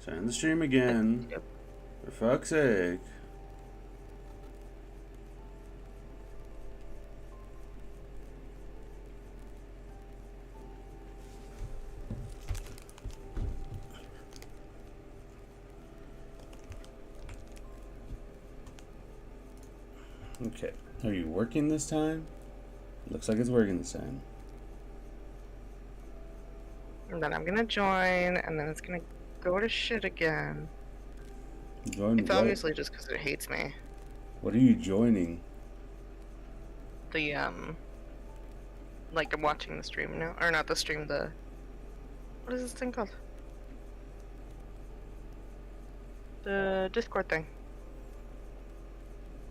End the stream again. Yep. For fuck's sake. Okay. Are you working this time? Looks like it's working this time. And then I'm gonna join, and then it's gonna go to shit again. Join It's what? obviously just because it hates me. What are you joining? The, like I'm watching the stream now. Or not the stream, the... What is this thing called? The Discord thing.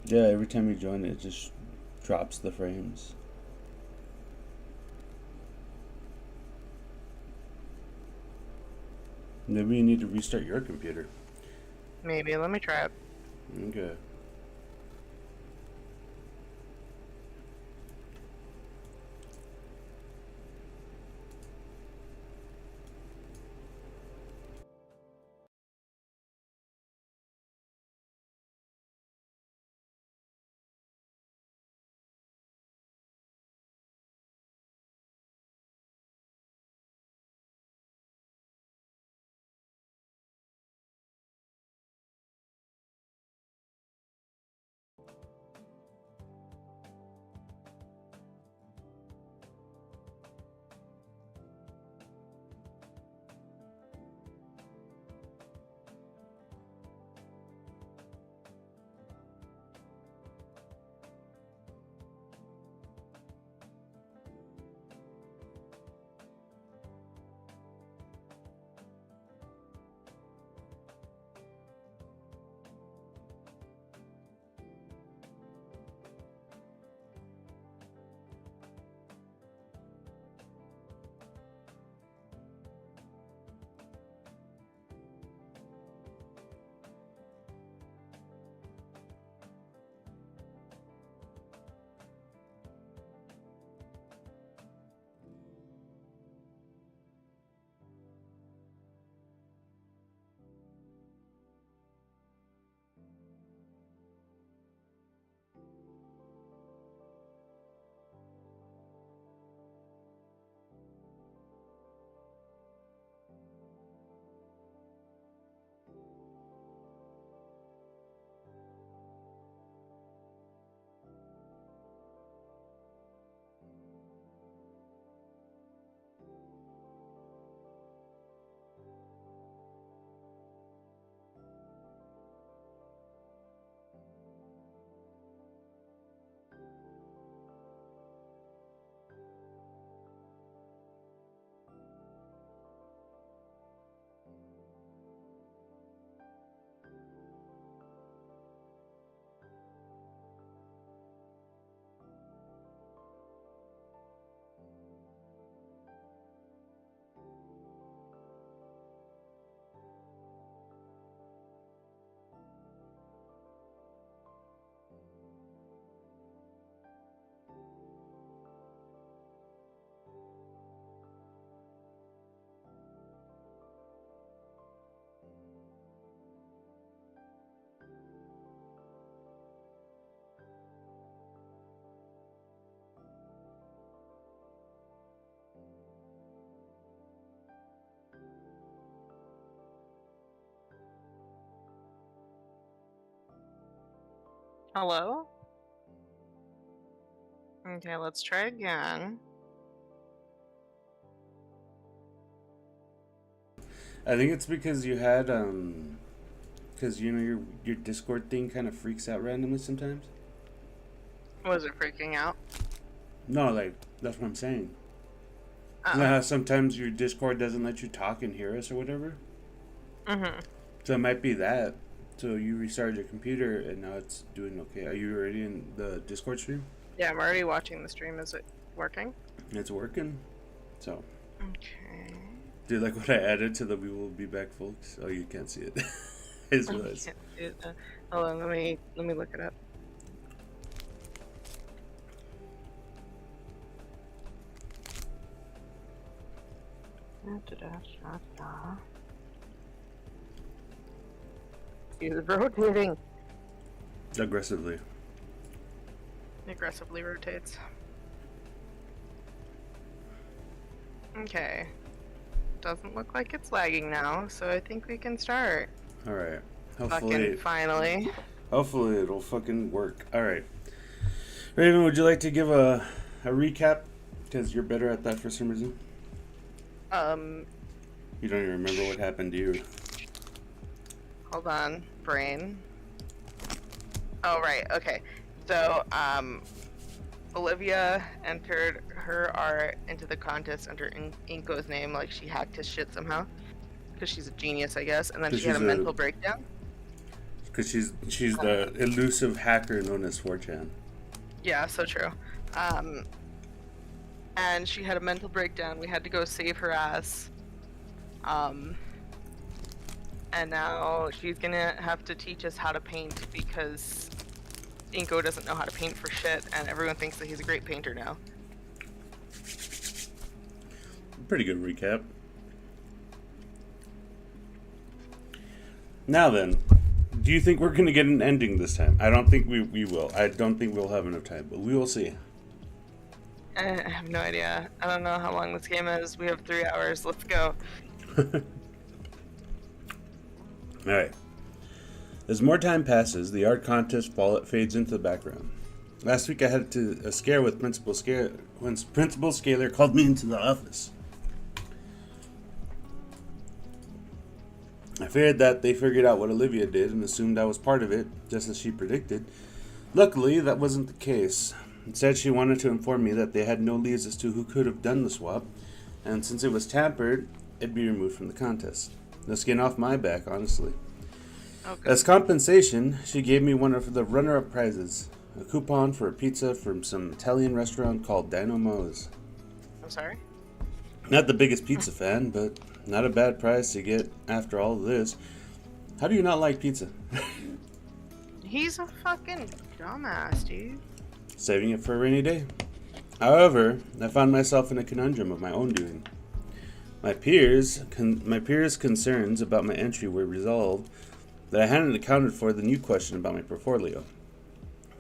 Yeah, every time you join it just drops the frames. Maybe you need to restart your computer. Maybe, let me try it. Okay. Hello? Okay, let's try again. I think it's because you had because you know your Discord thing kind of freaks out randomly sometimes. Was it freaking out? No, like that's what I'm saying. You know Oh. how sometimes your Discord doesn't let you talk and hear us or whatever? Mm-hmm. So it might be that. So you restarted your computer and now it's doing okay. Are you already in the Discord stream? Yeah, I'm already watching the stream. Is it working? It's working. So, Okay. do you like what I added to the "We will be back, folks"? Oh, you can't see it. I just I realized. can't do it. Hold on, let me look it up. He's rotating. Aggressively. Aggressively rotates. Okay. Doesn't look like it's lagging now, so I think we can start. Alright. Fucking finally. Hopefully it'll fucking work. Alright. Raven, would you like to give a recap? Because you're better at that for some reason. You don't even remember what happened to you. Hold on. Brain. Oh, right. Okay. So, Olivia entered her art into the contest under Inko's name, like she hacked his shit somehow. Because she's a genius, I guess. And then she had a mental breakdown. Because she's the elusive hacker known as 4chan. Yeah, so true. And she had a mental breakdown. We had to go save her ass. And now she's gonna have to teach us how to paint because Inko doesn't know how to paint for shit, and everyone thinks that he's a great painter now. Pretty good recap. Now then, do you think we're going to get an ending this time? I don't think we will. I don't think we'll have enough time, but we will see. I have no idea. I don't know how long this game is. We have 3 hours. Let's go. Alright. As more time passes, the art contest fades into the background. Last week I had a scare with Principal Scaler when Principal Scaler called me into the office. I feared that they figured out what Olivia did and assumed I was part of it, just as she predicted. Luckily, that wasn't the case. Instead, she wanted to inform me that they had no leads as to who could have done the swap, and since it was tampered, it'd be removed from the contest. No skin off my back, honestly. Okay. As compensation, she gave me one of the runner-up prizes, a coupon for a pizza from some Italian restaurant called Dino Mo's. I'm sorry? Not the biggest pizza fan, but not a bad prize to get after all of this. How do you not like pizza? He's a fucking dumbass, dude. Saving it for a rainy day. However, I found myself in a conundrum of my own doing. My peers' concerns about my entry were resolved, that I hadn't accounted for the new question about my portfolio.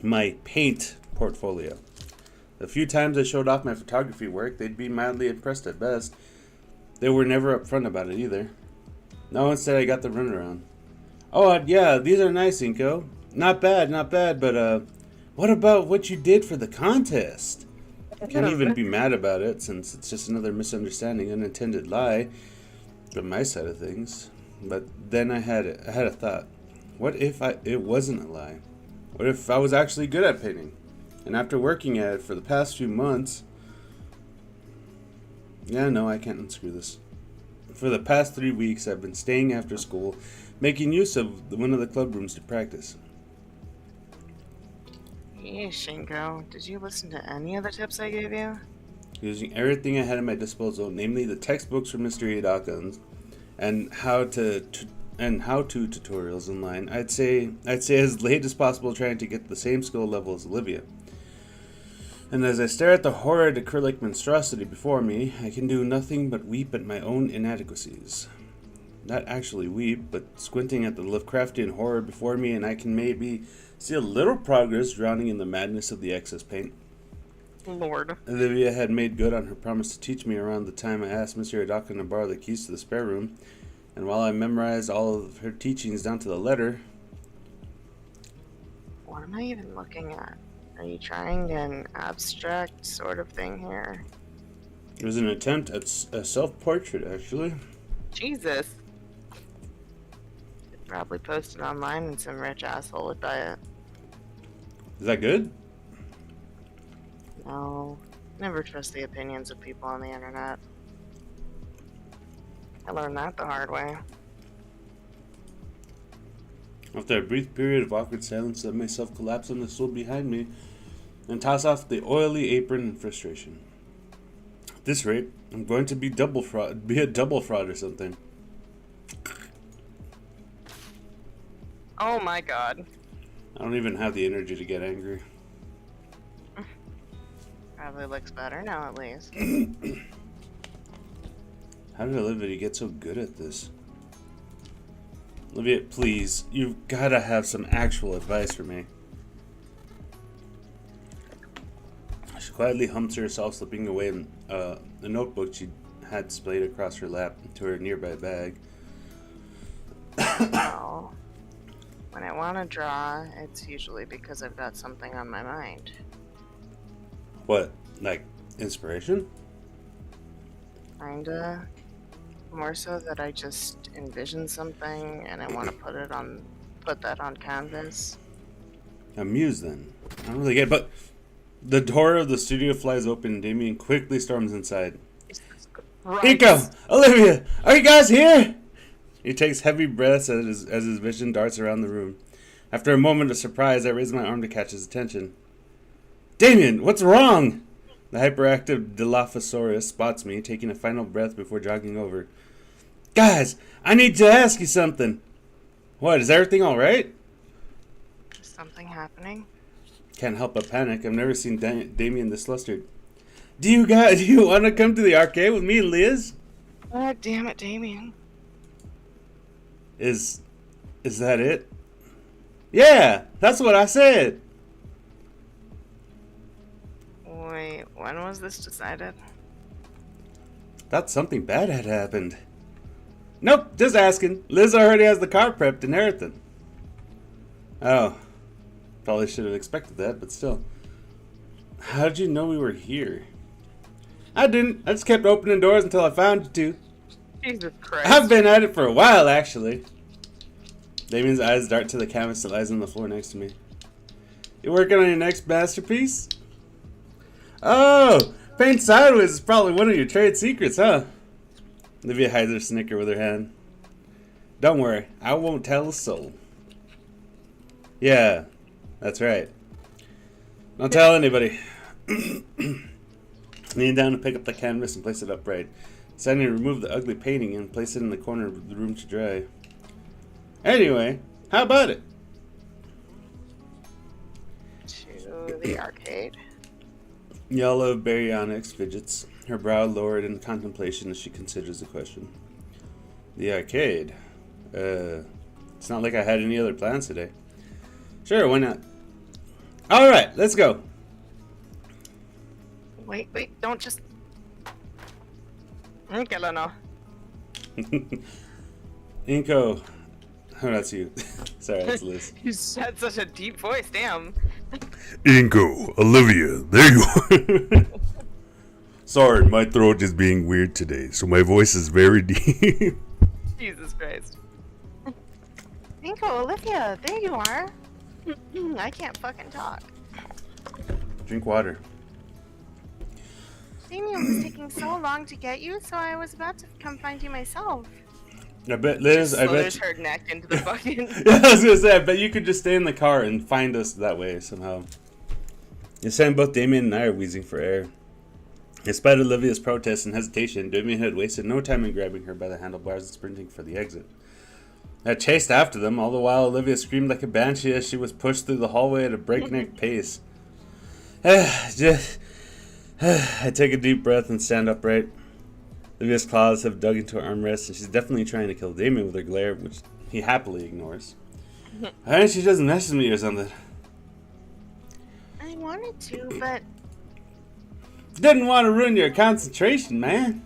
My paint portfolio. The few times I showed off my photography work, they'd be mildly impressed at best. They were never upfront about it either. No, instead I got the runaround. Oh, yeah, these are nice, Inko. Not bad, but, what about what you did for the contest? Can't even be mad about it, since it's just another misunderstanding, unintended lie from my side of things. But then I had a thought. What if it wasn't a lie? What if I was actually good at painting? And after working at it for the past few months... Yeah, no, I can't unscrew this. For the past 3 weeks, I've been staying after school, making use of one of the club rooms to practice. Hey, Shinko, did you listen to any of the tips I gave you? Using everything I had at my disposal, namely the textbooks from Mr. Yadakans and how-to tutorials online, I'd say as late as possible, trying to get the same skill level as Olivia. And as I stare at the horrid acrylic monstrosity before me, I can do nothing but weep at my own inadequacies. Not actually weep, but squinting at the Lovecraftian horror before me, and I can maybe see a little progress drowning in the madness of the excess paint. Lord. Olivia had made good on her promise to teach me around the time I asked Mr. Adaka to borrow the keys to the spare room, and while I memorized all of her teachings down to the letter... What am I even looking at? Are you trying an abstract sort of thing here? It was an attempt at a self-portrait, actually. Jesus. Probably posted online and some rich asshole would buy it. Is that good? No. Never trust the opinions of people on the internet. I learned that the hard way. After a brief period of awkward silence, I let myself collapse on the stool behind me and toss off the oily apron in frustration. At this rate, I'm going to be a double fraud or something. Oh my god. I don't even have the energy to get angry. Probably looks better now, at least. How did Olivia get so good at this? Olivia, please, you've gotta have some actual advice for me. She quietly hummed to herself, slipping away a notebook she had splayed across her lap into her nearby bag. Well, when I want to draw, it's usually because I've got something on my mind. What? Like, inspiration? Kinda. More so that I just envision something and I want to put that on canvas. A muse, then. I don't really get it, but the door of the studio flies open and Damien quickly storms inside. Nico! Olivia! Are you guys here? He takes heavy breaths as his vision darts around the room. After a moment of surprise, I raise my arm to catch his attention. Damien, what's wrong? The hyperactive Dilophosaurus spots me, taking a final breath before jogging over. Guys, I need to ask you something. What, is everything alright? Is something happening? Can't help but panic. I've never seen Damien this flustered. Do you want to come to the arcade with me and Liz? Oh, damn it, Damien. Is that it? Yeah, that's what I said. Wait, when was this decided? Thought something bad had happened. Nope, just asking. Liz already has the car prepped and everything. Oh, probably should have expected that, but still. How did you know we were here? I didn't. I just kept opening doors until I found you two. Jesus Christ. I've been at it for a while, actually. Damien's eyes dart to the canvas that lies on the floor next to me. You working on your next masterpiece? Oh, paint sideways is probably one of your trade secrets, huh? Olivia hides her snicker with her hand. Don't worry, I won't tell a soul. Yeah, that's right. Don't tell anybody. Lean down to pick up the canvas and place it upright. Deciding to remove the ugly painting and place it in the corner of the room to dry. Anyway, how about it? To the arcade. Yellow baryonyx fidgets, her brow lowered in contemplation as she considers the question. The arcade? It's not like I had any other plans today. Sure, why not? Alright, let's go. Wait, don't just... Okay, no. Inko. Oh, that's you. Sorry, that's Liz. You had such a deep voice, damn. Ingo, Olivia, there you are. Sorry, my throat is being weird today, so my voice is very deep. Jesus Christ. Nico, Olivia, there you are. I can't fucking talk. Drink water. Damien was taking so long to get you, so I was about to come find you myself. I bet, Liz, I bet. Her neck into the bucket. Yeah, I was gonna say, I bet you could just stay in the car and find us that way somehow. You saying both Damien and I are wheezing for air. Despite Olivia's protests and hesitation, Damien had wasted no time in grabbing her by the handlebars and sprinting for the exit. I chased after them, all the while Olivia screamed like a banshee as she was pushed through the hallway at a breakneck pace. I take a deep breath and stand upright. Olivia's claws have dug into her armrests, and she's definitely trying to kill Damien with her glare, which he happily ignores. I think she doesn't mess with me or something. I wanted to, but... Didn't want to ruin your concentration, man.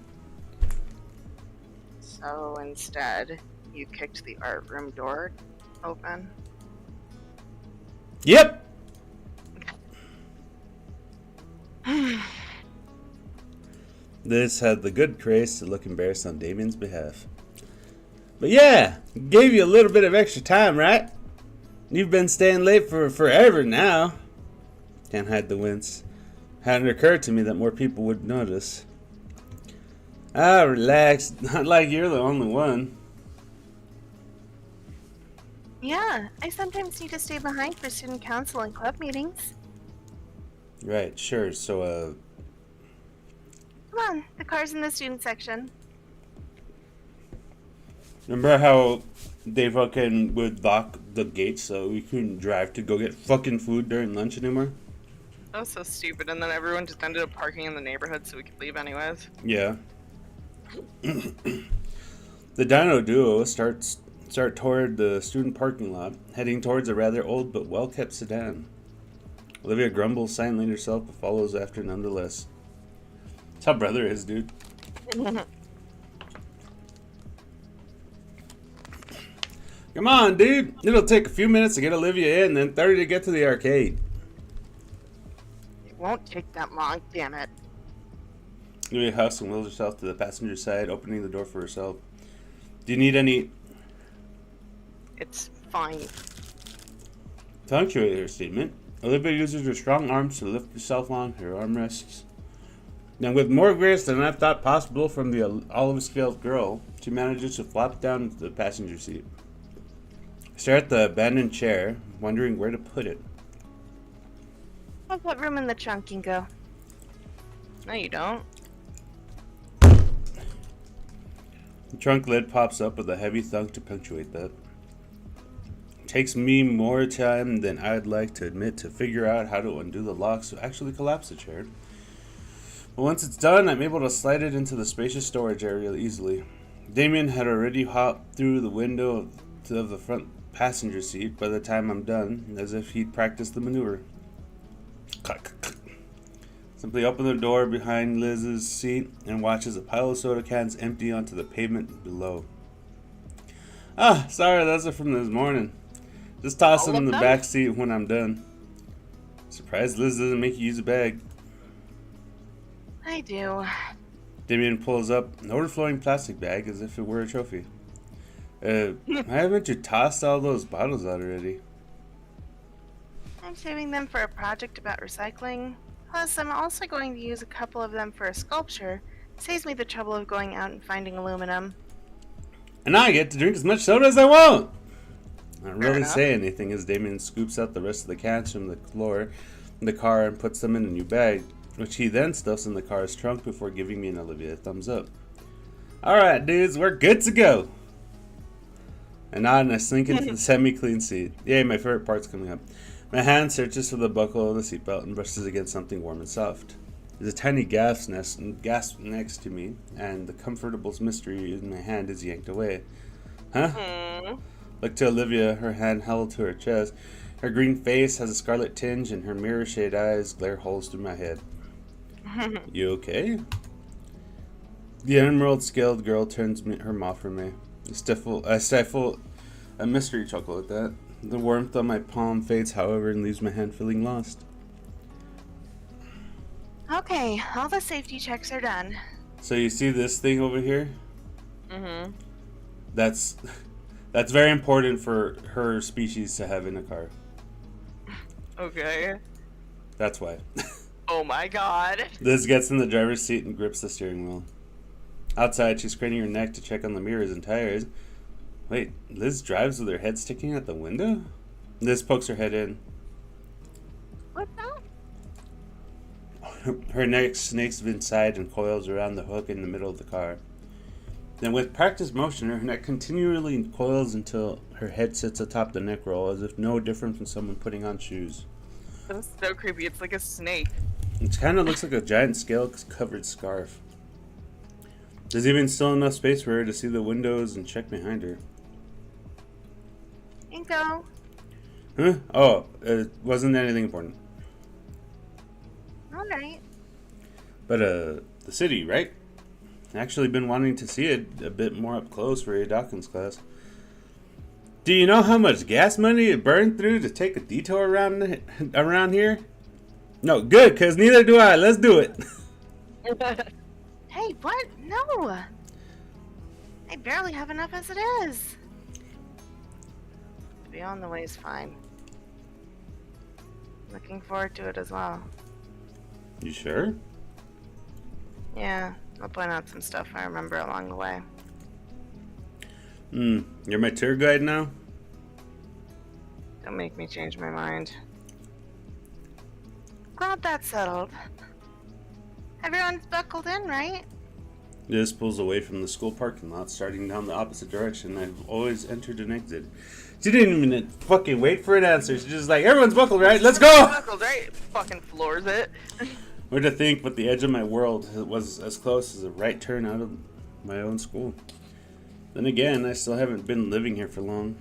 So instead, you kicked the art room door open? Yep. This had the good grace to look embarrassed on Damien's behalf. But yeah, gave you a little bit of extra time, right? You've been staying late for forever now. Can't hide the wince. Hadn't occurred to me that more people would notice. Ah, relax. Not like you're the only one. Yeah, I sometimes need to stay behind for student council and club meetings. Right, sure. So, Come on, the car's in the student section. remember how they fucking would lock the gates so we couldn't drive to go get fucking food during lunch anymore? That was so stupid, and then everyone just ended up parking in the neighborhood so we could leave anyways. Yeah. The Dino Duo starts start toward the student parking lot, heading towards a rather old but well-kept sedan. Olivia grumbles silently to herself but follows after nonetheless. That's how brother is, dude. Come on, dude. It'll take a few minutes to get Olivia in, then 30 to get to the arcade. It won't take that long, damn it. Olivia huffs and wheels herself to the passenger side, opening the door for herself. Do you need any... It's fine. Punctuate her statement, Olivia uses her strong arms to lift herself on her armrests. And with more grace than I thought possible from the olive-scaled girl, she manages to flop down into the passenger seat. I stare at the abandoned chair, wondering where to put it. I've got room in the trunk, Inko. No, you don't. The trunk lid pops up with a heavy thunk to punctuate that. It takes me more time than I'd like to admit to figure out how to undo the locks to actually collapse the chair. But once it's done, I'm able to slide it into the spacious storage area easily. Damien had already hopped through the window of the front passenger seat by the time I'm done, as if he'd practiced the maneuver. Simply open the door behind Liz's seat and watches a pile of soda cans empty onto the pavement below. Ah, sorry, those are from this morning. Just toss them in the back seat when I'm done. Surprised Liz doesn't make you use a bag. I do. Damien pulls up an overflowing plastic bag as if it were a trophy. Why haven't you tossed all those bottles out already? I'm saving them for a project about recycling. Plus, I'm also going to use a couple of them for a sculpture. Saves me the trouble of going out and finding aluminum. And I get to drink as much soda as I want! I don't Fair really enough. say anything as Damien scoops out the rest of the cans from the floor in the car and puts them in a new bag, which he then stuffs in the car's trunk before giving me and Olivia a thumbs up. Alright, dudes, we're good to go! I nod and I slink into the semi-clean seat. Yay, my favorite part's coming up. My hand searches for the buckle of the seatbelt and brushes against something warm and soft. There's a tiny gasp next to me, and the comfortable mystery in my hand is yanked away. Huh? Look to Olivia, her hand held to her chest. Her green face has a scarlet tinge, and her mirror-shade eyes glare holes through my head. You okay? The emerald-scaled girl turns her mouth from me. I stifle a mystery chuckle at that. The warmth on my palm fades, however, and leaves my hand feeling lost. Okay, all the safety checks are done. So you see this thing over here? Mm-hmm. That's very important for her species to have in a car. Okay. That's why. Oh my god. Liz gets in the driver's seat and grips the steering wheel. Outside, she's craning her neck to check on the mirrors and tires. Wait, Liz drives with her head sticking out the window? Liz pokes her head in. What's that? Her neck snakes inside and coils around the hook in the middle of the car. Then with practiced motion, her neck continually coils until her head sits atop the neck roll, as if no different from someone putting on shoes. That's so creepy. It's like a snake. It kind of looks like a giant scale-covered scarf. There's even still enough space for her to see the windows and check behind her. Inko. Huh? Oh, it wasn't anything important. Alright. But, the city, right? Actually been wanting to see it a bit more up close for a Dawkins class. Do you know how much gas money it burned through to take a detour around here? No, good, because neither do I. Let's do it. Hey, what? No. I barely have enough as it is. To be on the way is fine. Looking forward to it as well. You sure? Yeah, I'll point out some stuff I remember along the way. You're my tour guide now? Don't make me change my mind. Glad that's settled. Everyone's buckled in, right? Liz pulls away from the school parking lot, starting down the opposite direction I've always entered and exited. She didn't even fucking wait for an answer. She's just like, everyone's buckled, right? Let's go! Buckled, right? Fucking floors it. What to think, but the edge of my world was as close as a right turn out of my own school. Then again, I still haven't been living here for long.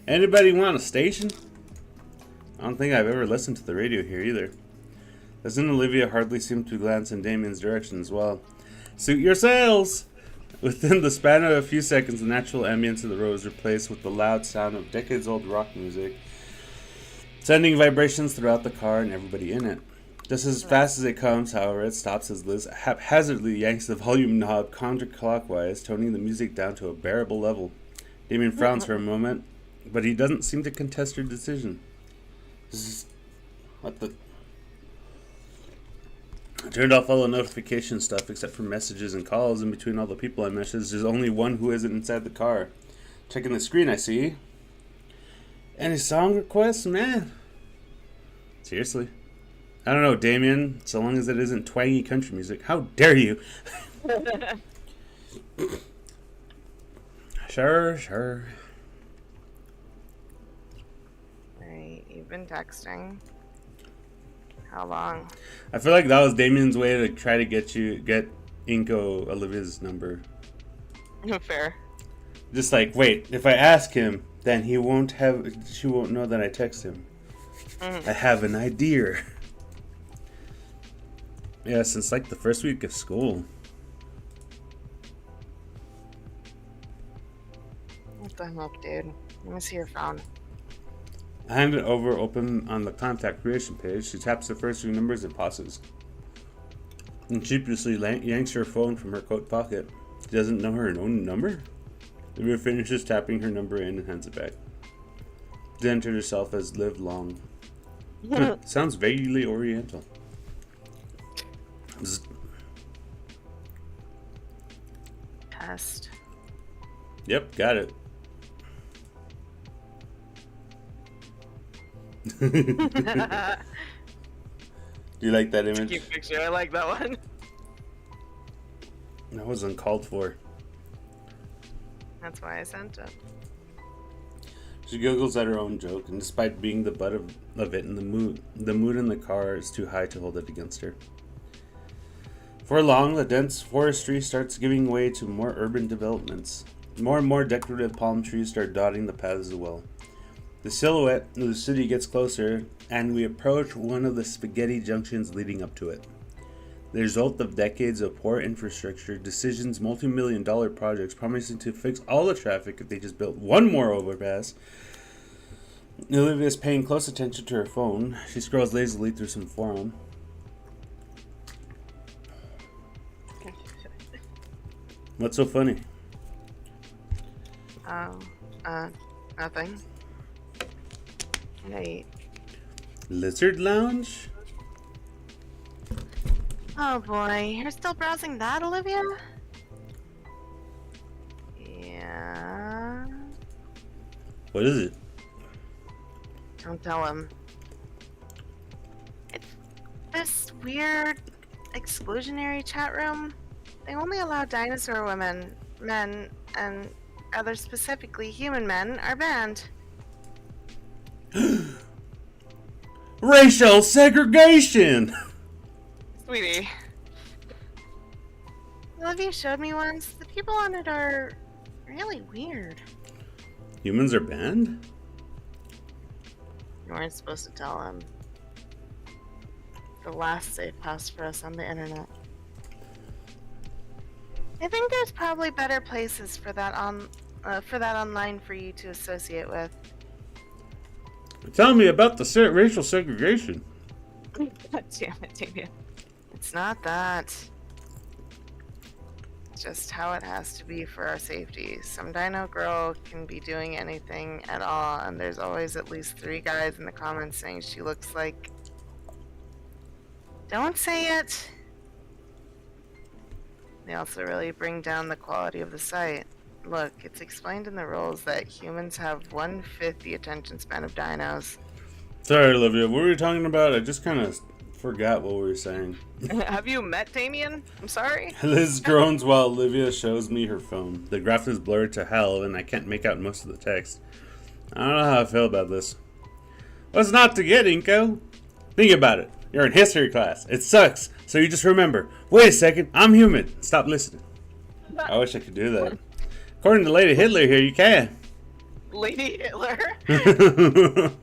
Anybody want a station? I don't think I've ever listened to the radio here either. Doesn't Olivia hardly seem to glance in Damien's direction as well? Suit yourselves! Within the span of a few seconds, the natural ambience of the road was replaced with the loud sound of decades-old rock music, sending vibrations throughout the car and everybody in it. Just as fast as it comes, however, it stops as Liz haphazardly yanks the volume knob counterclockwise, toning the music down to a bearable level. Damien frowns for a moment, but he doesn't seem to contest her decision. What the... I turned off all the notification stuff except for messages and calls. In between all the people I messaged, there's only one who isn't inside the car. Checking the screen, I see. Any song requests? Man. Seriously. I don't know, Damien, so long as it isn't twangy country music. How dare you? Sure. Right, you've been texting. How long? I feel like that was Damien's way to try to get Inko Olivia's number. Fair. Just like, wait, if I ask him, then she won't know that I text him. I have an idea. Yeah, since like the first week of school. What the heck, dude? Let me see your phone. I hand it over open on the contact creation page. She taps the first few numbers and pauses. And sheepishly yanks her phone from her coat pocket. She doesn't know her own number? Olivia finishes tapping her number in and hands it back. She entered herself as live long. Sounds vaguely oriental. Test. Yep, got it. Do you like that image? Cute picture. I like that one. That was uncalled for. That's why I sent it. She giggles at her own joke, and despite being the butt of it, and the mood in the car is too high to hold it against her. For long, the dense forestry starts giving way to more urban developments. More and more decorative palm trees start dotting the paths as well. The silhouette of the city gets closer, and we approach one of the spaghetti junctions leading up to it. The result of decades of poor infrastructure, decisions, multi-million-dollar projects promising to fix all the traffic if they just built one more overpass. Olivia is paying close attention to her phone. She scrolls lazily through some forum. What's so funny? Nothing. Wait. Lizard Lounge? Oh boy, you're still browsing that, Olivia? Yeah. What is it? Don't tell him. It's this weird exclusionary chat room. They only allow dinosaur women, men, and rather specifically human men are banned. Racial segregation! Sweetie. Olivia showed me once. The people on it are really weird. Humans are banned? You weren't supposed to tell him. The last safe house for us on the internet. I think there's probably better places for that online for you to associate with. Tell me about the racial segregation. God damn it, Damien. It's not that. It's just how it has to be for our safety. Some dino girl can be doing anything at all, and there's always at least 3 guys in the comments saying she looks like... Don't say it! They also really bring down the quality of the site. Look, it's explained in the rules that humans have 1/5 the attention span of dinos. Sorry, Olivia, what were we talking about? I just kind of forgot what we were saying. Have you met Damien? I'm sorry. Liz groans while Olivia shows me her phone. The graph is blurred to hell, and I can't make out most of the text. I don't know how I feel about this. What's not to get, Inko? Think about it. You're in history class. It sucks. So you just remember, wait a second, I'm human. Stop listening. I wish I could do that. According to Lady Hitler here, you can. Lady Hitler. It's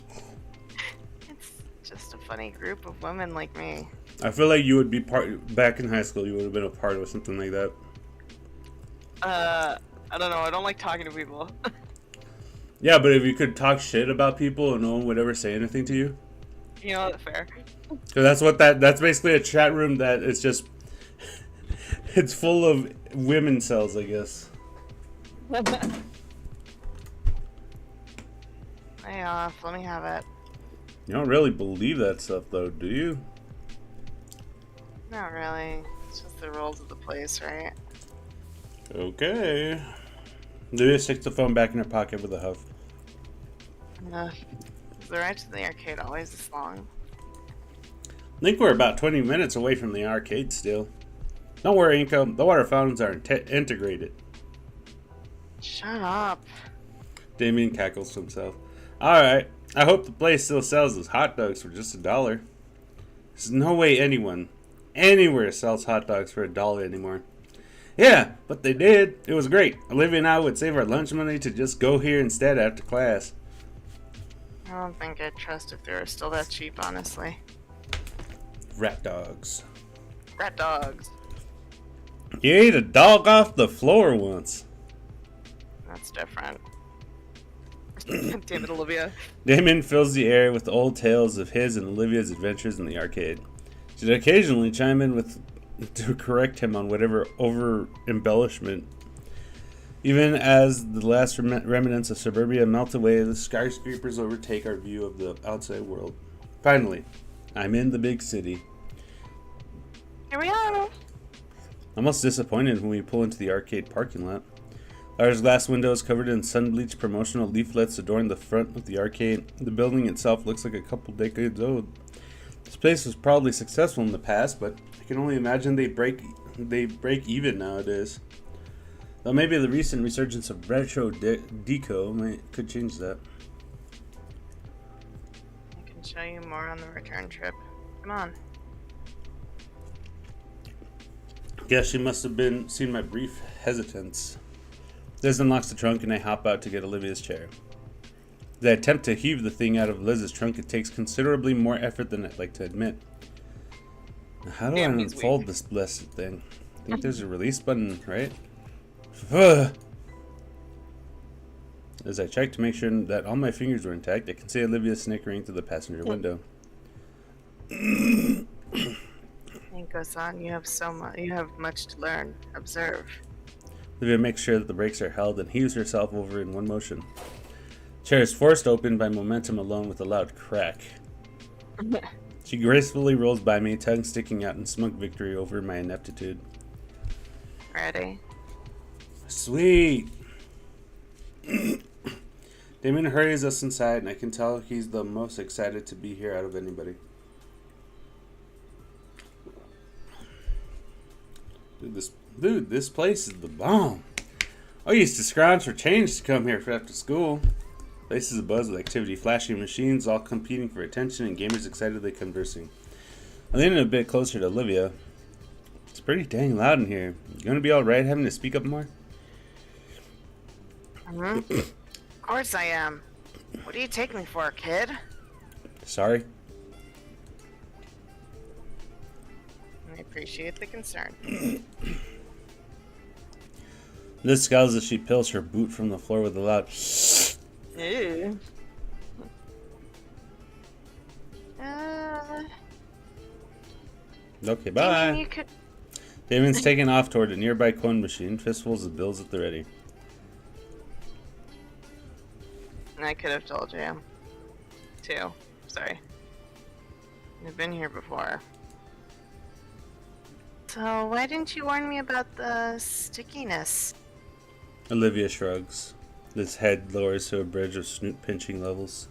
just a funny group of women like me. I feel like you would be back in high school. You would have been a part of something like that. I don't know. I don't like talking to people. Yeah, but if you could talk shit about people and no one would ever say anything to you. You know, that's fair. Because that's basically a chat room that it's just, it's full of women cells, I guess. Lay off. Let me have it. You don't really believe that stuff, though, do you? Not really. It's just the rules of the place, right? Okay. Lydia sticks the phone back in her pocket with a huff. Is the ride to the arcade always this long? I think we're about 20 minutes away from the arcade still. Don't worry, Inko. The water fountains are integrated. Shut up. Damien cackles to himself. Alright. I hope the place still sells those hot dogs for just $1. There's no way anyone, anywhere sells hot dogs for $1 anymore. Yeah, but they did. It was great. Olivia and I would save our lunch money to just go here instead after class. I don't think I'd trust if they were still that cheap, honestly. Rat dogs. Rat dogs. You ate a dog off the floor once. That's different. Damn it, Olivia. Damon fills the air with old tales of his and Olivia's adventures in the arcade. She'd occasionally chime in to correct him on whatever over-embellishment. Even as the last remnants of suburbia melt away, the skyscrapers overtake our view of the outside world. Finally, I'm in the big city. Here we are. Almost disappointed when we pull into the arcade parking lot. Large glass windows covered in sun-bleached promotional leaflets adorn the front of the arcade. The building itself looks like a couple decades old. This place was probably successful in the past, but I can only imagine they break even nowadays. Though maybe the recent resurgence of retro deco could change that. I can show you more on the return trip. Come on. Guess she must have seen my brief hesitance. Liz unlocks the trunk and I hop out to get Olivia's chair. As I attempt to heave the thing out of Liz's trunk, it takes considerably more effort than I'd like to admit. Now, how do I unfold this blessed thing? I think there's a release button, right? As I check to make sure that all my fingers were intact, I can see Olivia snickering through the passenger window. Inko-san, you have much to learn. Observe. Olivia makes sure that the brakes are held and heaves herself over in one motion. The chair is forced open by momentum alone with a loud crack. She gracefully rolls by me, tongue sticking out in smug victory over my ineptitude. Ready? Sweet! Damon hurries us inside, and I can tell he's the most excited to be here out of anybody. Dude, this place is the bomb. I used to scrounge for change to come here for after school. The place is abuzz with activity, flashing machines, all competing for attention, and gamers excitedly conversing. I lean in a bit closer to Olivia. It's pretty dang loud in here. You gonna be alright having to speak up more? Of course I am. What do you take me for, kid? Sorry. I appreciate the concern. Liz scowls as she peels her boot from the floor with a loud Ew. Okay, bye. You could... Damon's taking off toward a nearby coin machine, fistfuls of bills at the ready. I could have told you. Too. Sorry. I've been here before. So, why didn't you warn me about the stickiness? Olivia shrugs. His head lowers to a bridge of snoot pinching levels.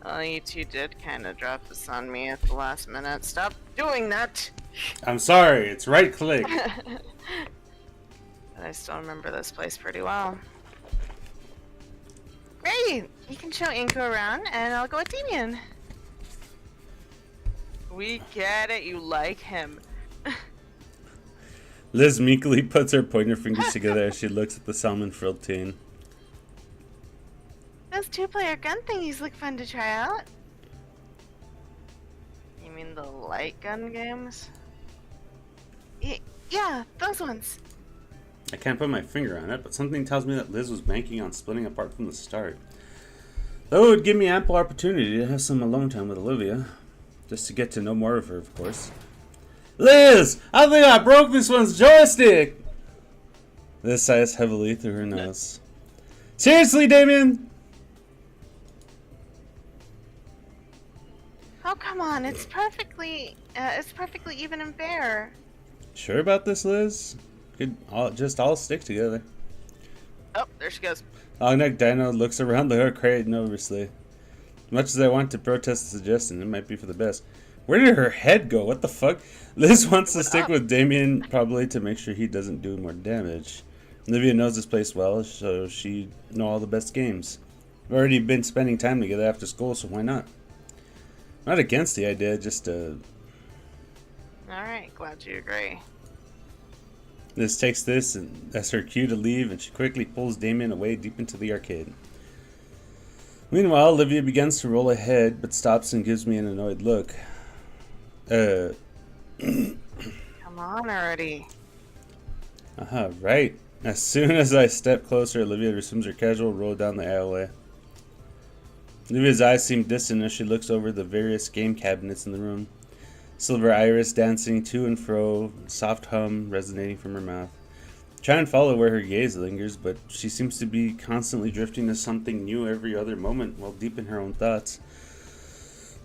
Well, you two did kind of drop this on me at the last minute. Stop doing that! I'm sorry, it's right click. But I still remember this place pretty well. Great! You can show Inko around, and I'll go with Damien. We get it, you like him. Liz meekly puts her pointer fingers together as she looks at the salmon frilled tin. Those two-player gun thingies look fun to try out. You mean the light gun games? Yeah, those ones. I can't put my finger on it, but something tells me that Liz was banking on splitting apart from the start. Though it would give me ample opportunity to have some alone time with Olivia. Just to get to know more of her, of course. Liz! I think I broke this one's joystick! Liz sighs heavily through her nose. Seriously, Damien? Oh, come on, it's perfectly even and fair. Sure about this, Liz? Could all stick together. Oh, there she goes. Longneck Dino looks around the crate nervously. As much as I want to protest the suggestion, it might be for the best. Where did her head go? What the fuck? Liz wants to stick with Damien, probably to make sure he doesn't do more damage. Olivia knows this place well, so she know all the best games. We've already been spending time together after school, so why not? Not against the idea, just Alright, glad you agree. Liz takes this as her cue to leave, and she quickly pulls Damien away deep into the arcade. Meanwhile, Olivia begins to roll ahead, but stops and gives me an annoyed look. Come on already. Right. As soon as I step closer, Olivia resumes her casual roll down the alleyway. Olivia's eyes seem distant as she looks over the various game cabinets in the room. Silver iris dancing to and fro, soft hum resonating from her mouth. Try and follow where her gaze lingers, but she seems to be constantly drifting to something new every other moment while deep in her own thoughts.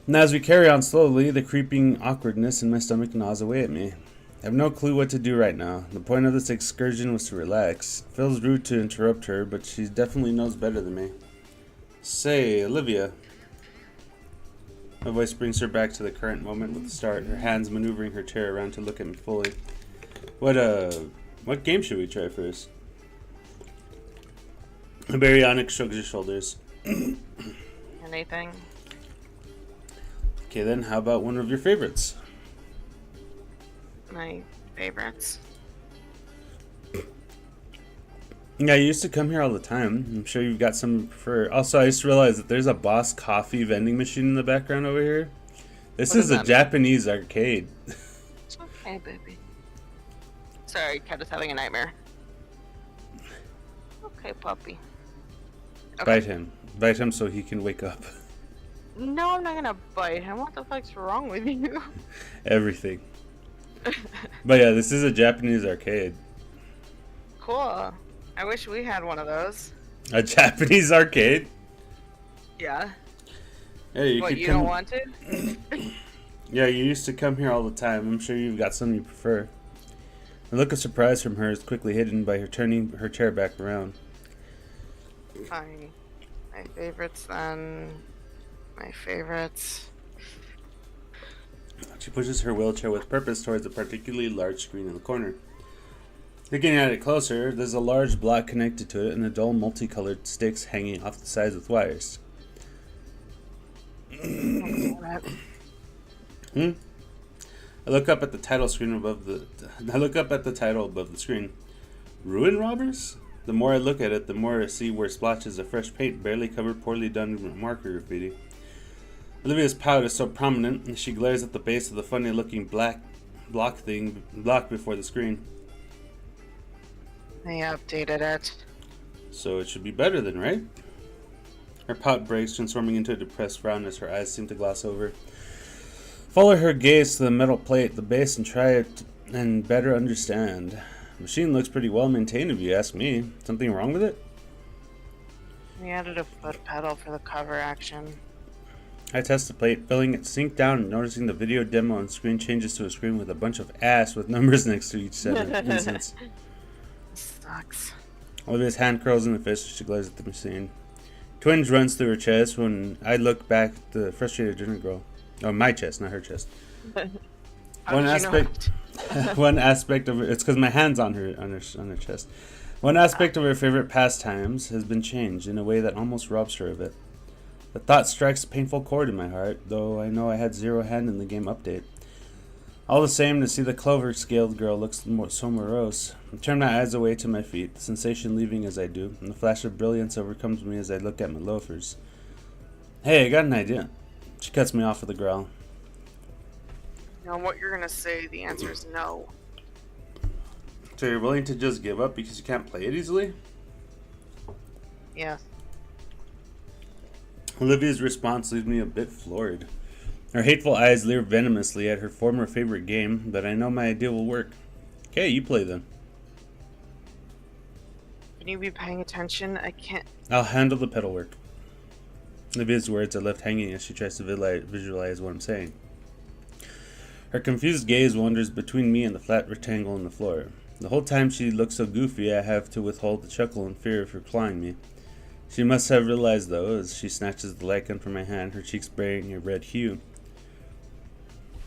And as we carry on slowly, the creeping awkwardness in my stomach gnaws away at me. I have no clue what to do right now. The point of this excursion was to relax. It feels rude to interrupt her, but she definitely knows better than me. Say, Olivia. My voice brings her back to the current moment with the start, her hands maneuvering her chair around to look at me fully. What game should we try first? Baryonyx shrugs her shoulders. Anything? Okay then, how about one of your favorites? My favorites. Yeah, you used to come here all the time. I'm sure you've got some you prefer. Also, I just realized that there's a Boss Coffee vending machine in the background over here. This is a Japanese arcade. It's okay, baby. Sorry, cat is having a nightmare. Okay, puppy. Okay. Bite him. Bite him so he can wake up. No, I'm not gonna bite him. What the fuck's wrong with you? Everything. But yeah, this is a Japanese arcade. Cool. I wish we had one of those. A Japanese arcade? Yeah. Yeah, you What, could you come... don't want to? Yeah, you used to come here all the time. I'm sure you've got some you prefer. A look of surprise from her is quickly hidden by her turning her chair back around. Fine. My favorites then. My favorites. She pushes her wheelchair with purpose towards a particularly large screen in the corner. Looking at it closer, there's a large block connected to it and a dull multicolored sticks hanging off the sides with wires. I look up at the title above the screen. Ruin robbers? The more I look at it, the more I see where splotches of fresh paint barely cover poorly done marker graffiti. Olivia's pout is so prominent, and she glares at the base of the funny-looking block before the screen. They updated it. So it should be better then, right? Her pout breaks, transforming into a depressed frown as her eyes seem to gloss over. Follow her gaze to the metal plate at the base and try it and better understand. The machine looks pretty well maintained if you ask me. Something wrong with it? We added a foot pedal for the cover action. I test the plate, feeling it sink down and noticing the video demo on screen changes to a screen with a bunch of ass with numbers next to each instance. Sucks. Olivia's hand curls in the fist as she glares at the machine. Twinge runs through her chest when I look back at the frustrated dinner girl. Oh, my chest, not her chest. One aspect of it, it's because my hand's on her chest. One aspect of her favorite pastimes has been changed in a way that almost robs her of it. The thought strikes a painful chord in my heart, though I know I had zero hand in the game update. All the same, to see the clover-scaled girl look so morose. I turn my eyes away to my feet, the sensation leaving as I do, and the flash of brilliance overcomes me as I look at my loafers. Hey, I got an idea. She cuts me off with a growl. Now, what you're gonna say, the answer is no. So you're willing to just give up because you can't play it easily? Yes. Olivia's response leaves me a bit floored. Her hateful eyes leer venomously at her former favorite game, but I know my idea will work. Okay, you play then. Can you be paying attention? I can't. I'll handle the pedal work. Olivia's words are left hanging as she tries to visualize what I'm saying. Her confused gaze wanders between me and the flat rectangle on the floor. The whole time she looks so goofy I have to withhold the chuckle in fear of her clawing me. She must have realized, though, as she snatches the light gun from my hand, her cheeks bearing a red hue.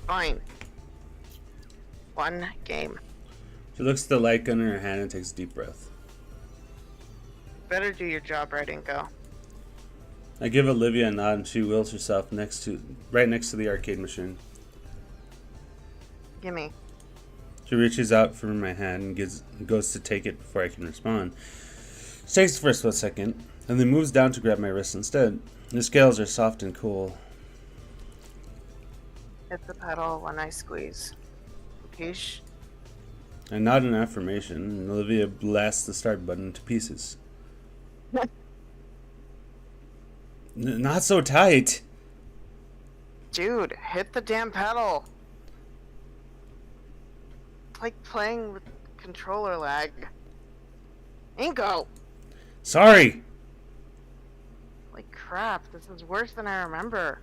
Fine. One game. She looks at the light gun in her hand and takes a deep breath. Better do your job right, Inko. I give Olivia a nod and she wheels herself right next to the arcade machine. Gimme. She reaches out for my hand and goes to take it before I can respond. She takes it for a split second, and then moves down to grab my wrist instead. The scales are soft and cool. Hit the pedal when I squeeze. Capiche? I nod in affirmation, and Olivia blasts the start button to pieces. Not so tight! Dude, hit the damn pedal! It's like playing with controller lag. Inko! Sorry! Like crap, this is worse than I remember.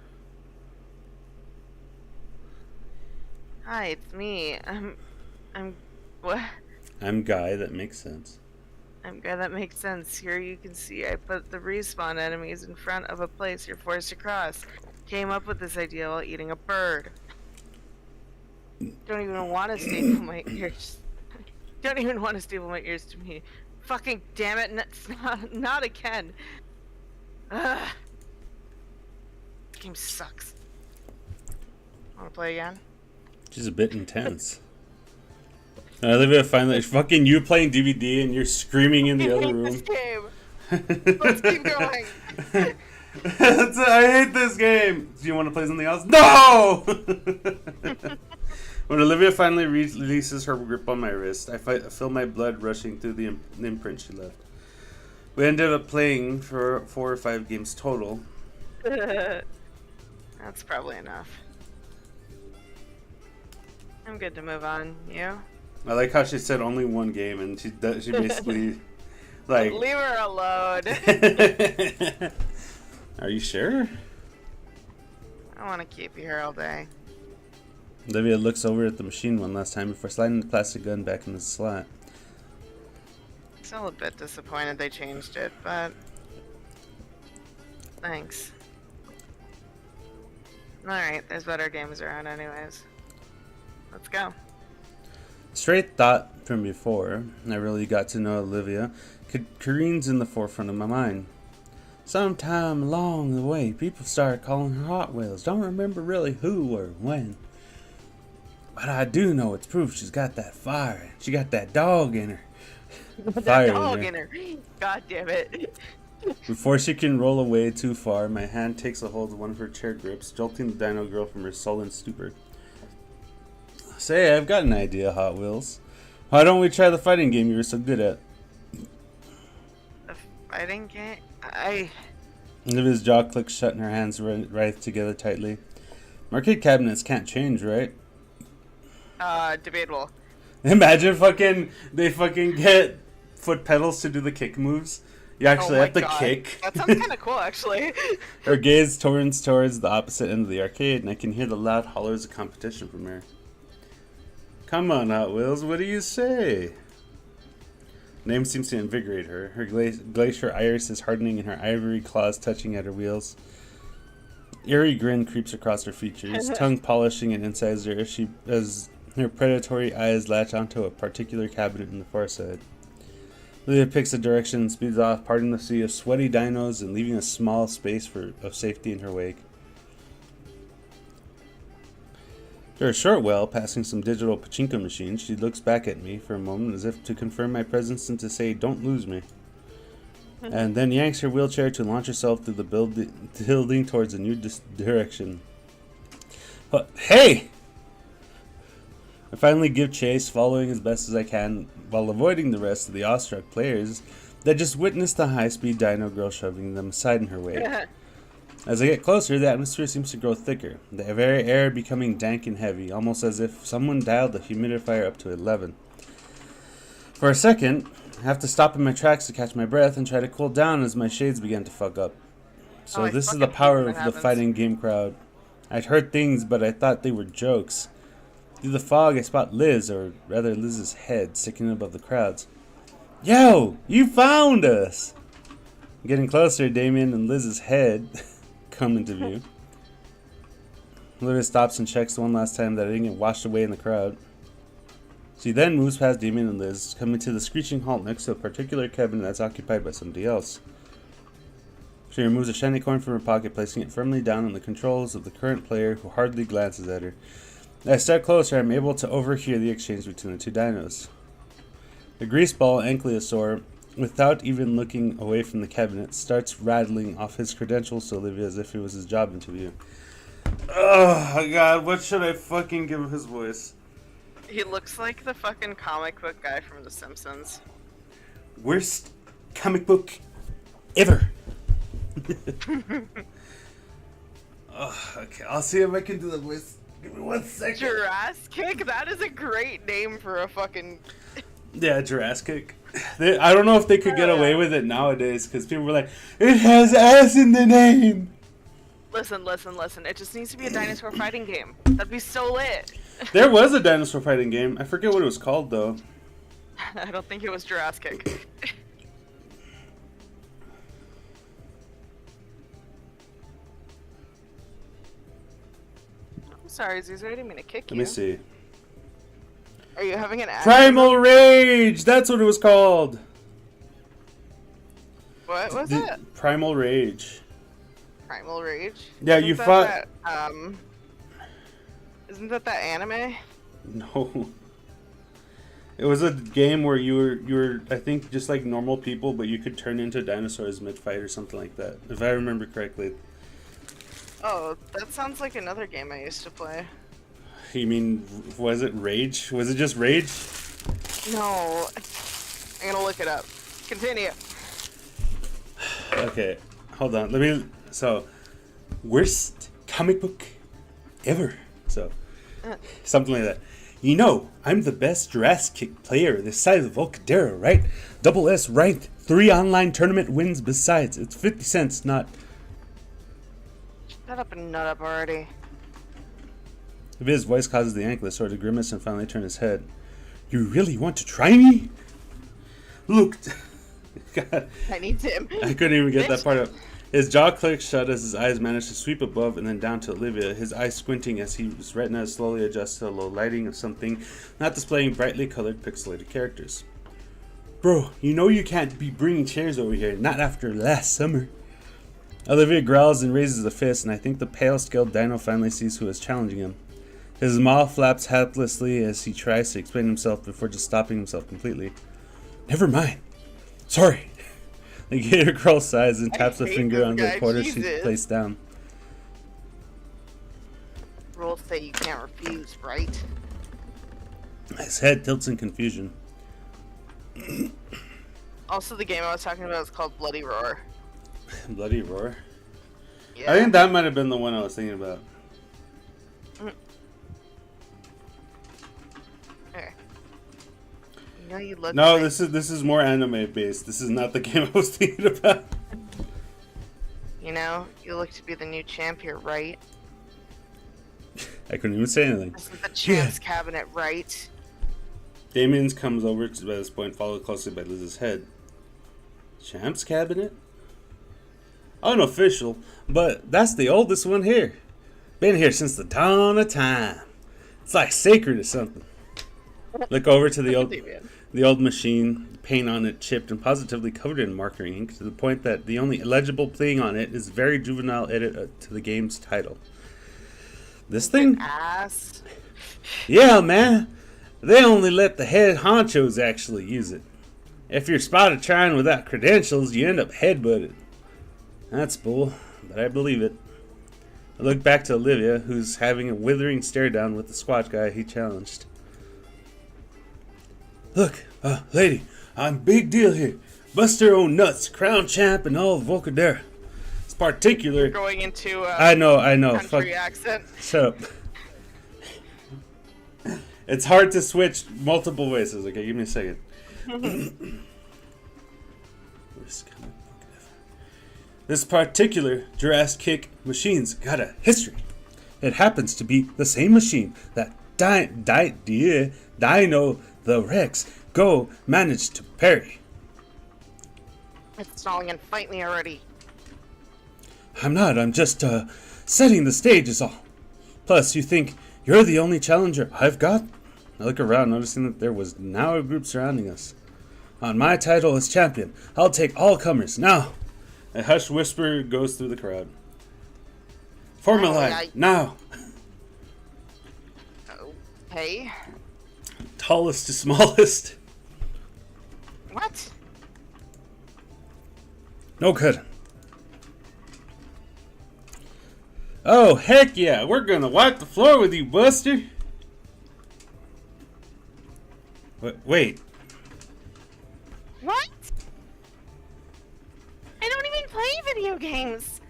Hi, it's me. What? I'm Guy, that makes sense. I'm glad that makes sense. Here you can see I put the respawn enemies in front of a place you're forced to cross. Came up with this idea while eating a bird. Don't even want to staple my ears. Don't even want to staple my ears to me. Fucking damn it, not again. Ugh. This game sucks. Wanna play again? She's a bit intense. Olivia finally, fucking you playing DVD and you're screaming in the I other hate room. this game. Let's keep going. I hate this game. Do you want to play something else? No! When Olivia finally releases her grip on my wrist, I feel my blood rushing through the imprint she left. We ended up playing for 4 or 5 games total. That's probably enough. I'm good to move on. You? I like how she said only one game, and she basically like. Leave her alone. Are you sure? I want to keep you here all day. Olivia looks over at the machine one last time before sliding the plastic gun back in the slot. Still a bit disappointed they changed it, but thanks. Alright, there's better games around anyways. Let's go. Straight thought from before I really got to know Olivia careens in the forefront of my mind. Sometime along the way, people started calling her Hot Wheels. Don't remember really who or when. But I do know it's proof she's got that fire. She got that dog in her. That dog in her. God damn it. Before she can roll away too far, my hand takes a hold of one of her chair grips, jolting the dino girl from her sullen stupor. Say, I've got an idea, Hot Wheels. Why don't we try the fighting game you were so good at? The fighting game? Olivia's jaw clicks shut and her hands writhe together tightly. Arcade cabinets can't change, right? Debatable. Imagine they get foot pedals to do the kick moves. You actually have to kick. That sounds kind of cool, actually. Her gaze turns towards the opposite end of the arcade, and I can hear the loud hollers of competition from her. Come on, Hot Wheels, what do you say? Name seems to invigorate her. Her glacier iris is hardening and her ivory claws touching at her wheels. Eerie grin creeps across her features, tongue polishing an incisor as her predatory eyes latch onto a particular cabinet in the far side. Olivia picks a direction and speeds off, parting the sea of sweaty dinos and leaving a small space of safety in her wake. After a short while, passing some digital pachinko machines, she looks back at me for a moment as if to confirm my presence and to say, "Don't lose me." And then yanks her wheelchair to launch herself through the building towards a new direction. But, hey! I finally give chase, following as best as I can, while avoiding the rest of the awestruck players that just witnessed the high-speed dino girl shoving them aside in her way. As I get closer, the atmosphere seems to grow thicker, the very air becoming dank and heavy, almost as if someone dialed the humidifier up to 11. For a second, I have to stop in my tracks to catch my breath and try to cool down as my shades begin to fuck up. So this is the power of the fighting game crowd. I'd heard things, but I thought they were jokes. Through the fog, I spot Liz, or rather Liz's head, sticking above the crowds. Yo, you found us! Getting closer, Damien and Liz's head come into view. Liz stops and checks one last time that I didn't get washed away in the crowd. She then moves past Damien and Liz, coming to the screeching halt next to a particular cabinet that's occupied by somebody else. She removes a shiny coin from her pocket, placing it firmly down on the controls of the current player, who hardly glances at her. As I step closer, I'm able to overhear the exchange between the two dinos. The greaseball ankylosaur, without even looking away from the cabinet, starts rattling off his credentials to Olivia as if it was his job interview. Oh god, what should I fucking give his voice? He looks like the fucking comic book guy from The Simpsons. Worst comic book ever. Okay, I'll see if I can do the voice. Give me 1 second. Jurassic? That is a great name for a fucking... Yeah, Jurassic. I don't know if they could get away with it nowadays, because people were like, it has ass in the name! Listen. It just needs to be a dinosaur fighting game. That'd be so lit. There was a dinosaur fighting game. I forget what it was called, though. I don't think it was Jurassic. I'm sorry, Zuzu, I didn't mean to kick you. Let me see. Are you having an accident? Primal Rage! That's what it was called! What was it? Primal Rage. Primal Rage? Yeah, you fought... Isn't that anime? No. It was a game where you were, I think, just like normal people, but you could turn into dinosaurs mid-fight or something like that, if I remember correctly. Oh, that sounds like another game I used to play. You mean, was it Rage? Was it just Rage? No. I'm gonna look it up. Continue. Okay, hold on. So, worst comic book ever. So, something like that. You know, I'm the best Jurassic player this side of the Volcadero, right? Double S ranked, 3 online tournament wins besides. It's 50 cents, not... Shut up and nut up already. Viz's voice causes the ankylosaur to grimace and finally turn his head. You really want to try me? Look... God. I need him. I couldn't even get that part up. His jaw clicks shut as his eyes manage to sweep above and then down to Olivia, his eyes squinting as his retina slowly adjusts to the low lighting of something not displaying brightly colored pixelated characters. Bro, you know you can't be bringing chairs over here, not after last summer. Olivia growls and raises a fist, and I think the pale-scaled dino finally sees who is challenging him. His mouth flaps helplessly as he tries to explain himself before just stopping himself completely. Never mind. Sorry. The gator girl sighs and taps a finger on the quarter she's placed down. Rules say you can't refuse, right? His head tilts in confusion. Also, the game I was talking about is called Bloody Roar. Bloody Roar? Yeah. I think that might have been the one I was thinking about. You know you look No, like... this is more anime based. This is not the game I was thinking about. You know, you look to be the new champ here, right? I couldn't even say anything. This is the champ's cabinet, right? Damien's comes over to, by this point, followed closely by Liz's head. Champ's cabinet? Unofficial, but that's the oldest one here. Been here since the dawn of time. It's like sacred or something. Look over to the old machine, the paint on it chipped and positively covered in marker ink, to the point that the only illegible thing on it is a very juvenile edit to the game's title. This thing? Ass. Yeah, man. They only let the head honchos actually use it. If you're spotted trying without credentials, you end up headbutted. That's bull, but I believe it. I look back to Olivia, who's having a withering stare down with the squat guy he challenged. Look, lady, I'm big deal here. Buster O'Nuts, crown champ, and all of Volcadera. It's particular. Going into I know. country Fuck. accent. Shut up. It's hard to switch multiple voices. Okay, give me a second. This particular Jurassic kick machine's got a history. It happens to be the same machine that Dino the Rex Go managed to parry. It's stalling and fight me already. I'm just setting the stage is all. Plus, you think you're the only challenger I've got? I look around, noticing that there was now a group surrounding us. On my title as champion, I'll take all comers, now! A hushed whisper goes through the crowd. Form a line, now! Okay. Tallest to smallest. What? No good. Oh, heck yeah, we're gonna wipe the floor with you, Buster! Wait. What? I don't even play video games.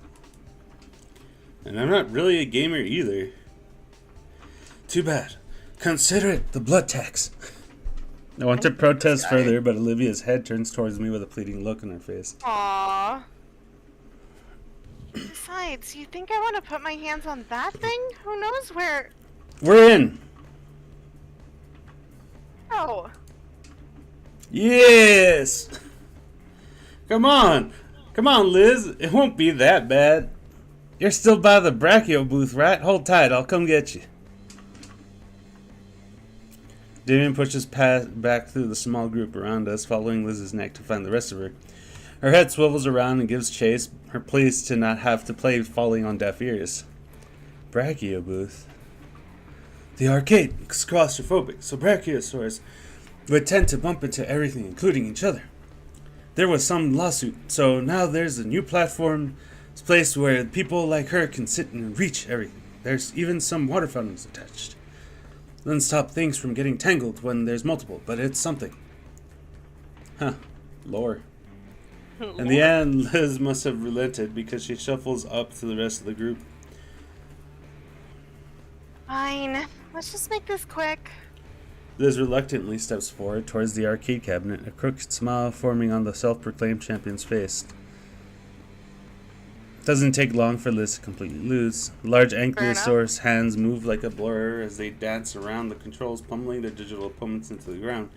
And I'm not really a gamer either. Too bad. Consider it the blood tax. I want to protest further, but Olivia's head turns towards me with a pleading look on her face. Aww. Besides, you think I want to put my hands on that thing? Who knows where... We're in! Oh. Yes! Come on! Come on, Liz. It won't be that bad. You're still by the Brachio booth, right? Hold tight, I'll come get you. Damien pushes back through the small group around us, following Liz's neck to find the rest of her. Her head swivels around and gives chase, her pleased to not have to play falling on deaf ears. Brachio booth. The arcade is claustrophobic, so brachiosaurs would tend to bump into everything, including each other. There was some lawsuit, so now there's a new platform, it's a place where people like her can sit and reach everything. There's even some water fountains attached. Doesn't stop things from getting tangled when there's multiple, but it's something. Huh. Lore. In the end, Liz must have relented because she shuffles up to the rest of the group. Fine. Let's just make this quick. Liz reluctantly steps forward towards the arcade cabinet, a crooked smile forming on the self-proclaimed champion's face. It doesn't take long for Liz to completely lose. The large ankylosaurus hands move like a blur as they dance around the controls, pummeling their digital opponents into the ground.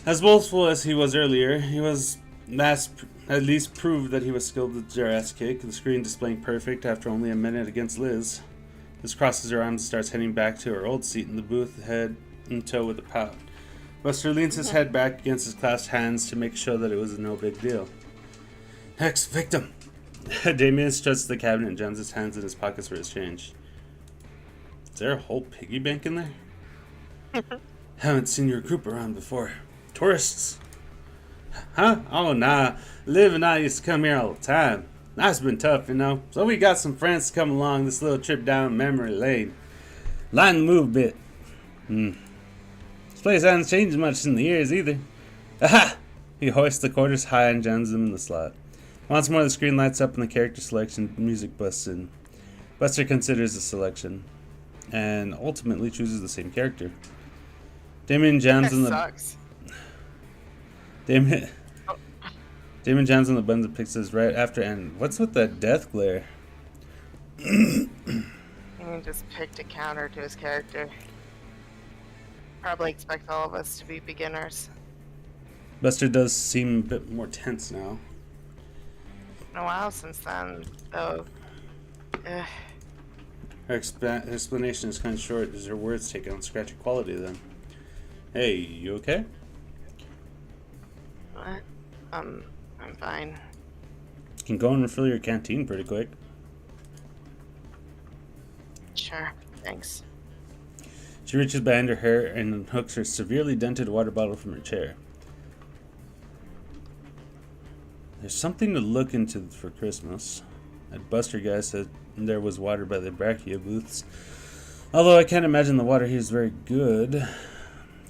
As boastful as he was earlier, he was at least proved that he was skilled with Jurassic kick, the screen displaying perfect after only a minute against Liz. Liz crosses her arms and starts heading back to her old seat in the booth, head in tow with a pout. Buster leans his head back against his clasped hands to make sure that it was no big deal. Next victim! Damien struts the cabinet and jams his hands in his pockets for his change. Is there a whole piggy bank in there? Haven't seen your group around before. Tourists? Huh? Oh, nah. Liv and I used to come here all the time. Life's been tough, you know. So we got some friends to come along this little trip down memory lane. Line move bit. This place hasn't changed much in the years either. Aha! He hoists the quarters high and jams them in the slot. Once more, the screen lights up and the character selection music busts in. Buster considers the selection and ultimately chooses the same character. Damien jams on the sucks. Damien jams on the buttons and picks his right after. And what's with that death glare? He just picked a counter to his character. Probably expect all of us to be beginners. Buster does seem a bit more tense now. Been a while since then, though. Her explanation is kind of short as her words take on scratchy quality then. Hey, you okay? What? I'm fine. You can go and refill your canteen pretty quick. Sure, thanks. She reaches behind her hair and unhooks her severely dented water bottle from her chair. There's something to look into for Christmas. That Buster guy said there was water by the Brachia booths. Although I can't imagine the water here is very good.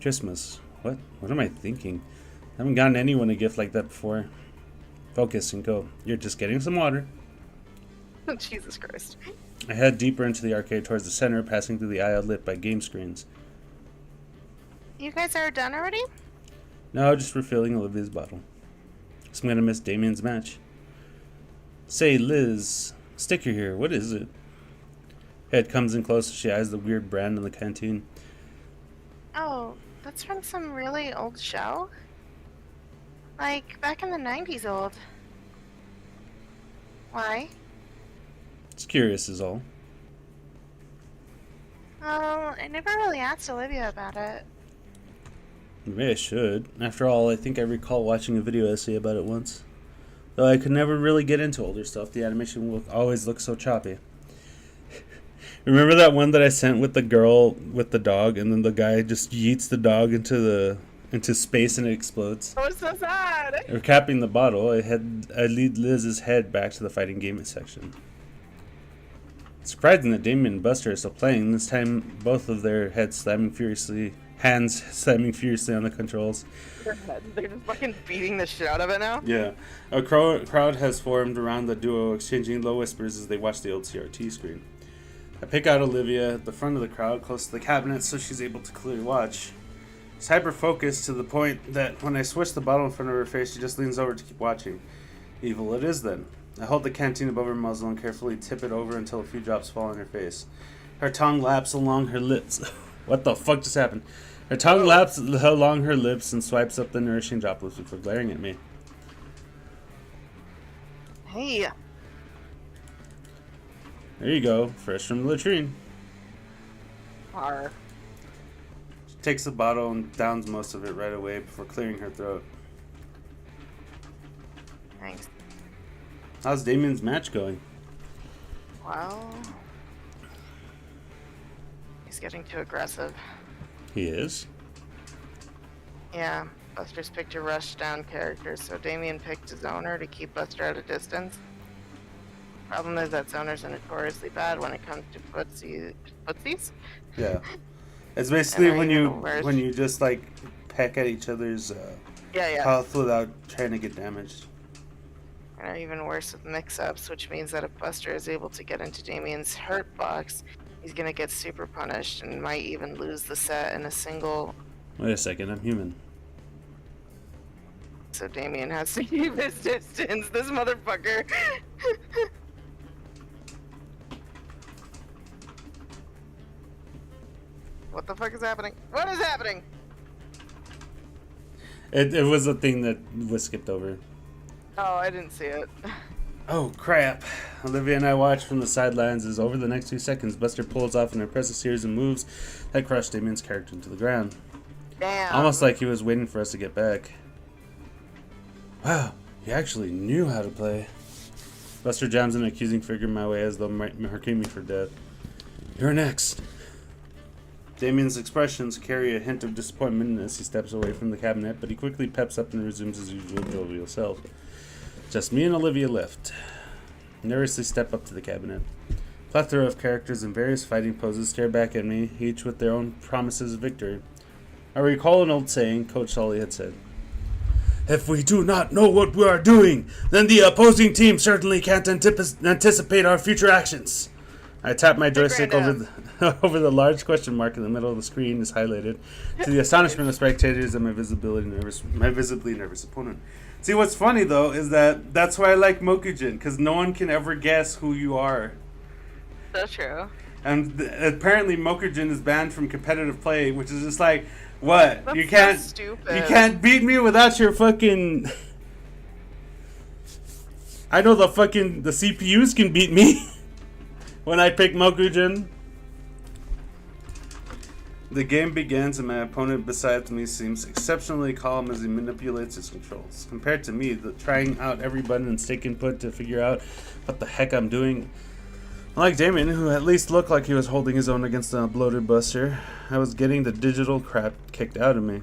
Christmas. What? What am I thinking? I haven't gotten anyone a gift like that before. Focus and go. You're just getting some water. Jesus Christ. I head deeper into the arcade towards the center, passing through the aisle lit by game screens. You guys are done already? No, just refilling Olivia's bottle. So I'm gonna miss Damien's match. Say, Liz, sticker here. What is it? Head comes in close as she eyes the weird brand in the canteen. Oh, that's from some really old show? Like, back in the 90s old. Why? It's curious is all. Oh, I never really asked Olivia about it. Maybe I should. After all, I think I recall watching a video essay about it once. Though I could never really get into older stuff, the animation will always look so choppy. Remember that one that I sent with the girl with the dog, and then the guy just yeets the dog into space and it explodes? Oh, it's so sad! Recapping the bottle, I lead Liz's head back to the fighting game section. It's surprising that Damien and Buster are still playing, this time both of their hands slamming furiously on the controls. They're just fucking beating the shit out of it now? Yeah. A crowd has formed around the duo, exchanging low whispers as they watch the old CRT screen. I pick out Olivia at the front of the crowd, close to the cabinet, so she's able to clearly watch. She's hyper-focused to the point that when I switch the bottle in front of her face, she just leans over to keep watching. Evil it is, then. I hold the canteen above her muzzle and carefully tip it over until a few drops fall on her face. Her tongue laps along her lips. What the fuck just happened? Her tongue laps along her lips and swipes up the nourishing droplets before glaring at me. Hey. There you go, fresh from the latrine. Arr. She takes the bottle and downs most of it right away before clearing her throat. Thanks. How's Damien's match going? Well, he's getting too aggressive. He is? Yeah, Buster's picked a rush down character, so Damien picked a zoner to keep Buster at a distance. Problem is that zoners are notoriously bad when it comes to footsies? Yeah. It's basically when worse. you just like peck at each other's Yeah. health without trying to get damaged. And even worse with mix-ups, which means that if Buster is able to get into Damien's hurt box, he's gonna get super punished and might even lose the set in a single. Wait a second, I'm human. So Damien has to keep his distance, this motherfucker. What the fuck is happening? What is happening? It was a thing that was skipped over. Oh, I didn't see it. Oh crap. Olivia and I watch from the sidelines as over the next 2 seconds Buster pulls off an impressive series of moves that crush Damien's character into the ground. Damn. Almost like he was waiting for us to get back. Wow, he actually knew how to play. Buster jams an accusing figure my way as though marking me for death. You're next. Damien's expressions carry a hint of disappointment as he steps away from the cabinet, but he quickly peps up and resumes his usual jovial self. Just me and Olivia left. Nervously step up to the cabinet. Plethora of characters in various fighting poses stare back at me, each with their own promises of victory. I recall an old saying Coach Sully had said, "If we do not know what we are doing, then the opposing team certainly can't anticipate our future actions." I tap my joystick over the large question mark in the middle of the screen is highlighted, to the astonishment of spectators and my visibly nervous opponent. See, what's funny though is that that's why I like Mokujin, because no one can ever guess who you are. So true. And apparently Mokujin is banned from competitive play, which is just like, what? That's you can't so stupid. You can't beat me without your fucking. I know the CPUs can beat me when I pick Mokujin. The game begins and my opponent beside me seems exceptionally calm as he manipulates his controls. Compared to me, trying out every button and stick input to figure out what the heck I'm doing, Like Damien, who at least looked like he was holding his own against a bloated Buster, I was getting the digital crap kicked out of me.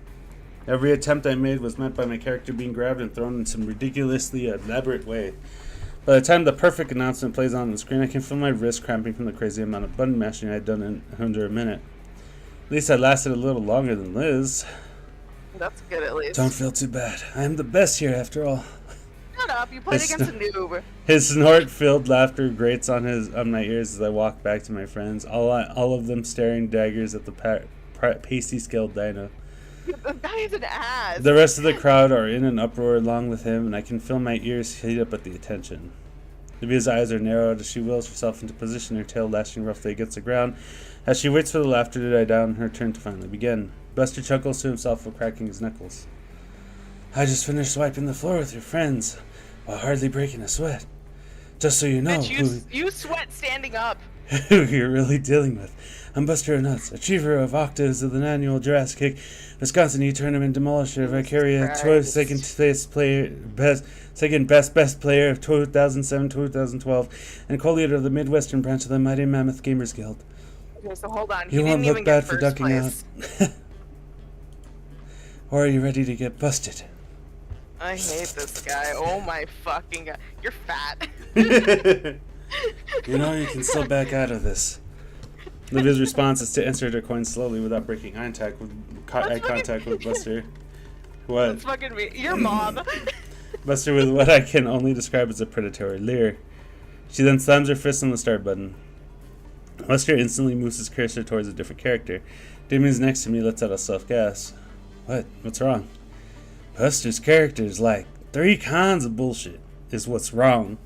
Every attempt I made was met by my character being grabbed and thrown in some ridiculously elaborate way. By the time the perfect announcement plays on the screen, I can feel my wrist cramping from the crazy amount of button mashing I had done in under a minute. At least I lasted a little longer than Liz. That's good at least. Don't feel too bad. I am the best here after all. Shut up, you played against a noob. His snort-filled laughter grates on my ears as I walk back to my friends, all of them staring daggers at the pasty-scaled dino. The guy is an ass. The rest of the crowd are in an uproar along with him, and I can feel my ears heat up at the attention. Livia's eyes are narrowed as she wills herself into position, her tail lashing roughly against the ground, as she waits for the laughter to die down and her turn to finally begin. Buster chuckles to himself while cracking his knuckles. I just finished swiping the floor with your friends, while hardly breaking a sweat. Just so you know Bitch, you sweat standing up. who you're really dealing with. I'm Buster Nuts, achiever of octaves of the annual Jurassic Kick Wisconsin E-Tournament Demolisher, Vicaria, second best player of 2007-2012, and co-leader of the Midwestern branch of the Mighty Mammoth Gamers Guild. Okay, so hold on. You He won't didn't look even bad get for first ducking place. out. Or are you ready to get busted? I hate this guy. Oh my fucking god. You're fat. You know you can still back out of this. Livia's response is to insert her coin slowly without breaking eye contact with Buster. What? That's fucking me. Your mom. Buster with what I can only describe as a predatory leer. She then slams her fist on the start button. Buster instantly moves his cursor towards a different character. Damien's next to me lets out a soft gasp. What? What's wrong? Buster's character is like 3 kinds of bullshit, is what's wrong.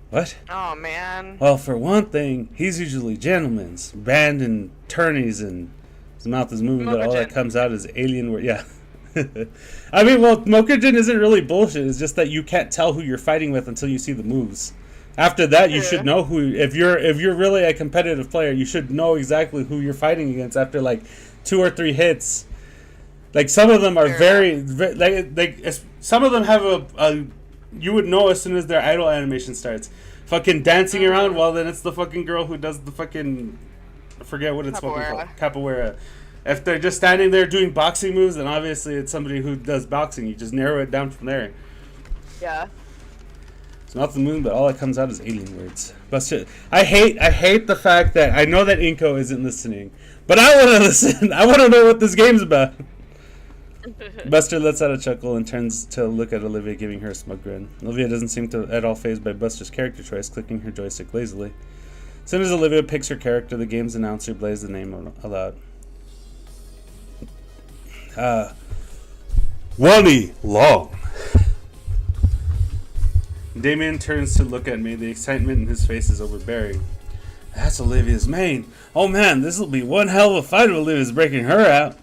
What? Oh man. Well, for one thing, he's usually gentleman's, band and tourneys, and his mouth is moving, but all that comes out is alien word. Yeah. I mean, well, Mokujin isn't really bullshit. It's just that you can't tell who you're fighting with until you see the moves. After that, you should know who. If you're really a competitive player, you should know exactly who you're fighting against after like 2 or 3 hits. Like some of them are some of them have a you would know as soon as their idol animation starts. Fucking dancing around, well then it's the fucking girl who does the fucking, I forget what it's fucking called. Capoeira. If they're just standing there doing boxing moves, then obviously it's somebody who does boxing. You just narrow it down from there. Yeah. It's not the moon, but all that comes out is alien words. Buster, I hate the fact that I know that Inko isn't listening, but I want to listen. I want to know what this game's about. Buster lets out a chuckle and turns to look at Olivia, giving her a smug grin. Olivia doesn't seem to at all fazed by Buster's character choice, clicking her joystick lazily. As soon as Olivia picks her character, the game's announcer blaze the name aloud. Wani Long. Damien turns to look at me. The excitement in his face is overbearing. That's Olivia's main. Oh man, this'll be one hell of a fight if Olivia's breaking her out.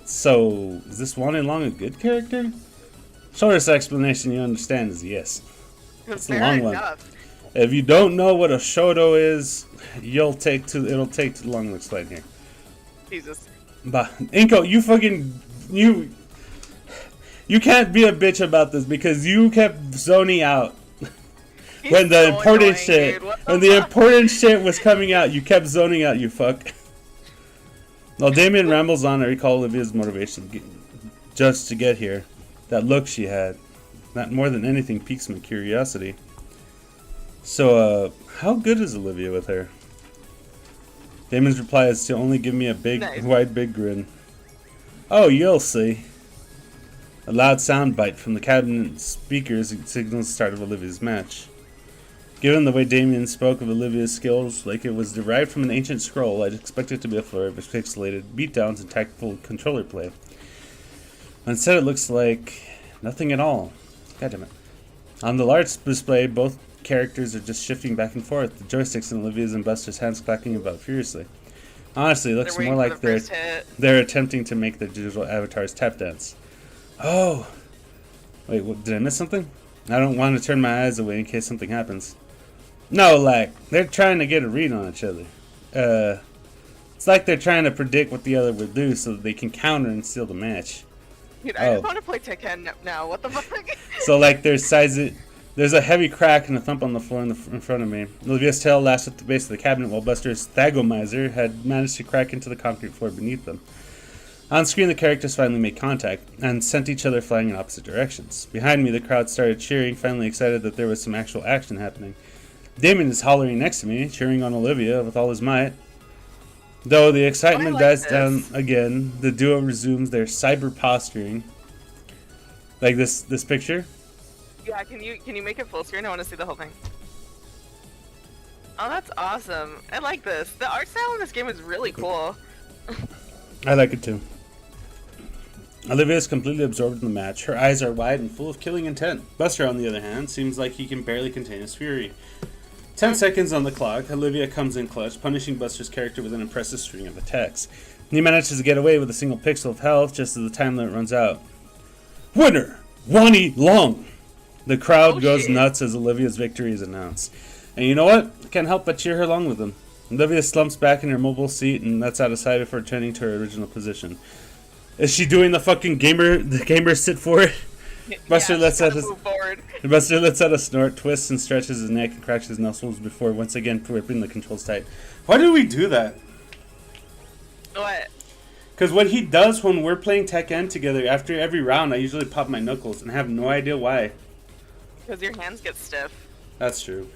So, is this Wani Long a good character? Shortest explanation you understand is yes. It's the long one. If you don't know what a Shoto is, it'll take too long to explain here. Jesus. But Inko, you can't be a bitch about this because you kept zoning out when the important shit was coming out. You kept zoning out, you fuck. While Damien rambles on, I recall Olivia's motivation just to get here. That look she had, that more than anything piques my curiosity. So, how good is Olivia with her? Damien's reply is to only give me a big, big grin. Oh, you'll see. A loud sound bite from the cabinet speakers signals the start of Olivia's match. Given the way Damien spoke of Olivia's skills like it was derived from an ancient scroll, I'd expect it to be a flurry of pixelated beatdowns and tactful controller play. But instead it looks like nothing at all. God damn it. On the large display, both characters are just shifting back and forth, the joysticks in Olivia's and Buster's hands clacking about furiously. Honestly, it looks more like they're attempting to make their digital avatars tap dance. Oh! Wait, what, did I miss something? I don't want to turn my eyes away in case something happens. No, like, they're trying to get a read on each other. It's like they're trying to predict what the other will do so that they can counter and steal the match. Dude, I just want to play Tekken now. What the fuck? So, like, they're There's a heavy crack and a thump on the floor in front of me. Olivia's tail lashed at the base of the cabinet while Buster's thagomizer had managed to crack into the concrete floor beneath them. On screen, the characters finally made contact and sent each other flying in opposite directions. Behind me, the crowd started cheering, finally excited that there was some actual action happening. Damon is hollering next to me, cheering on Olivia with all his might. Though the excitement dies down again, the duo resumes their cyber posturing. Like this picture. Yeah, can you make it full screen? I want to see the whole thing. Oh, that's awesome. I like this. The art style in this game is really cool. I like it too. Olivia is completely absorbed in the match. Her eyes are wide and full of killing intent. Buster, on the other hand, seems like he can barely contain his fury. 10 seconds on the clock, Olivia comes in clutch, punishing Buster's character with an impressive string of attacks. He manages to get away with a single pixel of health just as the time limit runs out. Winner! Wani Long! The crowd goes nuts as Olivia's victory is announced. And you know what? I can't help but cheer her along with them. Olivia slumps back in her mobile seat and lets out a sigh before returning to her original position. Is she doing the fucking gamer sit forward? Buster lets out a snort, twists and stretches his neck and cracks his knuckles before once again gripping the controls tight. Why do we do that? What? Because what he does when we're playing Tekken together, after every round, I usually pop my knuckles and I have no idea why. Because your hands get stiff. That's true.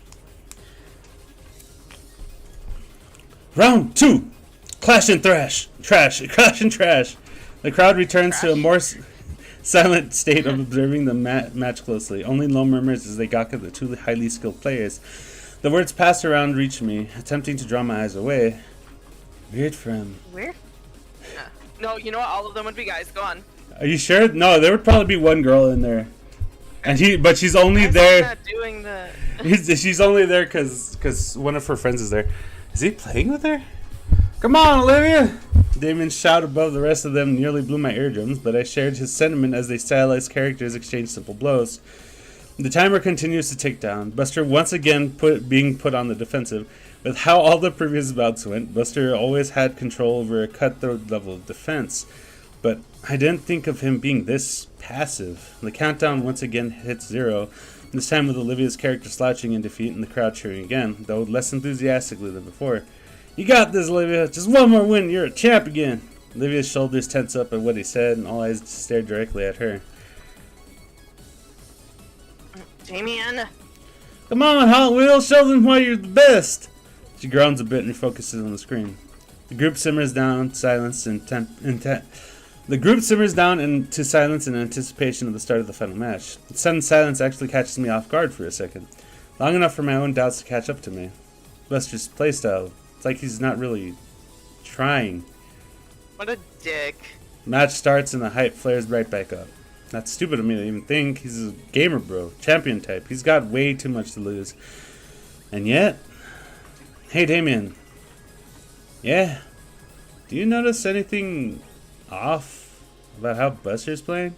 Round 2! Clash and thrash! Clash and trash! The crowd returns to a more silent state of observing the match closely. Only low murmurs as they gawk at the two highly skilled players. The words passed around reach me, attempting to draw my eyes away. Weird from... Where? No, you know what? All of them would be guys. Go on. Are you sure? No, there would probably be one girl in there. But she's only there... Not doing the... She's only there because one of her friends is there. Is he playing with her? Come on, Olivia! Damon's shout above the rest of them nearly blew my eardrums, but I shared his sentiment as they stylized characters exchange simple blows. The timer continues to tick down, Buster once again being put on the defensive. With how all the previous bouts went, Buster always had control over a cutthroat level of defense. But I didn't think of him being this passive. The countdown once again hits 0, this time with Olivia's character slouching in defeat and the crowd cheering again, though less enthusiastically than before. You got this, Olivia. Just one more win, you're a champ again. Olivia's shoulders tense up at what he said, and all eyes stared directly at her. Damien! Come on, Hot Wheels, show them why you're the best! She groans a bit and refocuses on the screen. The group simmers down, silence The group simmers down into silence in anticipation of the start of the final match. The sudden silence actually catches me off guard for a second, long enough for my own doubts to catch up to me. Buster's playstyle. It's like he's not really trying. What a dick. Match starts and the hype flares right back up. That's stupid of me to even think. He's a gamer bro, champion type. He's got way too much to lose. And yet... Hey Damien. Yeah? Do you notice anything off about how Buster's playing?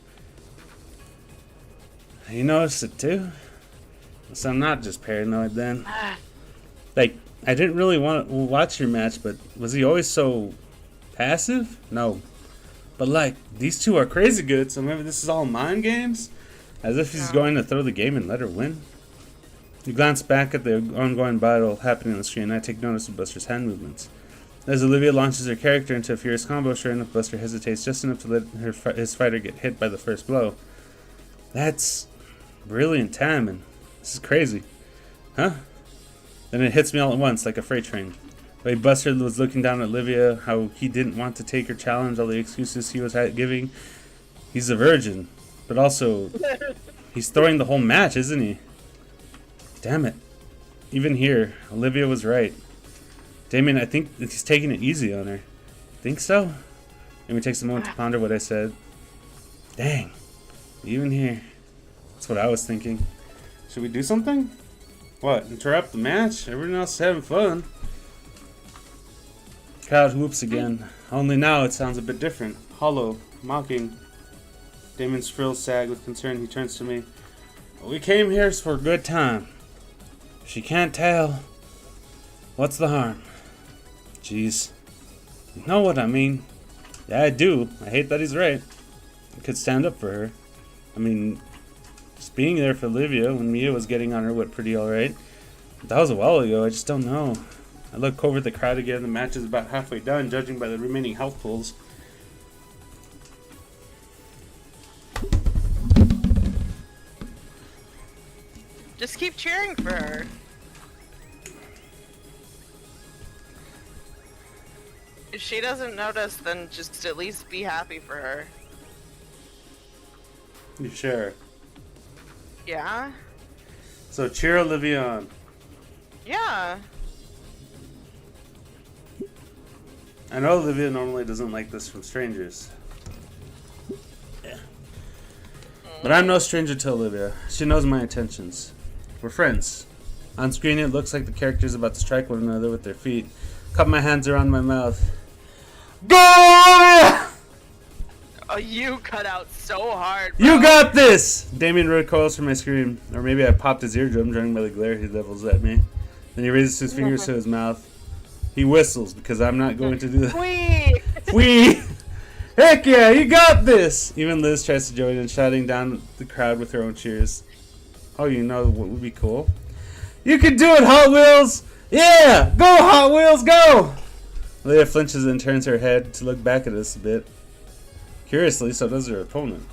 You noticed it too? So I'm not just paranoid then. Like, I didn't really want to watch your match, but was he always so passive? No. But like, these two are crazy good, so maybe this is all mind games? As if he's going to throw the game and let her win? You glance back at the ongoing battle happening on the screen, and I take notice of Buster's hand movements. As Olivia launches her character into a furious combo, sure enough, Buster hesitates just enough to let his fighter get hit by the first blow. That's brilliant timing. This is crazy. Huh? Then it hits me all at once, like a freight train. The way Buster was looking down at Olivia, how he didn't want to take her challenge, all the excuses he was giving. He's a virgin, but also, he's throwing the whole match, isn't he? Damn it. Even here, Olivia was right. Damien, I think he's taking it easy on her. Think so? Amy takes a moment to ponder what I said. Dang. Even here. That's what I was thinking. Should we do something? What, interrupt the match? Everyone else is having fun. Crowd whoops again. Only now it sounds a bit different. Hollow, mocking. Damon's frills sag with concern. He turns to me. We came here for a good time. If she can't tell, what's the harm? Jeez. You know what I mean. Yeah, I do. I hate that he's right. I could stand up for her. I mean, just being there for Olivia when Mia was getting on her whip pretty alright. That was a while ago, I just don't know. I look over at the crowd again, the match is about halfway done, judging by the remaining health pools. Just keep cheering for her. If she doesn't notice, then just at least be happy for her. You sure? Yeah? So cheer Olivia on. Yeah. I know Olivia normally doesn't like this from strangers. Yeah. But I'm no stranger to Olivia. She knows my intentions. We're friends. On screen it looks like the characters about to strike one another with their feet. Cup my hands around my mouth. Go! Oh, you cut out so hard, bro. You got this! Damien recoils from my scream. Or maybe I popped his eardrum, judging by the glare he levels at me. Then he raises his fingers to his mouth. He whistles because I'm not going to do that. Wee! Wee! Heck yeah, you got this! Even Liz tries to join in, shouting down the crowd with her own cheers. Oh, you know what would be cool? You can do it, Hot Wheels! Yeah! Go, Hot Wheels, go! Leia flinches and turns her head to look back at us a bit. Curiously, so does her opponent.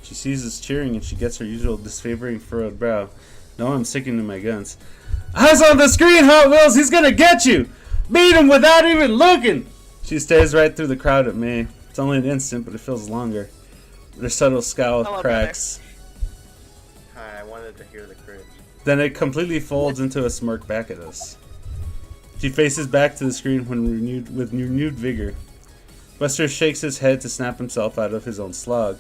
She sees us cheering and she gets her usual disfavoring furrowed brow. No, I'm sticking to my guns. Eyes on the screen, Hot Wheels! He's gonna get you! Beat him without even looking! She stares right through the crowd at me. It's only an instant, but it feels longer. Their subtle scowl Hello, cracks. Hi, I wanted to hear the cringe. Then it completely folds into a smirk back at us. She faces back to the screen with renewed vigor. Buster shakes his head to snap himself out of his own slog.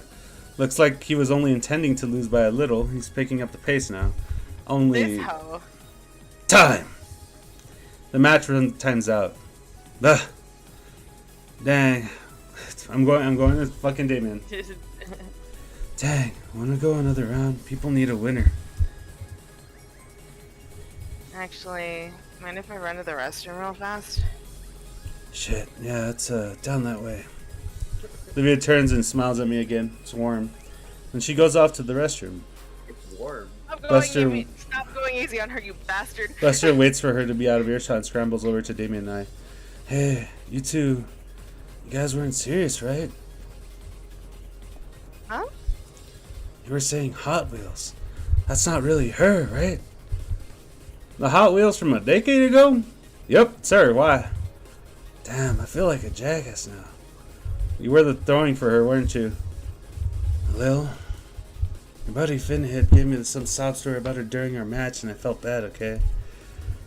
Looks like he was only intending to lose by a little. He's picking up the pace now. Only This hoe. time. The match run times out. Ugh. Dang. I'm going with fucking Damien. Dang. I want to go another round. People need a winner. Actually, mind if I run to the restroom real fast? Shit. Yeah, it's down that way. Olivia turns and smiles at me again. It's warm. And she goes off to the restroom. It's warm. Stop going easy on her, you bastard. Buster waits for her to be out of earshot and scrambles over to Damien and I. Hey, you two. You guys weren't serious, right? Huh? You were saying Hot Wheels. That's not really her, right? The Hot Wheels from a decade ago? Yep, sir, why? Damn, I feel like a jackass now. You were the throwing for her, weren't you? Lil, your buddy Finhead gave me some sob story about her during our match and I felt bad, okay?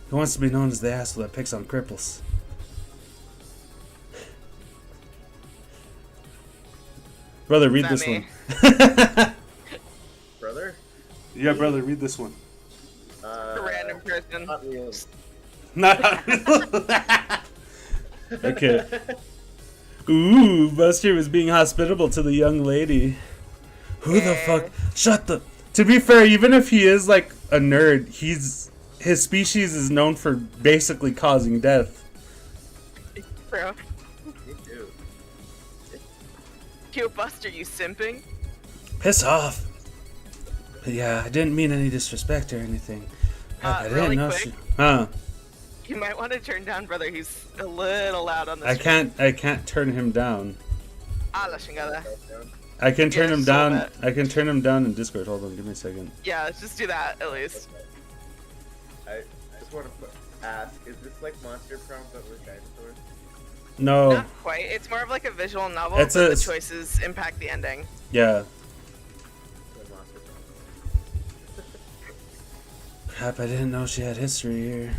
He wants to be known as the asshole that picks on cripples. Brother, read Is this that one. Brother? Yeah, brother, read this one. A random person. Hot Wheels. Not. Okay. Ooh, Buster was being hospitable to the young lady. Who the fuck? Shut the. To be fair, even if he is like a nerd, his species is known for basically causing death. Bro. Me too. You Buster, you simping? Piss off. But yeah, I didn't mean any disrespect or anything. Heck, I didn't really know quick? she. Huh? You might want to turn down, brother. He's a little loud on this. I can't turn him down. Ah, la chingada. I can turn Yeah, him so down. bad. I can turn him down in Discord. Hold on, give me a second. Yeah, let's just do that at least. I just want to ask, is this like Monster Prom but with dinosaurs? No. Not quite. It's more of like a visual novel, It's but a- the choices impact the ending. Yeah. Like Monster Prom. Crap, I didn't know she had history here.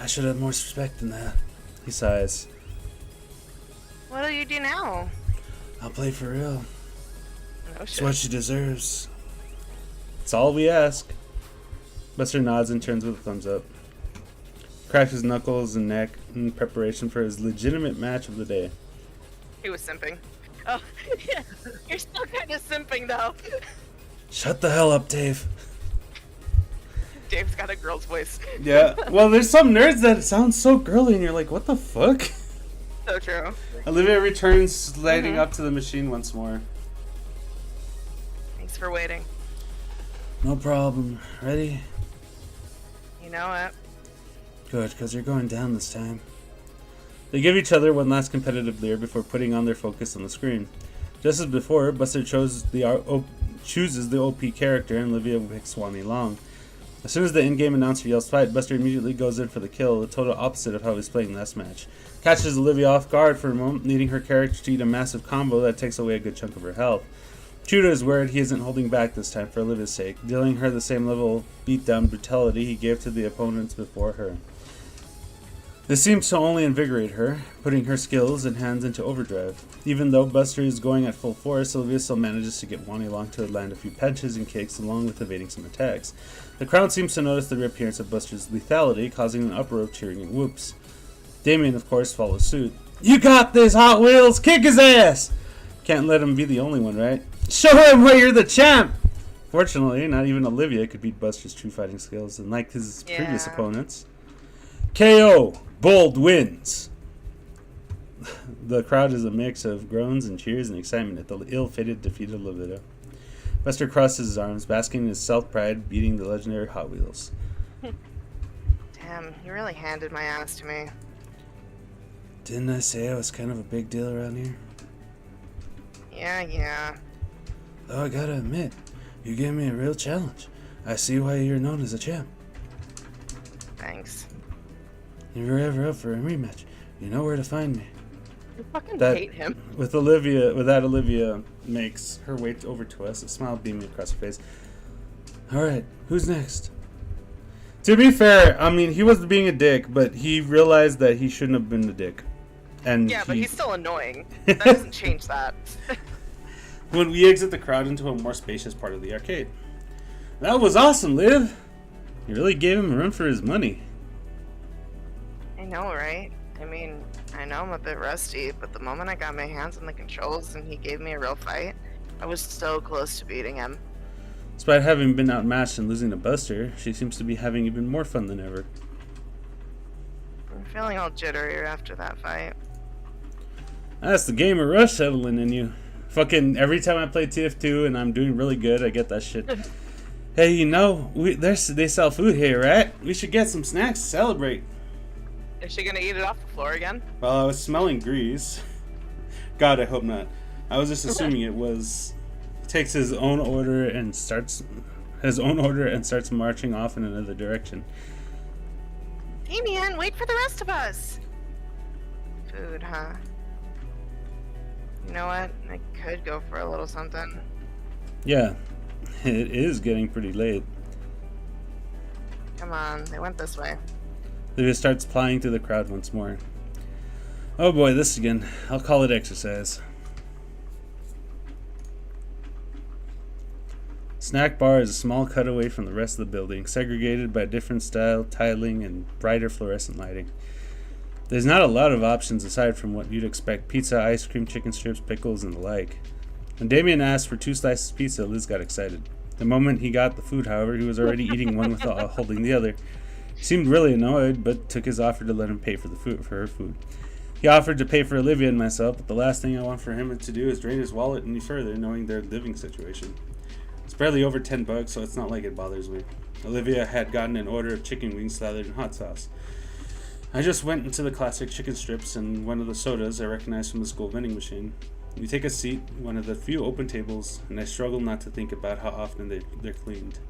I should have more respect than that. He sighs. What do you do now? I'll play for real. No It's shit. what she deserves. It's all we ask. Buster nods and turns with a thumbs up. Cracks his knuckles and neck in preparation for his legitimate match of the day. He was simping. Oh, yeah. You're still kind of simping though. Shut the hell up, Dave. Dave's got a girl's voice. Yeah. Well, there's some nerds that sound so girly, and you're like, what the fuck? So true. Olivia returns, sliding up to the machine once more. Thanks for waiting. No problem. Ready? You know it. Good, because you're going down this time. They give each other one last competitive leer before putting on their focus on the screen. Just as before, Buster chooses the OP character and Olivia picks Wani Long. As soon as the in-game announcer yells fight, Buster immediately goes in for the kill, the total opposite of how he's playing last match. Catches Olivia off guard for a moment, needing her character to eat a massive combo that takes away a good chunk of her health. Chuda is worried he isn't holding back this time for Olivia's sake, dealing her the same level beatdown brutality he gave to the opponents before her. This seems to only invigorate her, putting her skills and hands into overdrive. Even though Buster is going at full force, Olivia still manages to get Wani Long to land a few punches and kicks along with evading some attacks. The crowd seems to notice the reappearance of Buster's lethality, causing an uproar of cheering and whoops. Damien, of course, follows suit. You got this, Hot Wheels! Kick his ass! Can't let him be the only one, right? Show him why you're the champ! Fortunately, not even Olivia could beat Buster's true fighting skills, and like his previous opponents. KO! Bold wins! The crowd is a mix of groans and cheers and excitement at the ill-fated defeat of Olivia. Buster crosses his arms, basking in his self-pride, beating the legendary Hot Wheels. Damn, you really handed my ass to me. Didn't I say I was kind of a big deal around here? Yeah. Though I gotta admit, you gave me a real challenge. I see why you're known as a champ. Thanks. If you're ever up for a rematch, you know where to find me. I fucking That- hate him. With Olivia makes her way over to us, a smile beaming across her face. Alright, who's next? To be fair, I mean, he was being a dick, but he realized that he shouldn't have been a dick. And Yeah, but he's still annoying. That doesn't change that. when we exit the crowd into a more spacious part of the arcade. That was awesome, Liv! You really gave him a run for his money. I know, right? I mean, I know I'm a bit rusty, but the moment I got my hands on the controls and he gave me a real fight, I was so close to beating him. Despite having been outmatched and losing to Buster, she seems to be having even more fun than ever. I'm feeling all jittery after that fight. That's the gamer rush settling in you. Fucking every time I play TF2 and I'm doing really good, I get that shit. Hey, you know, they sell food here, right? We should get some snacks to celebrate. Is she gonna eat it off the floor again? Well, I was smelling grease. God, I hope not. I was just assuming it was. He takes his own order and starts marching off in another direction. Damien, wait for the rest of us! Food, huh? You know what? I could go for a little something. Yeah, it is getting pretty late. Come on, they went this way. Olivia starts plying through the crowd once more. Oh boy, this again. I'll call it exercise. Snack bar is a small cutaway from the rest of the building, segregated by different style tiling and brighter fluorescent lighting. There's not a lot of options aside from what you'd expect: pizza, ice cream, chicken strips, pickles, and the like. When Damien asked for 2 slices of pizza, Liz got excited. The moment he got the food, however, he was already eating one without holding the other. He seemed really annoyed, but took his offer to let him pay for her food. He offered to pay for Olivia and myself, but the last thing I want for him to do is drain his wallet any further, knowing their living situation. It's barely over $10, so it's not like it bothers me. Olivia had gotten an order of chicken wings slathered in hot sauce. I just went into the classic chicken strips and one of the sodas I recognized from the school vending machine. We take a seat, one of the few open tables, and I struggle not to think about how often they're cleaned.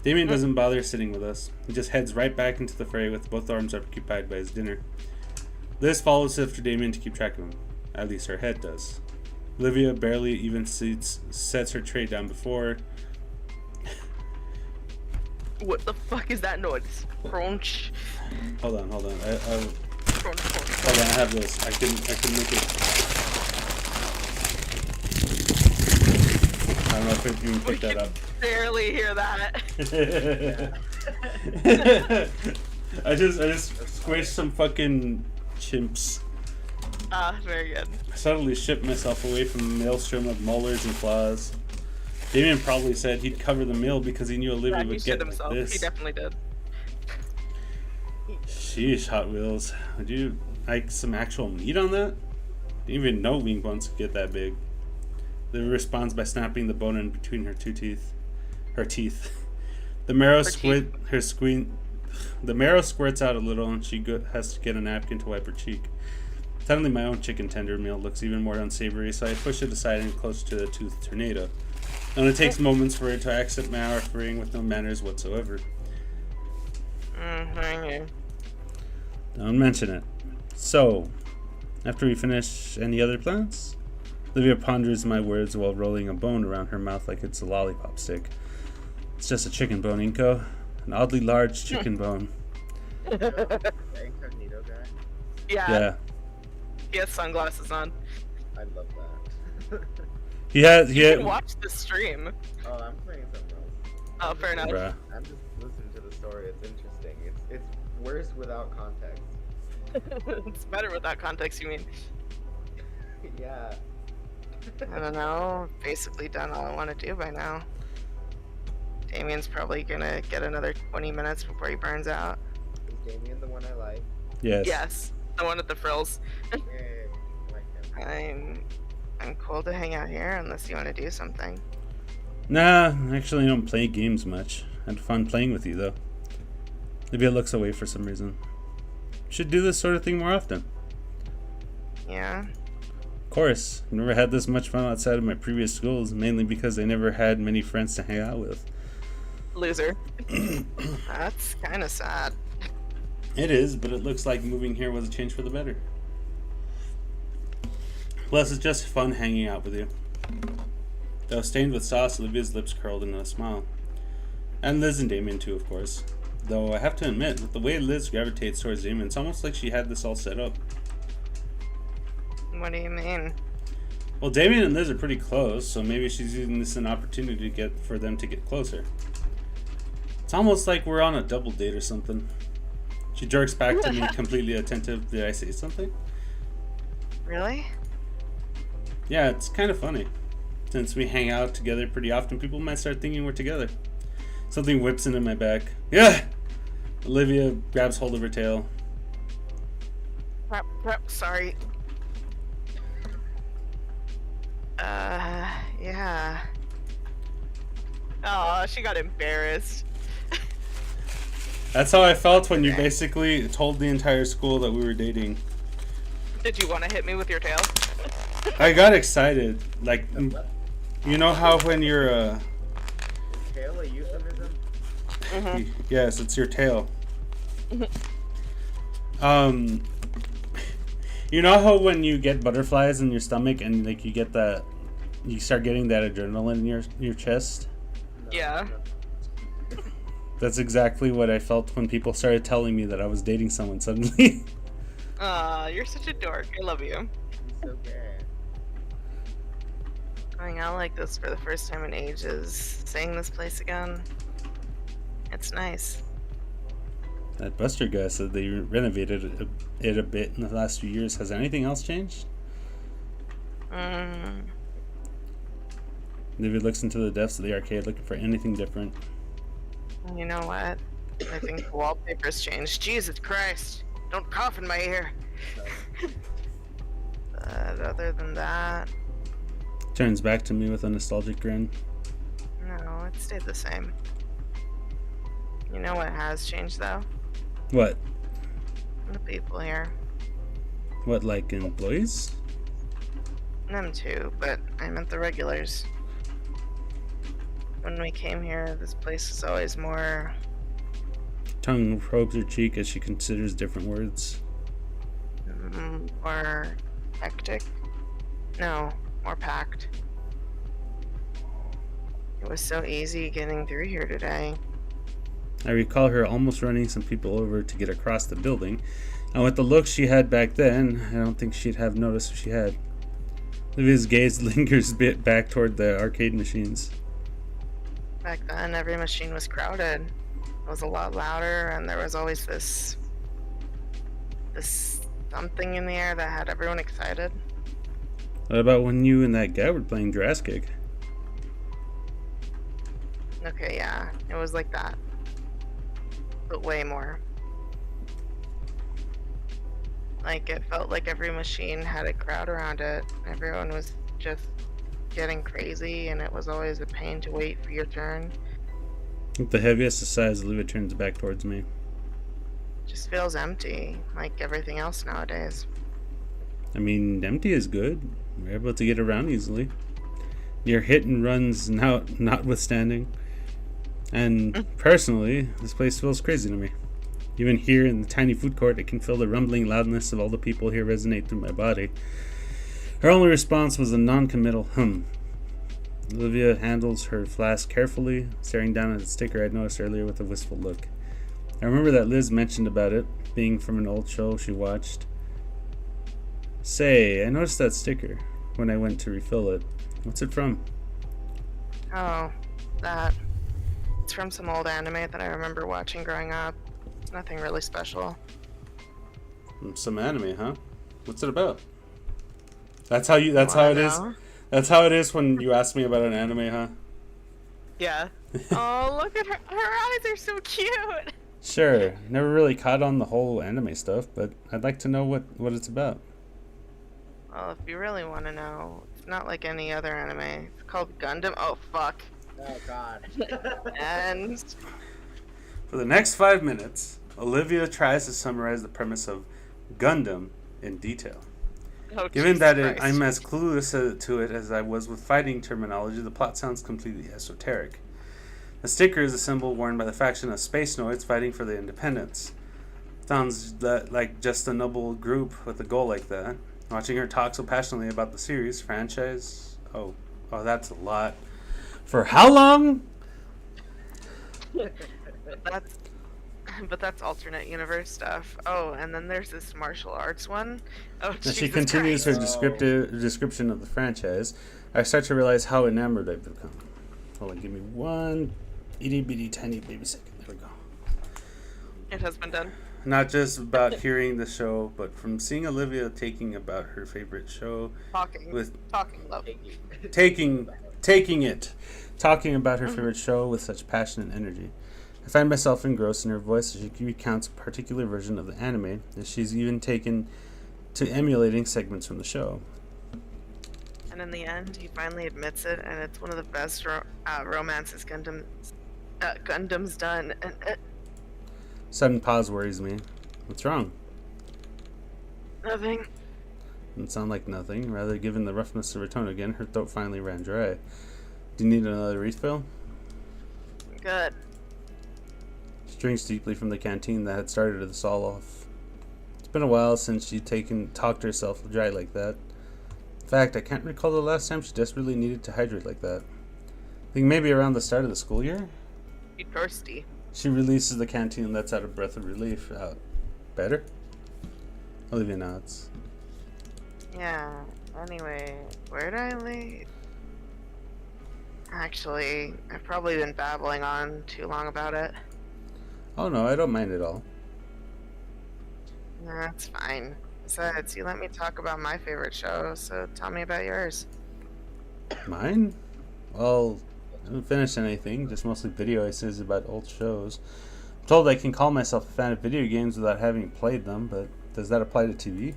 Damien doesn't bother sitting with us. He just heads right back into the fray with both arms occupied by his dinner. Liz follows after Damien to keep track of him. At least her head does. Olivia barely even sets her tray down before. What the fuck is that noise? Crunch. Hold on. Crunch, crunch. Hold on, I have this. I can make it. I don't know if you can pick that up. Barely hear that. I just squished some fucking chimps. Ah, very good. I subtly shipped myself away from the maelstrom of molars and claws. Damien probably said he'd cover the meal because he knew Olivia Yeah, he would shit get like himself. this. He definitely did. Sheesh, Hot Wheels. Would you like some actual meat on that? Didn't even know wing bones could get that big. Liv responds by snapping the bone in between her 2 teeth. Her teeth. The marrow Her squid. Her squeam. The marrow squirts out a little, and she has to get a napkin to wipe her cheek. Suddenly, my own chicken tender meal looks even more unsavory, so I push it aside and close to the toothed tornado. And it takes moments for it to accept my offering with no manners whatsoever. Don't mention it. So, after we finish, any other plans? Olivia ponders my words while rolling a bone around her mouth like it's a lollipop stick. It's just a chicken bone, Inko. An oddly large chicken bone. The incognito guy. Yeah. He has sunglasses on. I love that. He had. You can watch the stream. Oh, I'm playing something else. Oh, fair enough. Bruh. I'm just listening to the story. It's interesting. It's worse without context. It's better without context, you mean? Yeah. I don't know. Basically done all I want to do by now. Damien's probably gonna get another 20 minutes before he burns out. Is Damien the one I like? Yes. Yes, the one with the frills. Yay. I like him. I'm cool to hang out here unless you want to do something. Nah, actually, I don't play games much. I had fun playing with you, though. Maybe it looks away for some reason. Should do this sort of thing more often. Yeah. Of course, I've never had this much fun outside of my previous schools, mainly because I never had many friends to hang out with. Loser. That's kind of sad. It is, but it looks like moving here was a change for the better. Plus, it's just fun hanging out with you. Though stained with sauce, Olivia's lips curled in a smile. And Liz and Damien too, of course. Though I have to admit, with the way Liz gravitates towards Damien, it's almost like she had this all set up. What do you mean? Well, Damien and Liz are pretty close, so maybe she's using this as an opportunity for them to get closer. It's almost like we're on a double date or something. She jerks back to me, completely attentive. Did I say something? Really? Yeah, it's kind of funny. Since we hang out together pretty often, people might start thinking we're together. Something whips into my back. Yeah! Olivia grabs hold of her tail. Sorry. Yeah. Oh, she got embarrassed. That's how I felt when you basically told the entire school that we were dating. Did you want to hit me with your tail? I got excited. Like, you know how when you're, Is tail a euphemism? yes, it's your tail. You know how when you get butterflies in your stomach and like you get that, you start getting that adrenaline in your chest? Yeah. That's exactly what I felt when people started telling me that I was dating someone suddenly. Aw, you're such a dork. I love you. He's so gay. Going out like this for the first time in ages. Seeing this place again. It's nice. That Buster guy said they renovated it a bit in the last few years. Has anything else changed? David looks into the depths of the arcade looking for anything different. You know what? I think the wallpaper's changed. Jesus Christ! Don't cough in my ear. But other than that, Turns back to me with a nostalgic grin. no, it stayed the same. You know what has changed though? What? The people here. What, like employees? Them too, but I meant the regulars. When we came here, this place was always more Tongue probes her cheek as she considers different words. more hectic. No, more packed. It was so easy getting through here today. I recall her almost running some people over to get across the building, and with the look she had back then, I don't think she'd have noticed if she had. Livia's gaze lingers a bit back toward the arcade machines. Back then, every machine was crowded. It was a lot louder, and there was always this something in the air that had everyone excited. What about when you and that guy were playing Jurassic? Okay, yeah, it was like that. But way more. Like, it felt like every machine had a crowd around it. Everyone was just getting crazy, and it was always a pain to wait for your turn. With the heaviest sighs, Olivia turns back towards me. Just feels empty, like everything else nowadays. I mean, empty is good. We're able to get around easily. Your hit and runs now notwithstanding. And personally, this place feels crazy to me. Even here in the tiny food court, I can feel the rumbling loudness of all the people here resonate through my body. Her only response was a non-committal hum. Olivia handles her flask carefully, staring down at the sticker I'd noticed earlier with a wistful look. I remember that Liz mentioned about it, being from an old show she watched. Say, I noticed that sticker when I went to refill it. What's it from? Oh, that. It's from some old anime that I remember watching growing up. It's nothing really special. Some anime, huh? What's it about? That's how it is. Know? That's how it is when you ask me about an anime, huh? Yeah. Oh, look at her. Her eyes are so cute. Sure. Never really caught on the whole anime stuff, but I'd like to know what it's about. Well, if you really want to know, it's not like any other anime. It's called Gundam. Oh, fuck. Oh god. And For the next 5 minutes, Olivia tries to summarize the premise of Gundam in detail. oh, Given Jesus that Christ. I'm as clueless to it as I was with fighting terminology, the plot sounds completely esoteric. The sticker is a symbol worn by the faction of Space Noids fighting for the independence. Sounds like just a noble group with a goal like that. Watching her talk so passionately about the series, franchise, oh, that's a lot. For how long? But that's alternate universe stuff. Oh, and then there's this martial arts one. Oh, As she Jesus continues Christ. her description of the franchise, I start to realize how enamored I've become. Hold on, give me one itty bitty tiny baby second. There we go. It has been done. Not just about hearing the show, but from seeing Olivia taking about her favorite show, Talking love. talking about her favorite show with such passion and energy. I find myself engrossed in her voice as she recounts a particular version of the anime, and she's even taken to emulating segments from the show. And in the end, he finally admits it, and it's one of the best romances Gundam's done. And Sudden pause worries me. What's wrong? nothing. Doesn't sound like nothing. Rather, given the roughness of her tone again, her throat finally ran dry. Do you need another refill? Good. She drinks deeply from the canteen that had started this all off. It's been a while since she'd talked herself dry like that. In fact, I can't recall the last time she desperately needed to hydrate like that. I think maybe around the start of the school year? Be thirsty. She releases the canteen and lets out a breath of relief. Better? Olivia nods. Yeah. Anyway, where'd I leave? Actually, I've probably been babbling on too long about it. Oh no, I don't mind at all. Nah, that's fine. Besides, you let me talk about my favorite show, so tell me about yours. Mine? Well, I haven't finished anything, just mostly video essays about old shows. I'm told I can call myself a fan of video games without having played them, but does that apply to TV?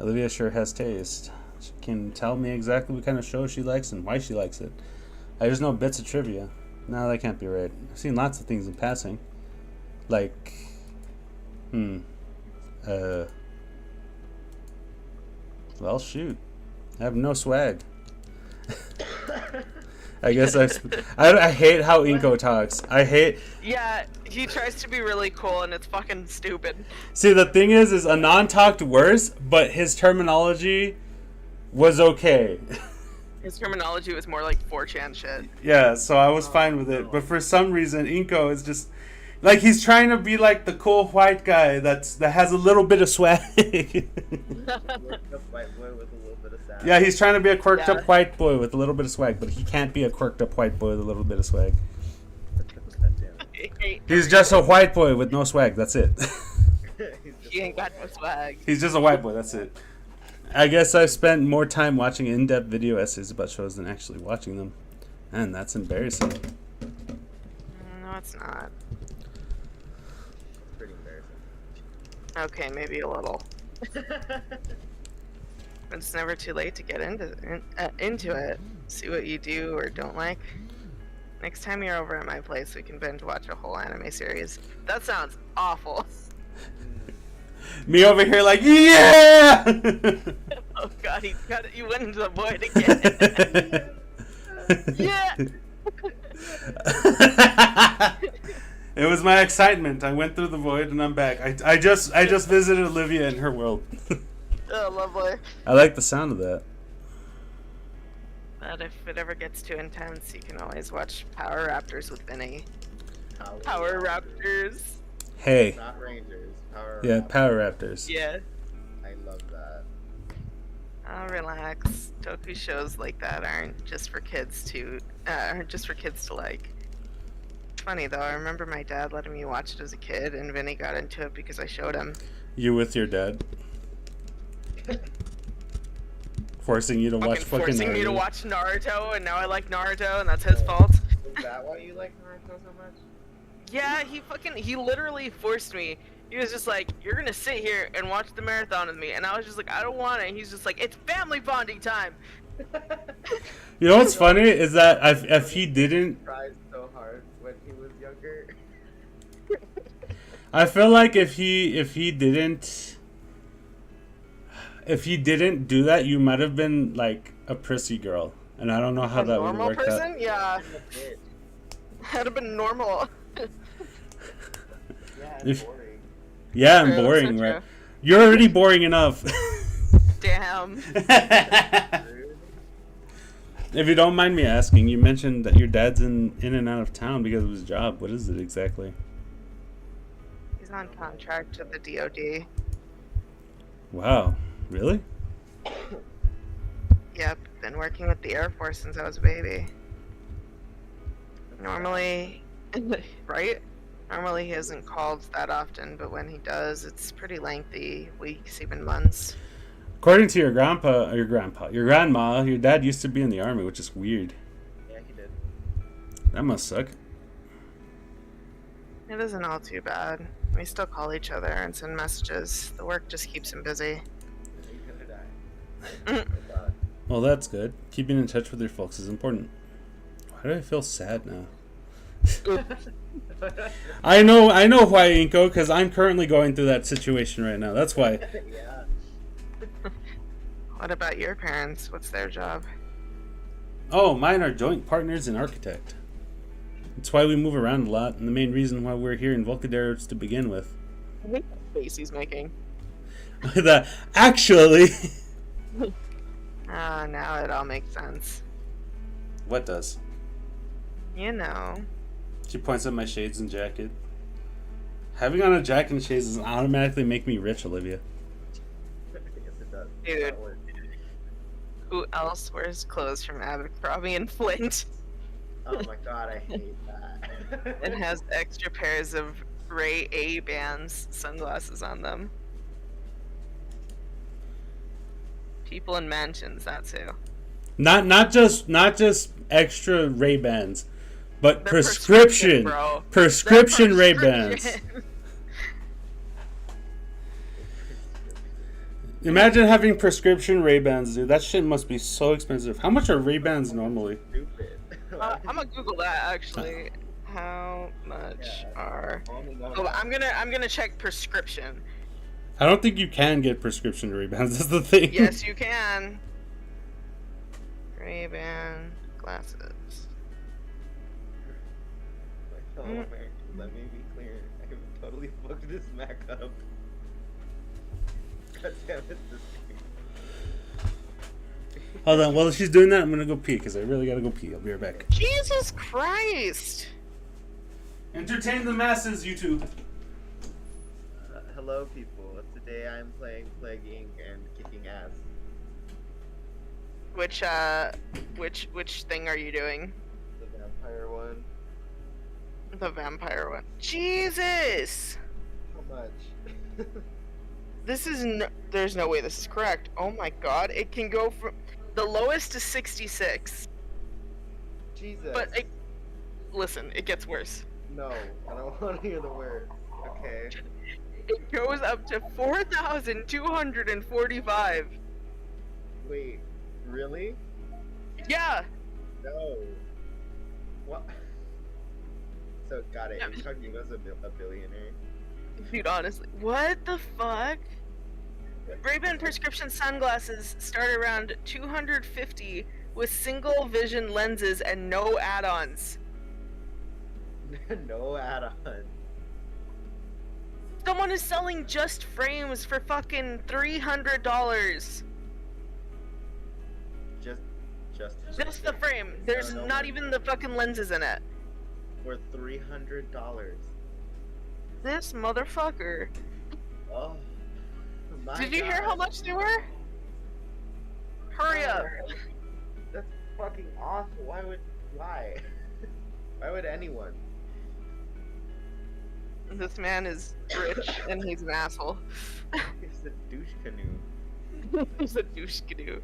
Olivia sure has taste. She can tell me exactly what kind of show she likes and why she likes it. I just know bits of trivia. No, that can't be right. I've seen lots of things in passing. Like, well, shoot. I have no swag. I guess I hate how Inko talks. Yeah, he tries to be really cool, and it's fucking stupid. See, the thing is Anon talked worse, but his terminology was okay. His terminology was more like 4chan shit. Yeah, so I was fine with it. But for some reason, Inko is just like he's trying to be like the cool white guy that has a little bit of swag. Worked up white boy with a little bit of sass. Yeah, he's trying to be a quirked up white boy with a little bit of swag, but he can't be a quirked up white boy with a little bit of swag. God damn it. He's just a white boy with no swag. That's it. He ain't got no swag. He's just a white boy. That's it. I guess I've spent more time watching in-depth video essays about shows than actually watching them, and that's embarrassing. No, it's not. Pretty embarrassing. Okay, maybe a little. It's never too late to get into it. See what you do or don't like. Next time you're over at my place, we can binge watch a whole anime series. That sounds awful. Me over here like, yeah! Oh god, you went into the void again. Yeah! It was my excitement. I went through the void and I'm back. I just visited Olivia in her world. Oh, lovely. I like the sound of that. But if it ever gets too intense, you can always watch Power Raptors with Vinny. Power Power Raptors. Hey. Not Rangers. Power Yeah, Raptors. Power Raptors. Yeah. I love that. Oh, relax. Toku shows like that aren't just for kids to like. It's funny though. I remember my dad letting me watch it as a kid, and Vinny got into it because I showed him. You with your dad? Forcing you to watch fucking forcing me to Naruto. watch Naruto, and now I like Naruto, and that's his fault. Is that why you like Naruto so much? Yeah, he literally forced me. He was just like, "You're gonna sit here and watch the marathon with me," and I was just like, "I don't want it." And he's just like, "It's family bonding time." You know what's funny is that if he didn't, Tried so hard when he was younger. I feel like if he didn't do that, you might have been like a prissy girl, and I don't know how A that would normal work person? out. Yeah, I'm a bitch. that'd have been normal. Yeah, If- it's boring. Yeah, I'm True, boring, so right? true. You're already boring enough. Damn. Rude. If you don't mind me asking, you mentioned that your dad's in and out of town because of his job. What is it exactly? He's on contract with the DoD. Wow, really? Yep, been working with the Air Force since I was a baby. Normally, right? Normally he isn't called that often, but when he does, it's pretty lengthy, weeks, even months. According to your grandma, your dad used to be in the army, which is weird. Yeah, he did. That must suck. It isn't all too bad. We still call each other and send messages. The work just keeps him busy. He's gonna die. Mm. Oh god. Well, that's good. Keeping in touch with your folks is important. Why do I feel sad now? I know why, Inko, because I'm currently going through that situation right now. That's why. Yeah. What about your parents? What's their job? Oh, mine are joint partners in architect. That's why we move around a lot, and the main reason why we're here in Volcadares to begin with. I hate the face he's making. Actually. Ah, now it all makes sense. What does? You know. She points at my shades and jacket. Having on a jacket and shades doesn't automatically make me rich, Olivia. Yes, it does. Dude. That works. Who else wears clothes from Abercrombie and Flint? Oh my god, I hate that. And has extra pairs of Ray A bands sunglasses on them. People in mansions, that's who. Not just extra Ray-Bans, but They're prescription bro. prescription They're Ray-Bans. prescription. Imagine having prescription Ray-Bans, dude. That shit must be so expensive. How much are Ray-Bans normally? Stupid. I'm gonna Google that actually. How much Yeah. are? Only know Oh, that. I'm gonna check prescription. I don't think you can get prescription Ray-Bans. That's the thing. Yes, you can. Ray-Ban glasses. My fellow Americans, let me be clear. I have totally fucked this Mac up. God damn it, this game. Hold on. While she's doing that, I'm gonna go pee because I really gotta go pee. I'll be right back. Jesus Christ! Entertain the masses, you two. Hello, people. Today I'm playing Plague Inc. and kicking ass. Which thing are you doing? The vampire one. The vampire one. Jesus! How much? This is there's no way this is correct. Oh my god, it can go from the lowest to 66. Jesus. But listen, it gets worse. No, I don't want to hear the word. Okay. It goes up to 4,245. Wait, really? Yeah, No. What? So got it. Yeah. Incognigo's a billionaire. Dude, honestly, what the fuck? Ray-Ban prescription sunglasses start around 250 with single vision lenses and no add-ons. No add-on. Someone is selling just frames for fucking $300. Just the frame. There's No, not even the fucking lenses in it. For $300. This motherfucker. Oh. My Did you hear God. how much they were? Hurry up. That's fucking awful. Why? Why would anyone? This man is rich and he's an asshole. It's a douche canoe. He's a douche canoe.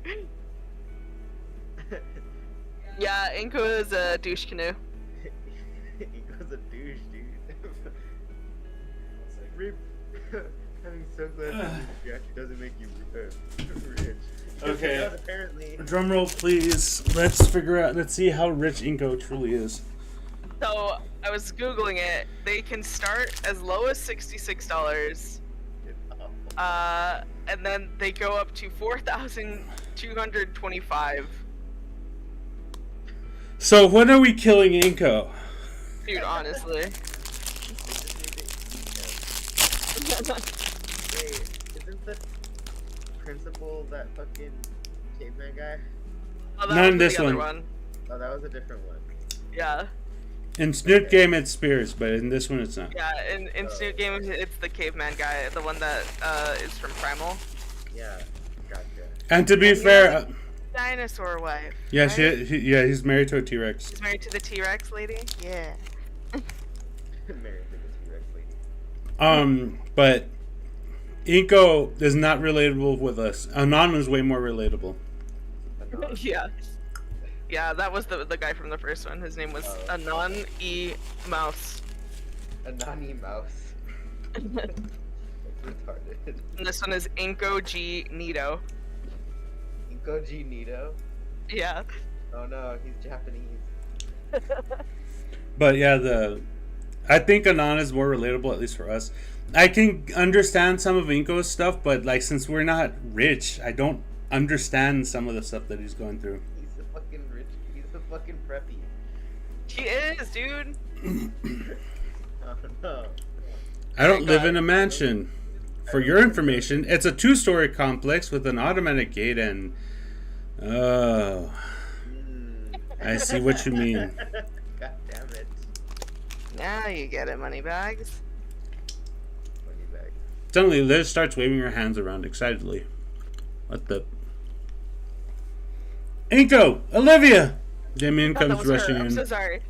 Yeah, Inko is a douche canoe. Ego's a douche, dude. Rip. Having sunglasses actually doesn't make you rich. Okay. Because apparently. Drum roll, please. Let's see how rich Inko truly is. So I was googling it. They can start as low as $66, and then they go up to 4,225. So when are we killing Inko? Dude, honestly. Wait, isn't the principal that fucking caveman guy? Oh, that Not in was this the other one. one. Oh, that was a different one. Yeah. In Snoot Game, it's Spears, but in this one, it's not. Yeah, in Snoot Game, it's the caveman guy, the one that is from Primal. Yeah, gotcha. And to be And he fair, has Dinosaur wife. yeah, right? he's married to a T-Rex. He's married to the T-Rex lady? Yeah. Married to the T-Rex lady. But Inko is not relatable with us. Anon is way more relatable. Anon. Yeah. Yeah, that was the guy from the first one. His name was Anon E. Mouse. Anani mouse. That's retarded. And this one is Inko G. Nito. Inkoji Nito? Yeah. Oh no, he's Japanese. But yeah, I think Anon is more relatable, at least for us. I can understand some of Inko's stuff, but like since we're not rich, I don't understand some of the stuff that he's going through. He's a fucking rich. He's a fucking preppy. He is, dude. Oh no. I don't live in a mansion. For your information, it's a 2-story complex with an automatic gate and... Oh, I see what you mean. God damn it. Now you get it, Moneybags. Money bag. Suddenly, Liz starts waving her hands around excitedly. What the... Inko! Olivia! Damien Oh, that comes was her. rushing I'm in. so sorry.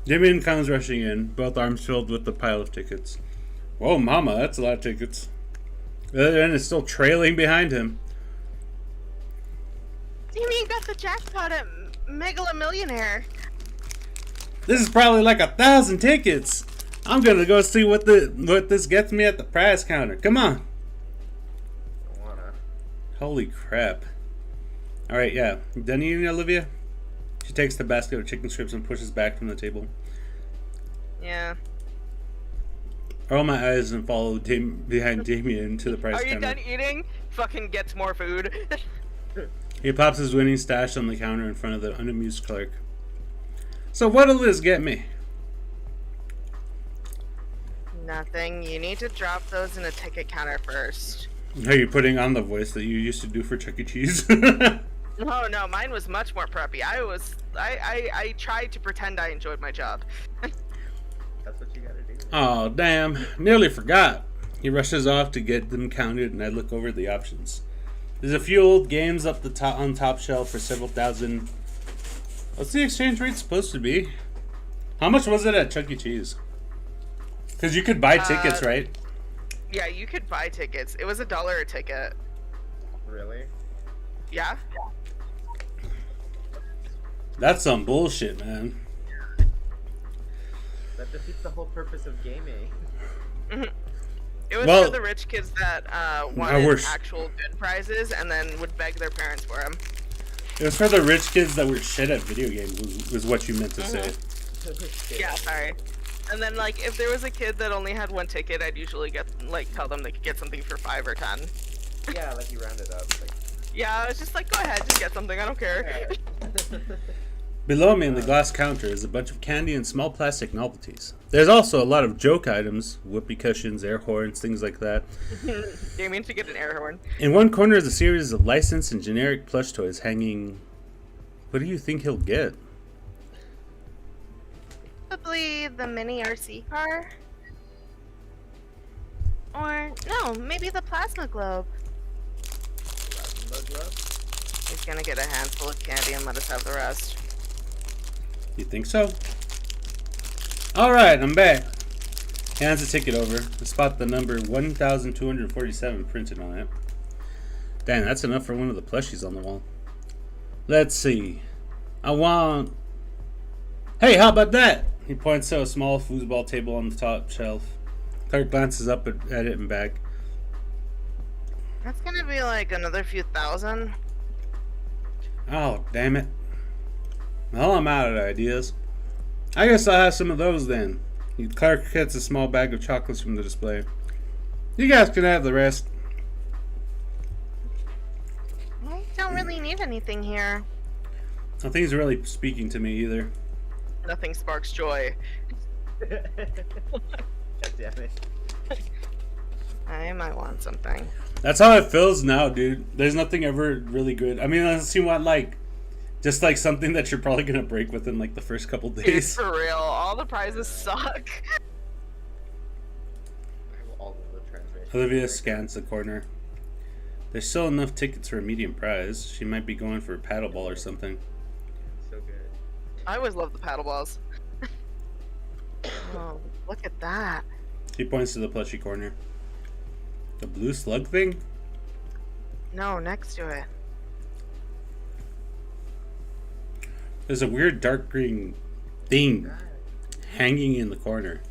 Damien comes rushing in, both arms filled with the pile of tickets. Whoa, mama, that's a lot of tickets. The other end is still trailing behind him. Damien got the jackpot at Megala Millionaire. This is probably like 1,000 tickets. I'm gonna go see what this gets me at the prize counter. Come on. I wanna. Holy crap. Alright, yeah. Done eating, Olivia? She takes the basket of chicken strips and pushes back from the table. Yeah. I roll my eyes and follow behind Damien to the prize Are you counter. done eating? Fucking gets more food. He pops his winning stash on the counter in front of the unamused clerk. So what'll this get me? Nothing. You need to drop those in a ticket counter first. Are you putting on the voice that you used to do for Chuck E. Cheese? No, mine was much more preppy. I tried to pretend I enjoyed my job. That's what you gotta do. Oh, damn. Nearly forgot. He rushes off to get them counted, and I look over the options. There's a few old games up on top shelf for several thousand. What's the exchange rate supposed to be? How much was it at Chuck E. Cheese? Because you could buy tickets, right? Yeah, you could buy tickets. It was $1 a ticket. Really? Yeah? That's some bullshit, man. That defeats the whole purpose of gaming. It was Well, for the rich kids that I wanted wish- actual good prizes and then would beg their parents for them. It was for the rich kids that were shit at video games, was what you meant to say. Yeah, sorry. And then like if there was a kid that only had one ticket, I'd usually tell them they could get something for 5 or 10. Yeah, like you round it up. Like, Yeah, I was just like, go ahead, just get something. I don't care. yeah. Below me in the glass counter is a bunch of candy and small plastic novelties. There's also a lot of joke items, whoopee cushions, air horns, things like that. Damien should get an air horn. In one corner is a series of licensed and generic plush toys hanging. What do you think he'll get? Probably the mini RC car. Or, no, maybe the plasma globe. Plasma glove? He's gonna get a handful of candy and let us have the rest. You think so? Alright, I'm back. Hands the ticket over. I spot the number 1247 printed on it. Dang, that's enough for one of the plushies on the wall. Let's see. I want... Hey, how about that? He points to a small foosball table on the top shelf. Clark glances up at it and back. That's gonna be like another few thousand. Oh, damn it. Well, I'm out of ideas. I guess I'll have some of those then. Clark gets a small bag of chocolates from the display. You guys can have the rest. I don't really need anything here. Nothing's really speaking to me either. Nothing sparks joy. God damn it. I might want something. That's how it feels now, dude. There's nothing ever really good. I mean, unless you want just like something that you're probably gonna break within like the first couple Dude, days. for real, all the prizes suck. All of the transmissions. Olivia scans the corner. There's still enough tickets for a medium prize. She might be going for a paddleball or something. So good. I always love the paddle balls. Oh, look at that. She points to the plushy corner. The blue slug thing? No, next to it. There's a weird dark green thing hanging in the corner.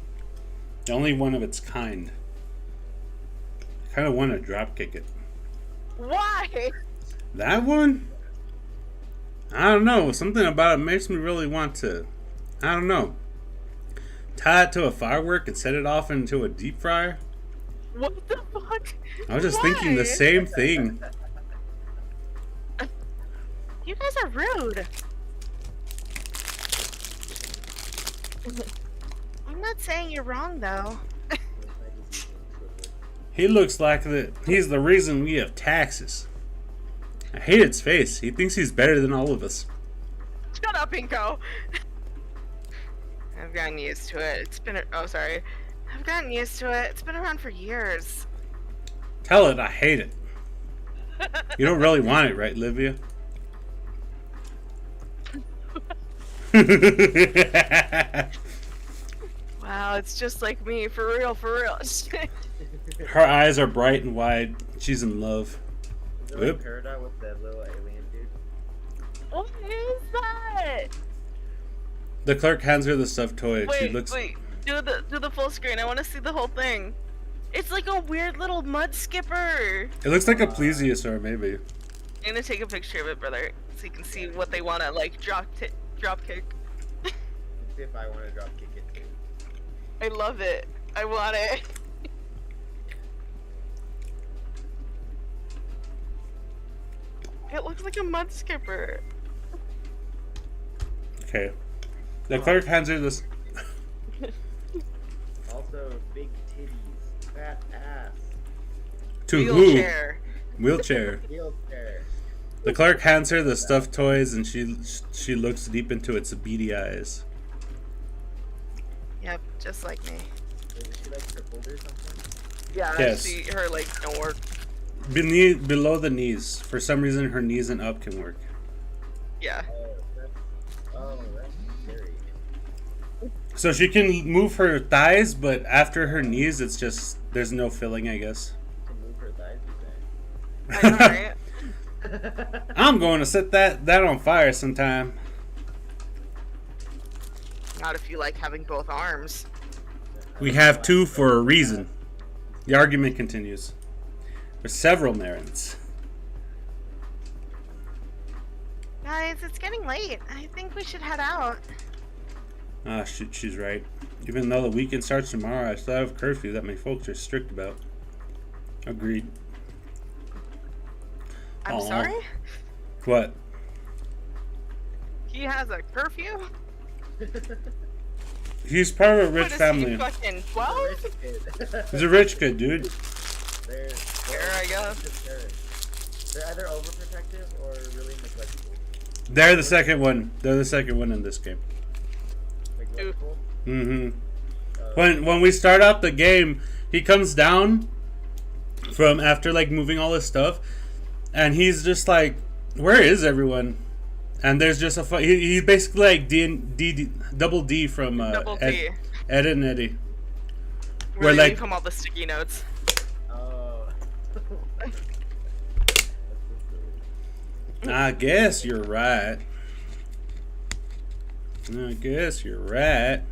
The only one of its kind. I kind of want to drop kick it. Why? That one? I don't know. Something about it makes me really want to. I don't know. Tie it to a firework and set it off into a deep fryer? What the fuck? I was just thinking the Why? same thing. You guys are rude. I'm not saying you're wrong, though. He looks like he's the reason we have taxes. I hate its face. He thinks he's better than all of us. Shut up, Inko. I've gotten used to it. Oh, sorry. I've gotten used to it. It's been around for years. Tell it I hate it. You don't really want it, right, Livia? Wow, it's just like me. For real, for real. Her eyes are bright and wide. She's in love. Is it Whoop. like Peridot with that little alien dude? What is that? The clerk hands her the stuffed toy. She Wait, looks. wait. Do the full screen. I want to see the whole thing. It's like a weird little mud skipper. It looks like a plesiosaur, maybe. I'm gonna take a picture of it, brother, so you can see what they want to like drop kick. Let's see if I want to drop kick it too. I love it. I want it. It looks like a mud skipper. Okay. The clerk hands her this. Also, big titties, fat ass, To who? Wheelchair. Wheelchair. wheelchair. The clerk hands her the stuffed toys, and she looks deep into its beady eyes. Yep, just like me. Wait, is she like crippled or something? Yeah, Yes. see, her legs don't work. Below the knees. For some reason, her knees and up can work. Yeah. That's scary. So she can move her thighs, but after her knees, it's just there's no filling, I guess. To move her thighs, you I know, right? say? I'm going to set that on fire sometime. Not if you like having both arms. We have two for a reason. The argument continues. There's several merits. Guys, it's getting late. I think we should head out. Ah, shit, she's right. Even though the weekend starts tomorrow, I still have a curfew that my folks are strict about. Agreed. I'm Aw. sorry? What? He has a curfew? He's part of a rich What is family. he, fucking 12? Rich kid. He's a rich kid, dude. They're, Here I go. They're either overprotective or really neglectful. They're the second one. They're the second one in this game. Neglectful? Mm-hmm. When we start out the game, he comes down from after like moving all his stuff, and he's just like, "Where is everyone?" And there's just he's basically like double D from Double D. Ed and Eddie. Where We're they like- leave him all the sticky notes. Oh. That's so silly. I guess you're right. I guess you're right.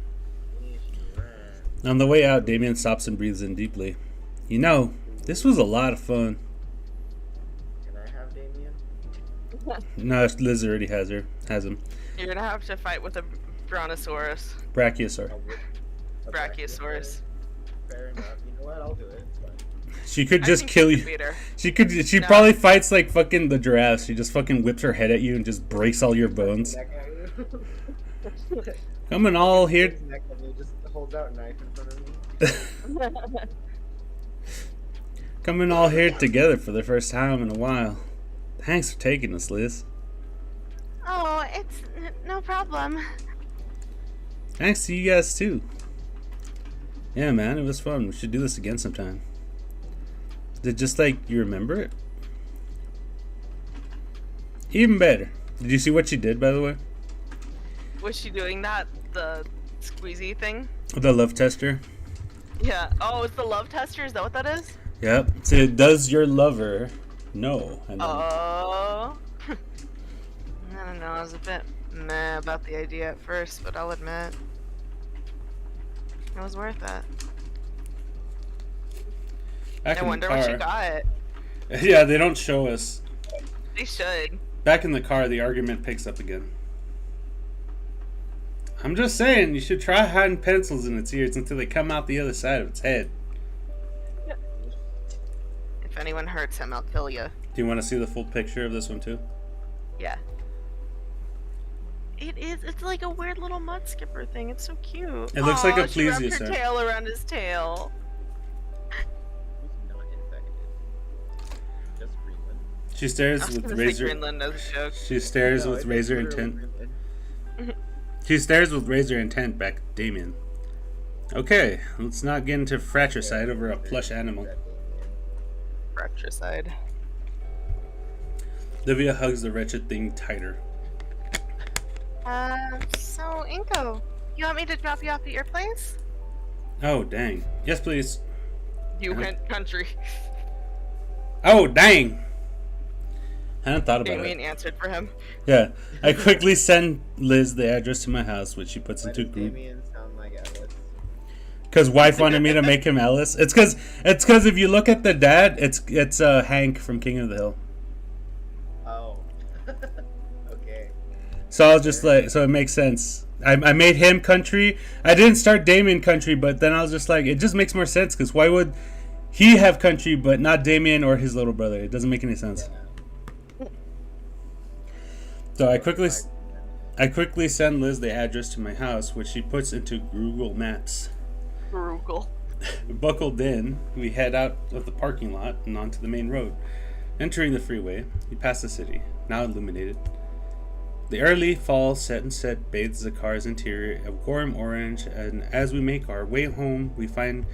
On the way out, Damien stops and breathes in deeply. You know, this was a lot of fun. Can I have Damien? No, Liz already has him. You're gonna have to fight with a Brontosaurus. Brachiosaur. A Brachiosaurus. Fair enough. You know what? I'll do it. It's fine. She could I just think kill you you. could beat her. She No. probably fights like fucking the giraffe. She just fucking whips her head at you and just breaks all your bones. Neck at you. Coming all here. His neck at me, just holds out a knife in front of me. Coming all here together for the first time in a while. Thanks for taking us, Liz. Oh, it's no problem. Thanks to you guys too. Yeah, man, it was fun. We should do this again sometime. Did just like you remember it? Even better. Did you see what she did, by the way? Was she doing that? The squeezy thing? The love tester. Yeah. Oh, it's the love tester? Is that what that is? Yep. So does your lover know? And then, Oh. I don't know. I was a bit meh about the idea at first, but I'll admit it was worth it. back I in the wonder what she car- got. Yeah, they don't show us. They should. Back in the car, the argument picks up again. I'm just saying, you should try hiding pencils in its ears until they come out the other side of its head. If anyone hurts him, I'll kill you. Do you want to see the full picture of this one too? Yeah. It is. It's like a weird little mud skipper thing. It's so cute. It looks like a She wrapped her plesiosaur. tail around his tail. Who's not infected? Just Greenland. She I stares was with gonna say razor. Greenland as a joke. She stares No, with it's razor literally intent. Greenland. She stares with razor intent back at Damien. Okay, let's not get into fratricide over a plush animal. That Damien. Fratricide. Livia hugs the wretched thing tighter. So Inko, you want me to drop you off at your place? Oh, dang. Yes, please. You went country. Oh, dang. I hadn't thought about Damien it. answered for him. Yeah. I quickly send Liz the address to my house, which she puts Why into does group. Damien sound like Alice? Because wife wanted me to make him Alice. It's because if you look at the dad, it's Hank from King of the Hill. Oh. Okay. So I was just like, so it makes sense. I made him country. I didn't start Damien country, but then I was just like, it just makes more sense because why would he have country but not Damien or his little brother? It doesn't make any sense. So I quickly send Liz the address to my house, which she puts into Google Maps. Frugal. Buckled in, we head out of the parking lot and onto the main road. Entering the freeway, we pass the city, now illuminated. The early fall sunset bathes the car's interior a warm orange, and as we make our way home, find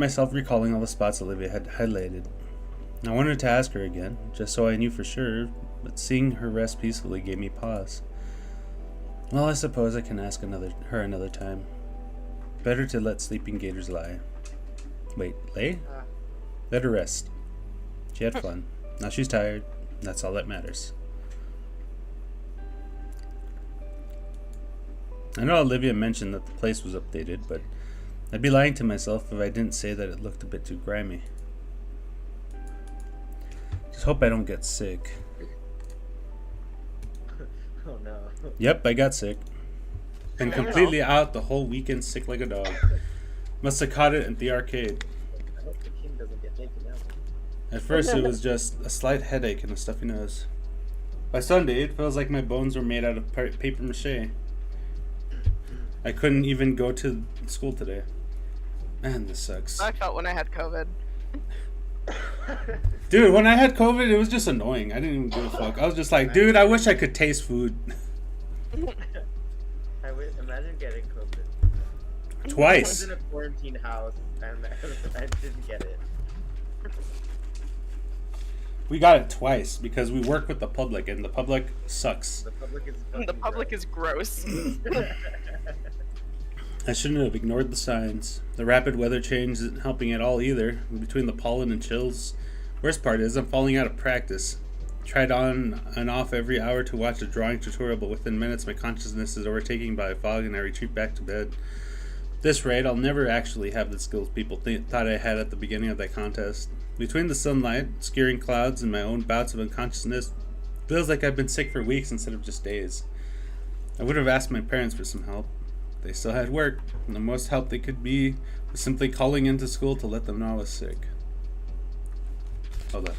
myself recalling all the spots Olivia had highlighted. I wanted to ask her again, just so I knew for sure, but seeing her rest peacefully gave me pause. Well, I suppose I can ask her another time. Better to let sleeping gators lie. Wait, lay? Let her rest. She had fun. Now she's tired. That's all that matters. I know Olivia mentioned that the place was updated, but I'd be lying to myself if I didn't say that it looked a bit too grimy. Just hope I don't get sick. Oh no. Yep, I got sick. Been completely out the whole weekend, sick like a dog. Must have caught it at the arcade. I hope the king doesn't get taken out. At first, it was just a slight headache and a stuffy nose. By Sunday, it feels like my bones were made out of paper mache. I couldn't even go to school today. Man, this sucks. I felt when I had COVID. Dude, when I had COVID, it was just annoying. I didn't even give a fuck. I was just like, dude, I wish I could taste food. I would imagine getting COVID. I was Twice. in a quarantine house and I didn't get it. We got it twice because we work with the public, and the public sucks. The public is The public is gross. I shouldn't have ignored the signs. The rapid weather change isn't helping at all either. Between the pollen and chills. Worst part is I'm falling out of practice. Tried on and off every hour to watch a drawing tutorial, but within minutes my consciousness is overtaken by a fog and I retreat back to bed. At this rate, I'll never actually have the skills people thought I had at the beginning of that contest. Between the sunlight, scaring clouds, and my own bouts of unconsciousness, feels like I've been sick for weeks instead of just days. I would have asked my parents for some help. They still had work, and the most help they could be was simply calling into school to let them know I was sick. Hold on.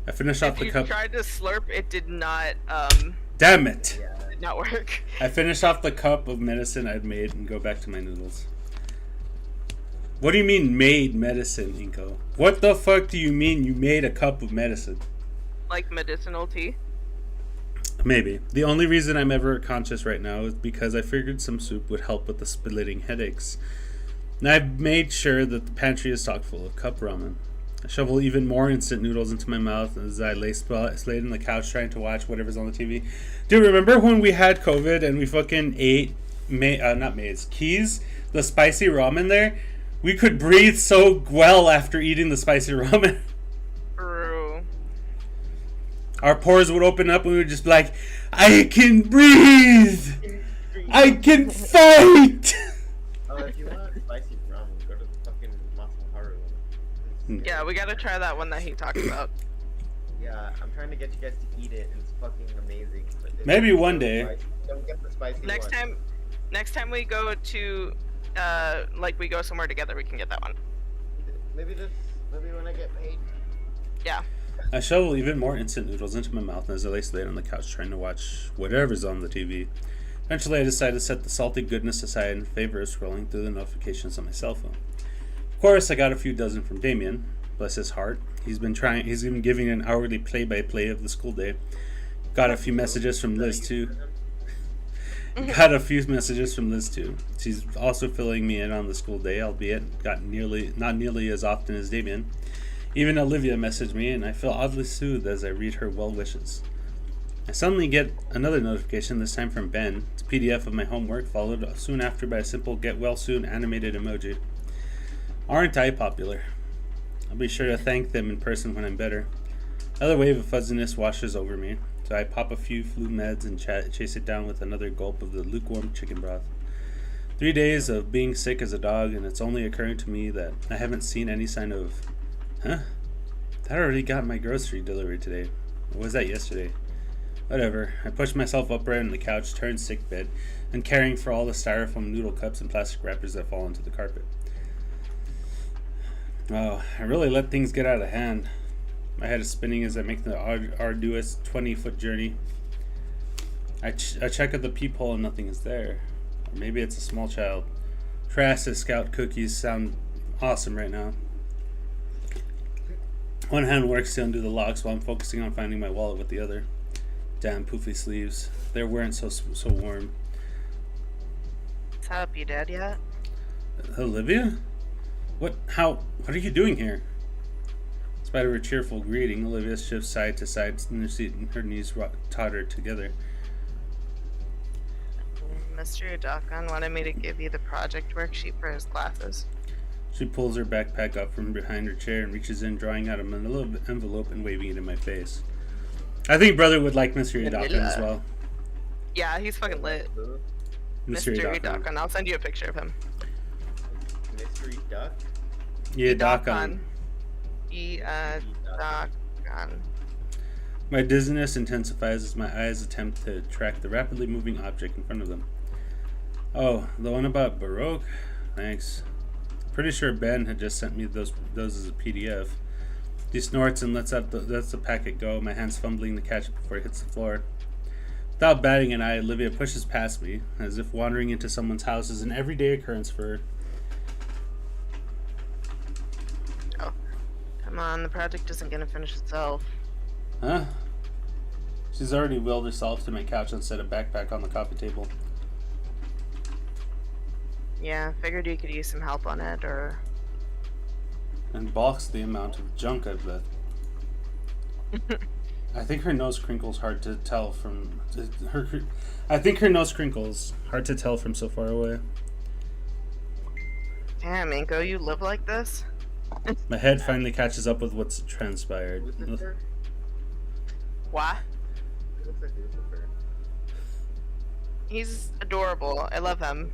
I finished off If the you cup. tried to slurp, it did not Damn it! did not work. I finished off the cup of medicine I'd made and go back to my noodles. What do you mean made medicine, Inko? What the fuck do you mean you made a cup of medicine? Like medicinal tea. Maybe. The only reason I'm ever conscious right now is because I figured some soup would help with the splitting headaches. And I've made sure that the pantry is stocked full of cup ramen. I shovel even more instant noodles into my mouth as I lay in the couch trying to watch whatever's on the TV. Dude, remember when we had COVID and we fucking ate, Keys, the spicy ramen there? We could breathe so well after eating the spicy ramen. True. Our pores would open up and we would just be like, I can breathe! I can fight! Oh, if you want spicy ramen, go to the fucking Masaharu one. Yeah, we gotta try that one that he talked about. Yeah, I'm trying to get you guys to eat it, and it's fucking amazing. But it's Maybe so one day. spicy. Don't get the spicy Next one. time we go to like we go somewhere together, we can get that one. Maybe when I get paid. Yeah. I shovel even more instant noodles into my mouth as I lay laid on the couch trying to watch whatever's on the TV. Eventually, I decide to set the salty goodness aside in favor of scrolling through the notifications on my cell phone. Of course, I got a few dozen from Damien. Bless his heart. He's been giving an hourly play-by-play of the school day. Got a few messages from Liz too. She's also filling me in on the school day, albeit not nearly as often as Damien. Even Olivia messaged me, and I feel oddly soothed as I read her well wishes. I suddenly get another notification, this time from Ben. It's a PDF of my homework, followed soon after by a simple get well soon animated emoji. Aren't I popular? I'll be sure to thank them in person when I'm better. Another wave of fuzziness washes over me, so I pop a few flu meds and chase it down with another gulp of the lukewarm chicken broth. 3 days of being sick as a dog, and it's only occurring to me that I haven't seen any sign of... Huh? I already got my grocery delivery today. Or was that yesterday? Whatever. I push myself upright on the couch, turn sick bed, and caring for all the styrofoam noodle cups and plastic wrappers that fall onto the carpet. Oh, I really let things get out of hand. My head is spinning as I make the arduous 20-foot journey. I check at the peephole and nothing is there. Or maybe it's a small child. Trask Scout cookies sound awesome right now. One hand works to undo the locks while I'm focusing on finding my wallet with the other. Damn poofy sleeves. They weren't so warm. What's up, you dead yet? Olivia? What are you doing here? Despite her cheerful greeting, Olivia shifts side to side in her seat and her knees tottered together. Mr. Udakon wanted me to give you the project worksheet for his classes. She pulls her backpack up from behind her chair and reaches in, drawing out a manila envelope and waving it in my face. I think brother would like Mr. Udakon as well. Yeah, he's fucking lit. Mr. Udakon. I'll send you a picture of him. Mystery duck? Yeah, Udakon. Udakon. My dizziness intensifies as my eyes attempt to track the rapidly moving object in front of them. Oh, the one about Baroque? Thanks. Pretty sure Ben had just sent me those as a PDF. He snorts and lets the packet go, my hands fumbling to catch it before it hits the floor. Without batting an eye, Olivia pushes past me, as if wandering into someone's house is an everyday occurrence for her. Oh, come on, the project isn't gonna finish itself. Huh? She's already willed herself to my couch and set a backpack on the coffee table. Yeah, figured you could use some help on it, or... And balks the amount of junk I've left. I think her nose crinkles hard to tell from so far away. Damn, Inko, you live like this? My head finally catches up with what's transpired. Lucifer? What? It looks like Lucifer. He's adorable. I love him.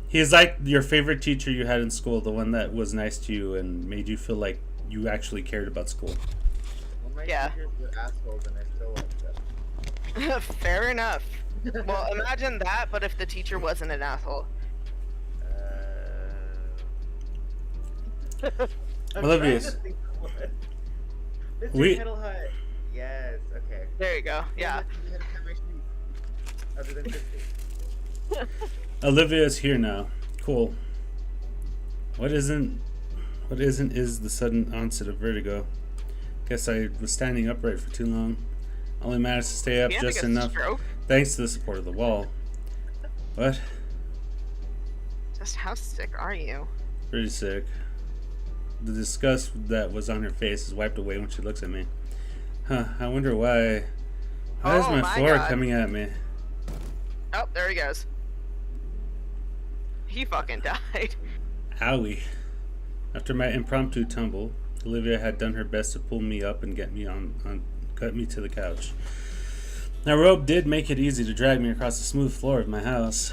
He's like your favorite teacher you had in school, the one that was nice to you and made you feel like you actually cared about school. Well, my Yeah. teachers were assholes and I still like them. Fair enough. Well, imagine that, but if the teacher wasn't an asshole. I'm Oblivious. trying to think of one. Mr. We- Kettle Hut. Yes, okay. There you go. Yeah. You had to cut my street. Other than 50. Olivia is here now. Cool. What isn't is the sudden onset of vertigo. Guess I was standing upright for too long. Only managed to stay up You had to just get a enough stroke? thanks to the support of the wall. What? Just how sick are you? Pretty sick. The disgust that was on her face is wiped away when she looks at me. Huh, I wonder why. Why is Oh my my floor God. coming at me? Oh, there he goes. He fucking died. Owie. After my impromptu tumble, Olivia had done her best to pull me up and get me cut me to the couch. Now, rope did make it easy to drag me across the smooth floor of my house.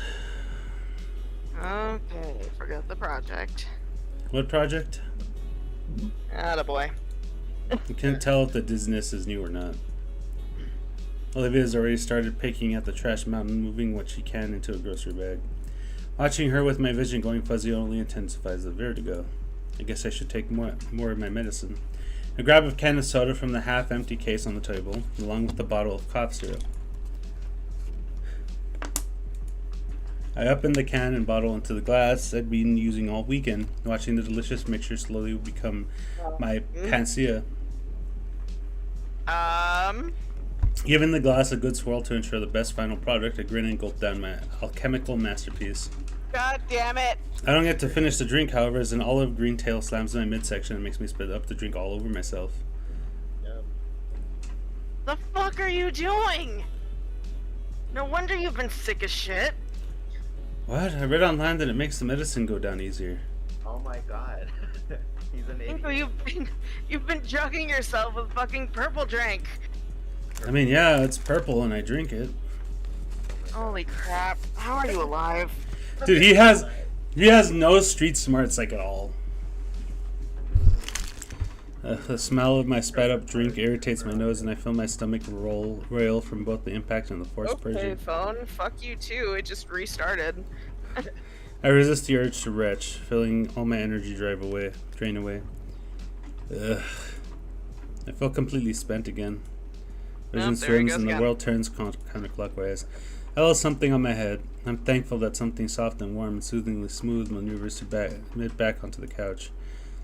Okay, forget the project. What project? Attaboy. You can't tell if the dizziness is new or not. Olivia's already started picking at the trash mountain, moving what she can into a grocery bag. Watching her with my vision going fuzzy only intensifies the vertigo. I guess I should take more of my medicine. I grab a can of soda from the half-empty case on the table, along with a bottle of cough syrup. I open the can and bottle into the glass I'd been using all weekend, watching the delicious mixture slowly become my panacea. Giving the glass a good swirl to ensure the best final product, I grin and gulp down my alchemical masterpiece. God damn it. I don't get to finish the drink, however, as an olive green tail slams in my midsection and makes me spit up the drink all over myself. Yep. The fuck are you doing? No wonder you've been sick as shit. What? I read online that it makes the medicine go down easier. Oh my god. He's an idiot. Inko, you've been drugging yourself with fucking purple drink. I mean, yeah, it's purple and I drink it. Holy crap. How are you alive? Dude, he has no street smarts like at all. The smell of my spat up drink irritates my nose and I feel my stomach roil from both the impact and the forced Okay, purging. phone. Fuck you too. It just restarted. I resist the urge to retch, feeling all my energy drain away. Ugh. I feel completely spent again. Vision There he swims goes and the again. world turns counterclockwise. I feel something on my head. I'm thankful that something soft and warm and soothingly smooth maneuvers back onto the couch.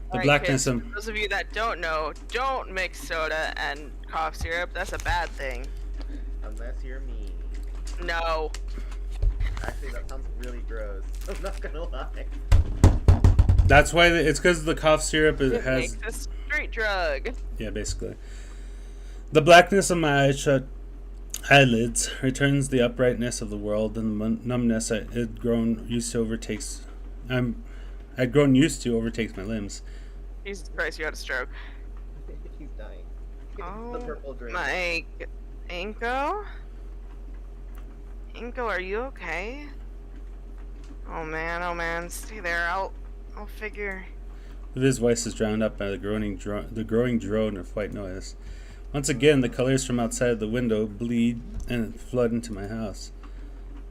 The Alright, blackness kids, of... for those of you that don't know, don't mix soda and cough syrup. That's a bad thing. Unless you're me. No. Actually, that sounds really gross. I'm not gonna lie. That's why it's because the cough syrup It has... makes a street drug. Yeah, basically. The blackness of my eyes-shut eyelids returns the uprightness of the world and the numbness I'd grown used to overtakes my limbs. Jesus Christ, you had a stroke. He's dying. Oh, The purple drink. my... Inko? Inko, are you okay? Oh man, stay there. I'll figure. His voice is drowned up by the growing drone of white noise. Once again, the colors from outside the window bleed and flood into my house.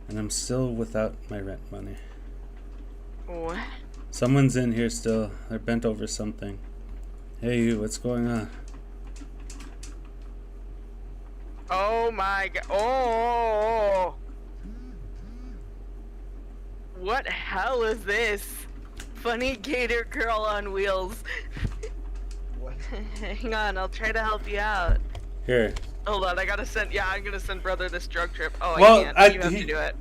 And I'm still without my rent money. What? Someone's in here still. They're bent over something. Hey you, what's going on? Oh my god. Oh! What hell is this? Funny gator girl on wheels. What? Hang on, I'll try to help you out. Here. Hold on, I gotta send. Yeah, I'm gonna send brother this drug trip. Oh, Well, I can't. You have to do it.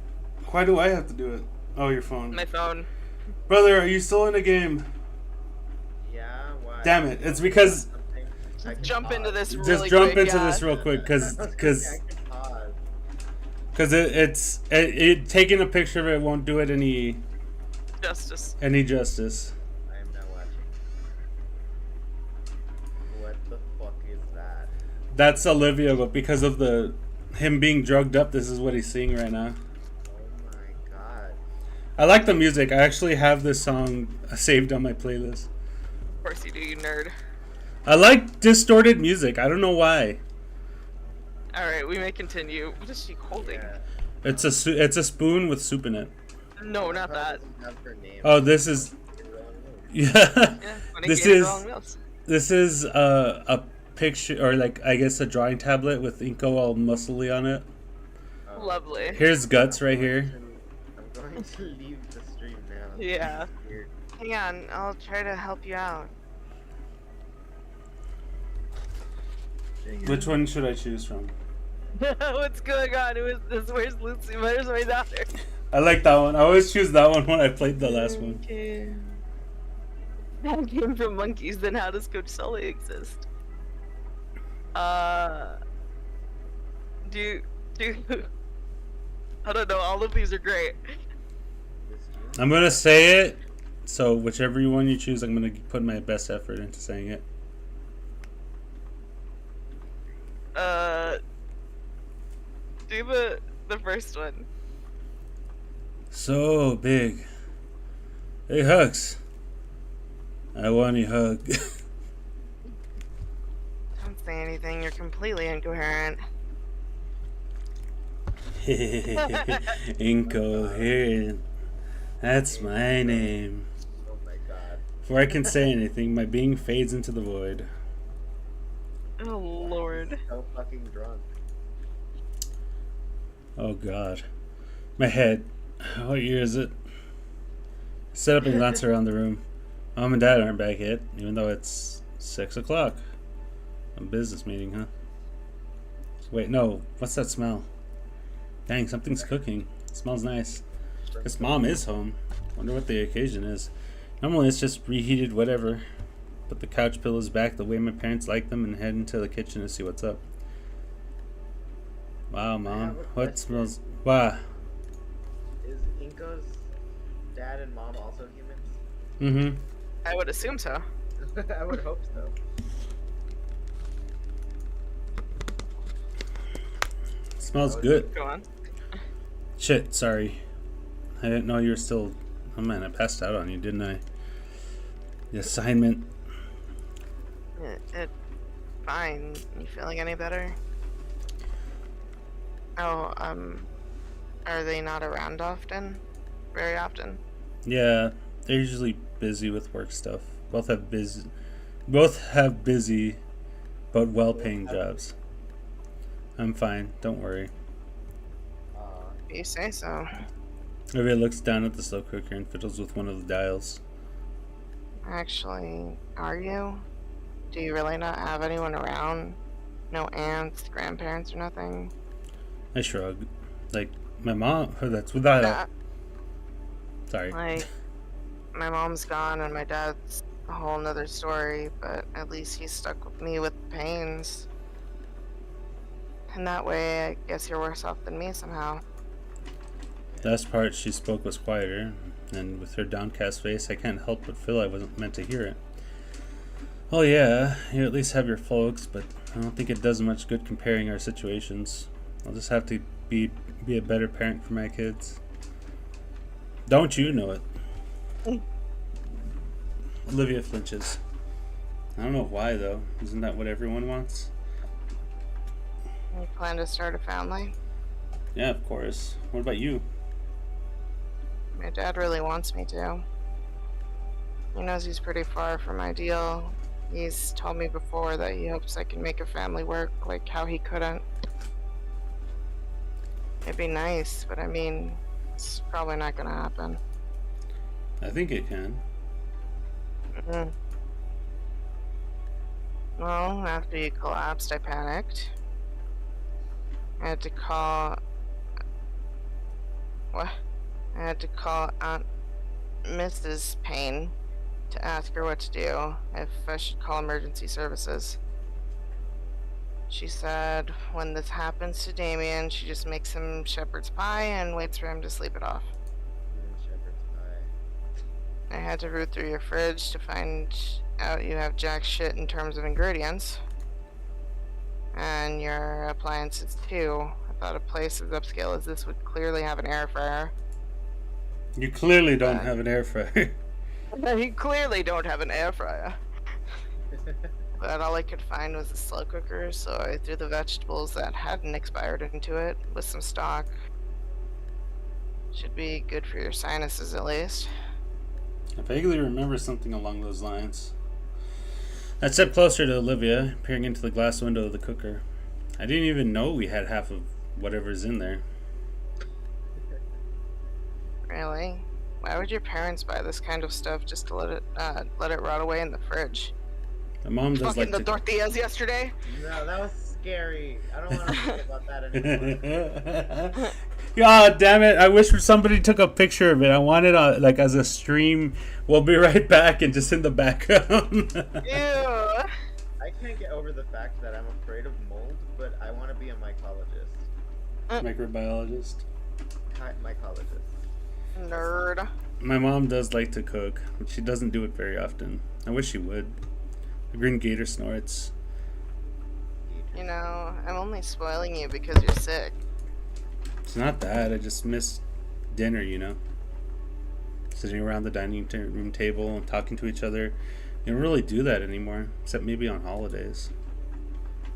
Why do I have to do it? Oh, your phone. My phone. Brother, are you still in the game? Yeah, why? Damn it. It's because... Something I can Jump into pause. this really Just jump quick, into yeah. this real quick, I can pause. it taking a picture of it won't do it any Justice. justice. I am now watching. What the fuck is that? That's Olivia, but because of him being drugged up, this is what he's seeing right now. Oh my god. I like the music. I actually have this song saved on my playlist. Of course you do, you nerd. I like distorted music. I don't know why. Alright, we may continue. What is she holding? Yeah. It's a spoon with soup in it. No, not Probably that. doesn't have her name. Oh, this is yeah. Yeah, funny This gator is- girl on wheels. This is a picture, or like I guess a drawing tablet with Inko all muscly on it. Oh. Lovely. Here's guts right here. I'm going to leave the stream now. Yeah. Weird. Hang on, I'll try to help you out. Which one should I choose from? What's going on? Who is this? Where's Lucy? Where's my daughter? I like that one. I always choose that one when I played the last one. Okay. That came from monkeys. Then how does Coach Sully exist? Do I don't know. All of these are great. This June? I'm gonna say it. So whichever one you choose, I'm gonna put my best effort into saying it. Do the first one. So big. Hey, Hugs. I want a hug. Don't say anything, you're completely incoherent. Incoherent. That's my name. Oh my god. Before I can say anything, my being fades into the void. Oh lord. So fucking drunk. Oh god. My head. What year is it? Set up and glance around the room. Mom and Dad aren't back yet, even though it's 6 o'clock. A business meeting, huh? Wait, no. What's that smell? Dang, something's cooking. It smells nice. Guess Mom is home. Wonder what the occasion is. Normally it's just reheated whatever. Put the couch pillows back the way my parents like them and head into the kitchen to see what's up. Wow, Mom. have a What question. smells... Wow. Is Inko's dad and mom also humans? Mm-hmm. I would assume so. I would hope so. Smells good. Go on. Shit, sorry. I didn't know you were still... Oh man, I passed out on you, didn't I? The assignment. It's fine. You feeling any better? Oh, are they not around often? Very often? Yeah, they're usually busy with work stuff. Both have busy but well-paying jobs. I'm fine, don't worry. You say so. Olivia looks down at the slow cooker and fiddles with one of the dials. Actually, are you? Do you really not have anyone around? No aunts, grandparents, or nothing? I shrug. Like, my mom... Oh, that's without... Nah, Sorry. like, my mom's gone and my dad's a whole nother story, but at least he's stuck with me with the pains. And that way, I guess you're worse off than me somehow. The last part she spoke was quieter, and with her downcast face, I can't help but feel I wasn't meant to hear it. Oh yeah, you at least have your folks, but I don't think it does much good comparing our situations. I'll just have to be a better parent for my kids. Don't you know it? Olivia flinches. I don't know why though. Isn't that what everyone wants? You plan to start a family? Yeah, of course. What about you? My dad really wants me to. He knows he's pretty far from ideal. He's told me before that he hopes I can make a family work like how he couldn't. It'd be nice, but I mean, it's probably not gonna happen. I think it can. Mm. Well, after you collapsed, I panicked. I had to call. What? I had to call Aunt Mrs. Payne to ask her what to do, if I should call emergency services. She said when this happens to Damien, she just makes him shepherd's pie and waits for him to sleep it off. Shepherd's pie. I had to root through your fridge to find out you have jack shit in terms of ingredients. And your appliances too. I thought a place as upscale as this would clearly have an air fryer. You clearly don't have an air fryer. You clearly don't have an air fryer. But all I could find was a slow cooker, so I threw the vegetables that hadn't expired into it with some stock. Should be good for your sinuses at least. I vaguely remember something along those lines. I stepped closer to Olivia, peering into the glass window of the cooker. I didn't even know we had half of whatever's in there. Really? Why would your parents buy this kind of stuff just to let it rot away in the fridge? My mom does Fucking like the to... tortillas yesterday? No, that was scary. I don't want to think about that anymore. God damn it! I wish somebody took a picture of it. I want it like as a stream. We'll be right back and just in the background. Ew. I can't get over the fact that I'm afraid of mold, but I want to be a mycologist. Microbiologist. Mycologist. Nerd. My mom does like to cook, but she doesn't do it very often. I wish she would. The green gator snorts. You know, I'm only spoiling you because you're sick. It's not that. I just miss dinner, you know? Sitting around the dining room table and talking to each other. You don't really do that anymore, except maybe on holidays.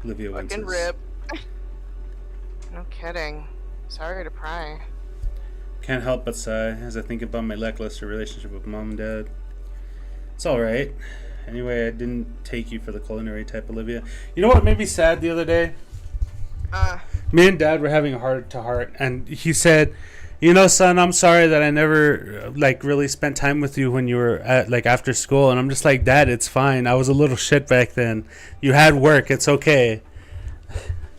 Olivia Fucking winces. rip. No kidding. Sorry to pry. Can't help but sigh as I think about my lackluster relationship with mom and dad. It's alright. Anyway, I didn't take you for the culinary type, Olivia. You know what made me sad the other day? Me and Dad were having a heart-to-heart, and he said, "You know, son, I'm sorry that I never, really spent time with you when you were at, after school." And I'm just like, "Dad, it's fine. I was a little shit back then. You had work. It's okay.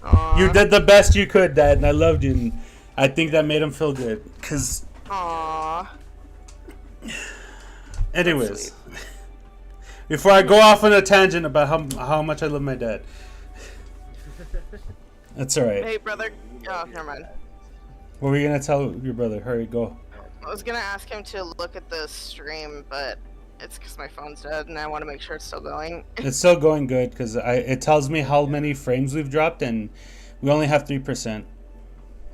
Aww. You did the best you could, Dad, and I loved you." And I think that made him feel good. Aww. Anyways, before I go off on a tangent about how much I love my dad. That's alright. Hey, brother. Oh, never mind. What were you going to tell your brother? Hurry, go. I was gonna ask him to look at the stream, but it's because my phone's dead and I want to make sure it's still going. It's still going good because it tells me how many frames we've dropped, and we only have 3%.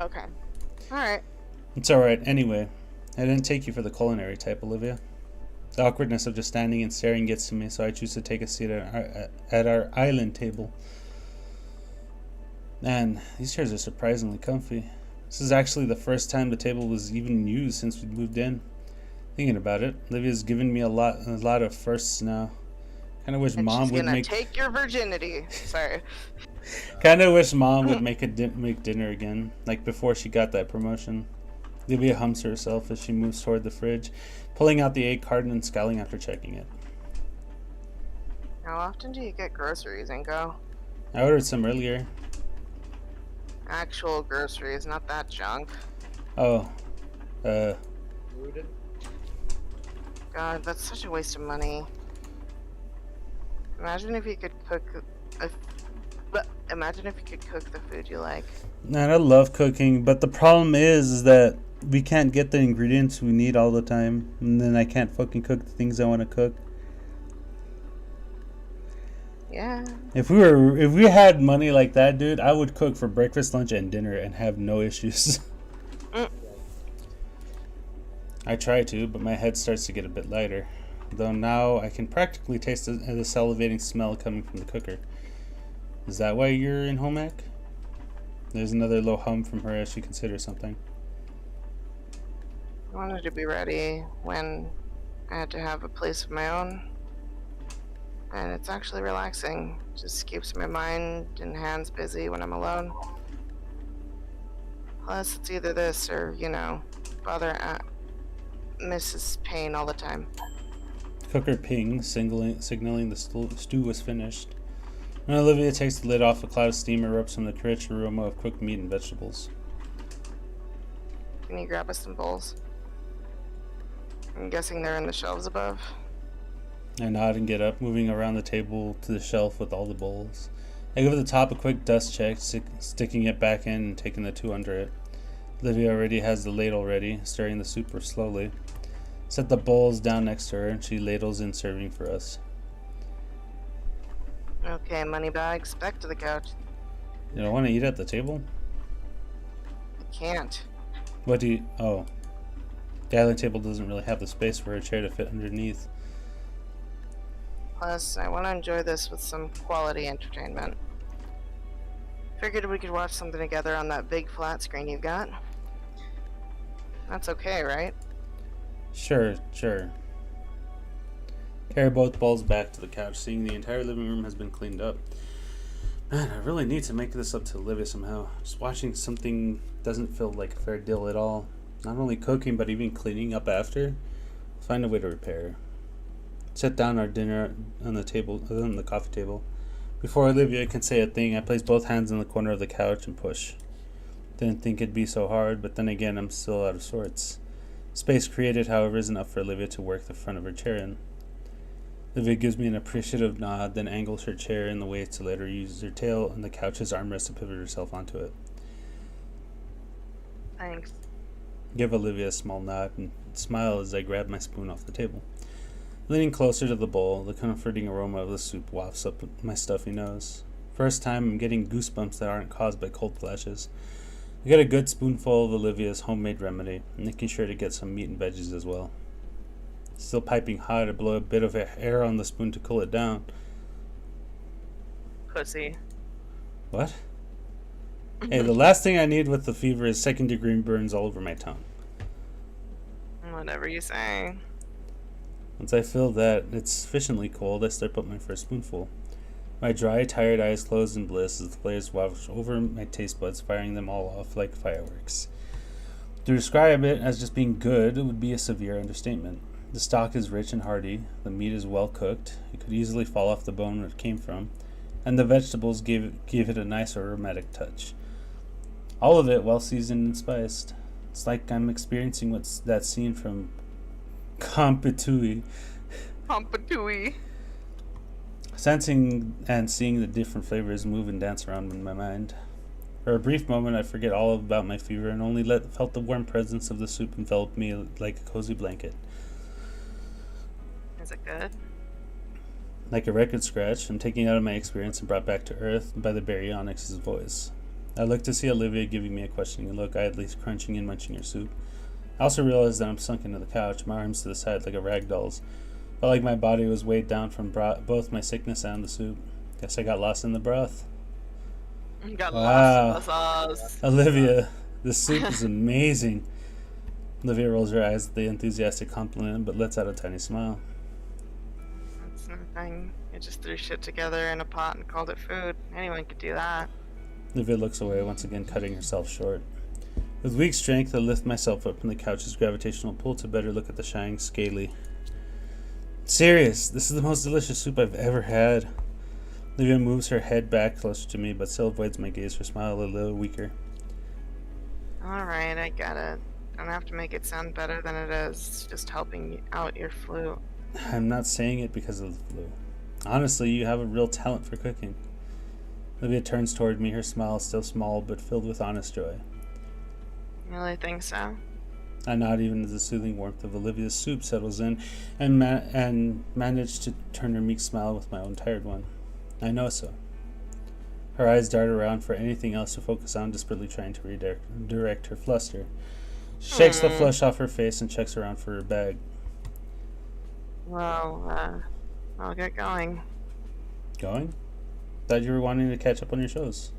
Okay. Alright. It's alright. Anyway, I didn't take you for the culinary type, Olivia. The awkwardness of just standing and staring gets to me, so I choose to take a seat at our island table. Man, these chairs are surprisingly comfy. This is actually the first time the table was even used since we moved in. Thinking about it, Olivia's given me a lot of firsts now. Kind of wish And Mom she's would gonna make. take your virginity. Sorry. Kind of wish Mom would make dinner again, like before she got that promotion. Olivia hums to herself as she moves toward the fridge, pulling out the egg carton and scowling after checking it. How often do you get groceries, Ingo? I ordered some earlier. Actual groceries, not that junk. Oh, Rooted. God, that's such a waste of money. Imagine if you could cook. Imagine if you could cook the food you like. man, I love cooking, but the problem is that we can't get the ingredients we need all the time, and then I can't fucking cook the things I want to cook. Yeah. If we had money like that, dude, I would cook for breakfast, lunch, and dinner and have no issues. I try to, but my head starts to get a bit lighter. Though now I can practically taste the salivating smell coming from the cooker. Is that why you're in home ec? There's another low hum from her as she considers something. I wanted to be ready when I had to have a place of my own. And it's actually relaxing. Just keeps my mind and hands busy when I'm alone. Plus, it's either this or, bother Mrs. Payne all the time. Cooker pinged, signaling the stew was finished. And Olivia takes the lid off, a cloud of steam erupts from the rich aroma of cooked meat and vegetables. Can you grab us some bowls? I'm guessing they're in the shelves above. I nod and get up, moving around the table to the shelf with all the bowls. I give the top a quick dust check, sticking it back in and taking the two under it. Olivia already has the ladle ready, stirring the soup slowly. Set the bowls down next to her, and she ladles in serving for us. Okay, moneybags, back to the couch. You don't want to eat at the table? I can't. What do you... Oh. The island table doesn't really have the space for a chair to fit underneath. Plus, I want to enjoy this with some quality entertainment. Figured we could watch something together on that big flat screen you've got. That's okay, right? Sure. Carry both bowls back to the couch, seeing the entire living room has been cleaned up. Man, I really need to make this up to Olivia somehow. Just watching something doesn't feel like a fair deal at all. Not only cooking, but even cleaning up after. Find a way to repair. Set down our dinner on the coffee table. Before Olivia can say a thing, I place both hands in the corner of the couch and push. Didn't think it'd be so hard, but then again, I'm still out of sorts. Space created, however, is enough for Olivia to work the front of her chair in. Olivia gives me an appreciative nod, then angles her chair in the way to let her use her tail and the couch's armrest to pivot herself onto it. Thanks. Give Olivia a small nod and smile as I grab my spoon off the table. Leaning closer to the bowl, the comforting aroma of the soup wafts up my stuffy nose. First time I'm getting goosebumps that aren't caused by cold flashes. I get a good spoonful of Olivia's homemade remedy, making sure to get some meat and veggies as well. Still piping hot, I blow a bit of air on the spoon to cool it down. Pussy. What? Hey, the last thing I need with the fever is second-degree burns all over my tongue. Whatever you say. Once I feel that it's sufficiently cold, I slurp up my first spoonful. My dry, tired eyes close in bliss as the flavors wash over my taste buds, firing them all off like fireworks. To describe it as just being good would be a severe understatement. The stock is rich and hearty, the meat is well cooked, it could easily fall off the bone where it came from, and the vegetables give it a nice aromatic touch. All of it well seasoned and spiced. It's like I'm experiencing what's that scene from Competui. Pompatooey. Sensing and seeing the different flavors move and dance around in my mind. For a brief moment, I forget all about my fever and only felt the warm presence of the soup envelop me like a cozy blanket. Is it good? Like a record scratch, I'm taken out of my experience and brought back to earth by the baryonyx's voice. I look to see Olivia giving me a questioning look, idly crunching and munching her soup. I also realize that I'm sunk into the couch, my arms to the side like a rag doll's. Felt like my body was weighed down from both my sickness and the soup. Guess I got lost in the broth. You got Wow. lost in the sauce. Olivia, this soup is amazing. Olivia rolls her eyes at the enthusiastic compliment, but lets out a tiny smile. That's nothing. You just threw shit together in a pot and called it food. Anyone could do that. Olivia looks away, once again cutting herself short. With weak strength, I lift myself up from the couch's gravitational pull to better look at the shining scaly. Serious, this is the most delicious soup I've ever had. Olivia moves her head back closer to me, but still avoids my gaze, her smile a little weaker. Alright, I get it. Don't have to make it sound better than it is. Just helping out your flu. I'm not saying it because of the flu. Honestly, you have a real talent for cooking. Olivia turns toward me, her smile still small but filled with honest joy. You really think so? I nod even as the soothing warmth of Olivia's soup settles in and manage to turn her meek smile with my own tired one. I know so. Her eyes dart around for anything else to focus on, desperately trying to redirect her fluster. She shakes the flush off her face and checks around for her bag. Well, I'll get going. Going? Thought you were wanting to catch up on your shows.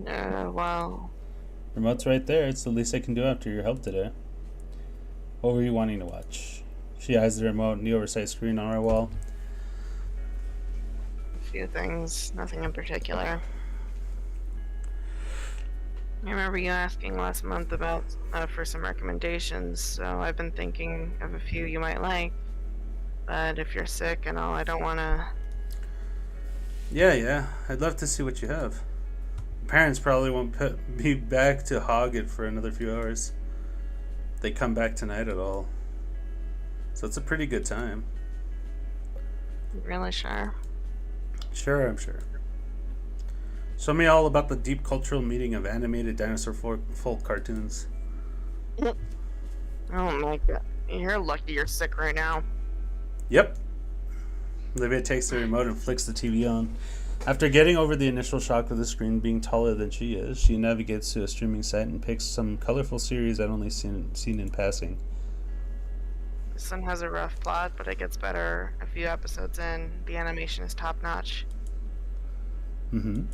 Well, Remote's right there. It's the least I can do after your help today. What were you wanting to watch? She eyes the remote and the oversized screen on our wall. a few things, nothing in particular. I remember you asking last month about for some recommendations, so I've been thinking of a few you might like. But if you're sick and all, I don't want to. Yeah. I'd love to see what you have. Parents probably won't put me back to hog it for another few hours. They come back tonight at all. So it's a pretty good time. Really sure. Sure, I'm sure. Show me all about the deep cultural meaning of animated dinosaur folk cartoons. Oh my god. You're lucky you're sick right now. Yep. Olivia takes the remote and flicks the TV on. After getting over the initial shock of the screen being taller than she is, she navigates to a streaming site and picks some colorful series I'd only seen in passing. This one has a rough plot, but it gets better a few episodes in. The animation is top notch. Mm-hmm.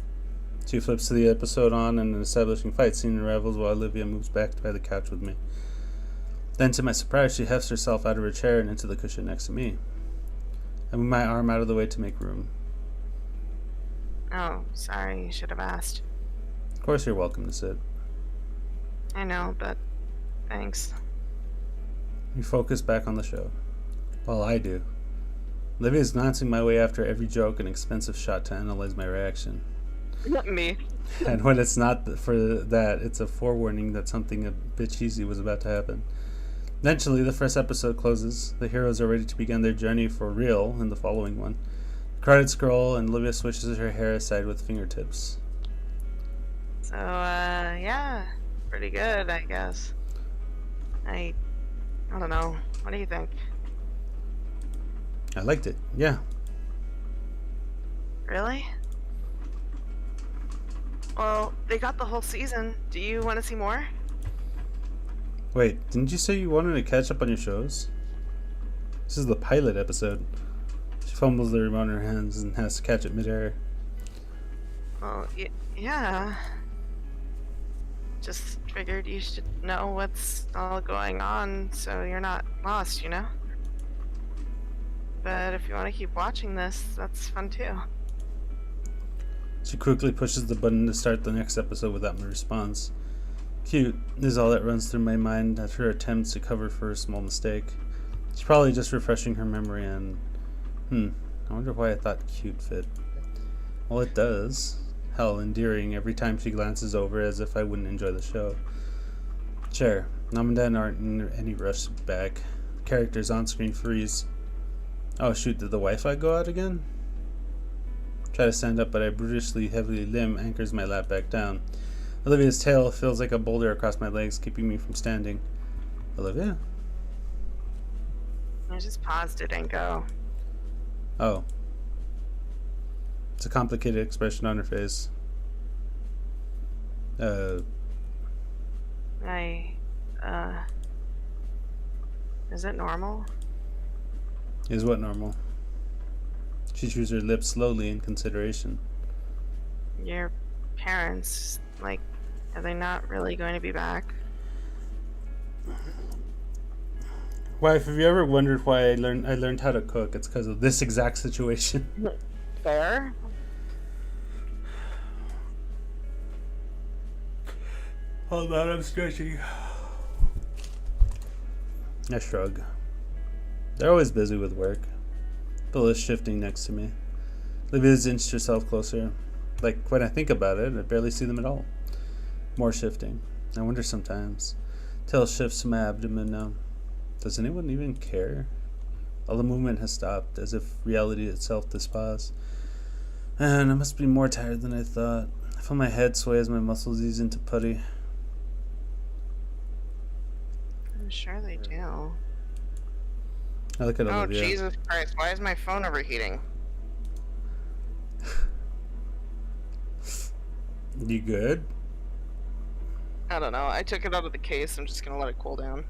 She flips to the episode on and an establishing fight scene unravels while Olivia moves back by the couch with me. Then, to my surprise, she hefts herself out of her chair and into the cushion next to me. I move my arm out of the way to make room. Oh, sorry, you should have asked. Of course you're welcome to sit. I know, but thanks. We focus back on the show. Well, I do. Olivia's glancing my way after every joke and expensive shot to analyze my reaction. Not me. And when it's not for that, it's a forewarning that something a bit cheesy was about to happen. Eventually, the first episode closes. The heroes are ready to begin their journey for real in the following one. Credits scroll, and Olivia swishes her hair aside with fingertips. So, yeah. Pretty good, I guess. I don't know. What do you think? I liked it, yeah. Really? Well, they got the whole season. Do you want to see more? Wait, didn't you say you wanted to catch up on your shows? This is the pilot episode. She fumbles the remote in her hands and has to catch it midair. Well, yeah. Just figured you should know what's all going on so you're not lost, you know? But if you want to keep watching this, that's fun too. She quickly pushes the button to start the next episode without my response. Cute is all that runs through my mind at her attempts to cover for a small mistake. She's probably just refreshing her memory and... I wonder why I thought cute fit. Well, it does. Hell, endearing every time she glances over as if I wouldn't enjoy the show. Sure, Mom and Dad aren't in any rush back. Characters on screen freeze. Oh shoot, did the Wi-Fi go out again? Try to stand up, but a brutishly heavy limb anchors my lap back down. Olivia's tail feels like a boulder across my legs, keeping me from standing. Olivia? I just paused it and go. Oh. It's a complicated expression on her face. Is it normal? Is what normal? She chews her lips slowly in consideration. Your parents, like, are they not really going to be back? Wife, have you ever wondered why I learned how to cook? It's because of this exact situation. Fair. Hold on, I'm stretching. I shrug. They're always busy with work. Bill is shifting next to me. Livia's inched herself closer. Like, when I think about it, I barely see them at all. More shifting. I wonder sometimes. Tail shifts to my abdomen now. Does anyone even care? All the movement has stopped, as if reality itself has paused. And I must be more tired than I thought. I feel my head sway as my muscles ease into putty. I'm sure they do. I look at Oh, Olivia. Jesus Christ. Why is my phone overheating? You good? I don't know. I took it out of the case. I'm just going to let it cool down.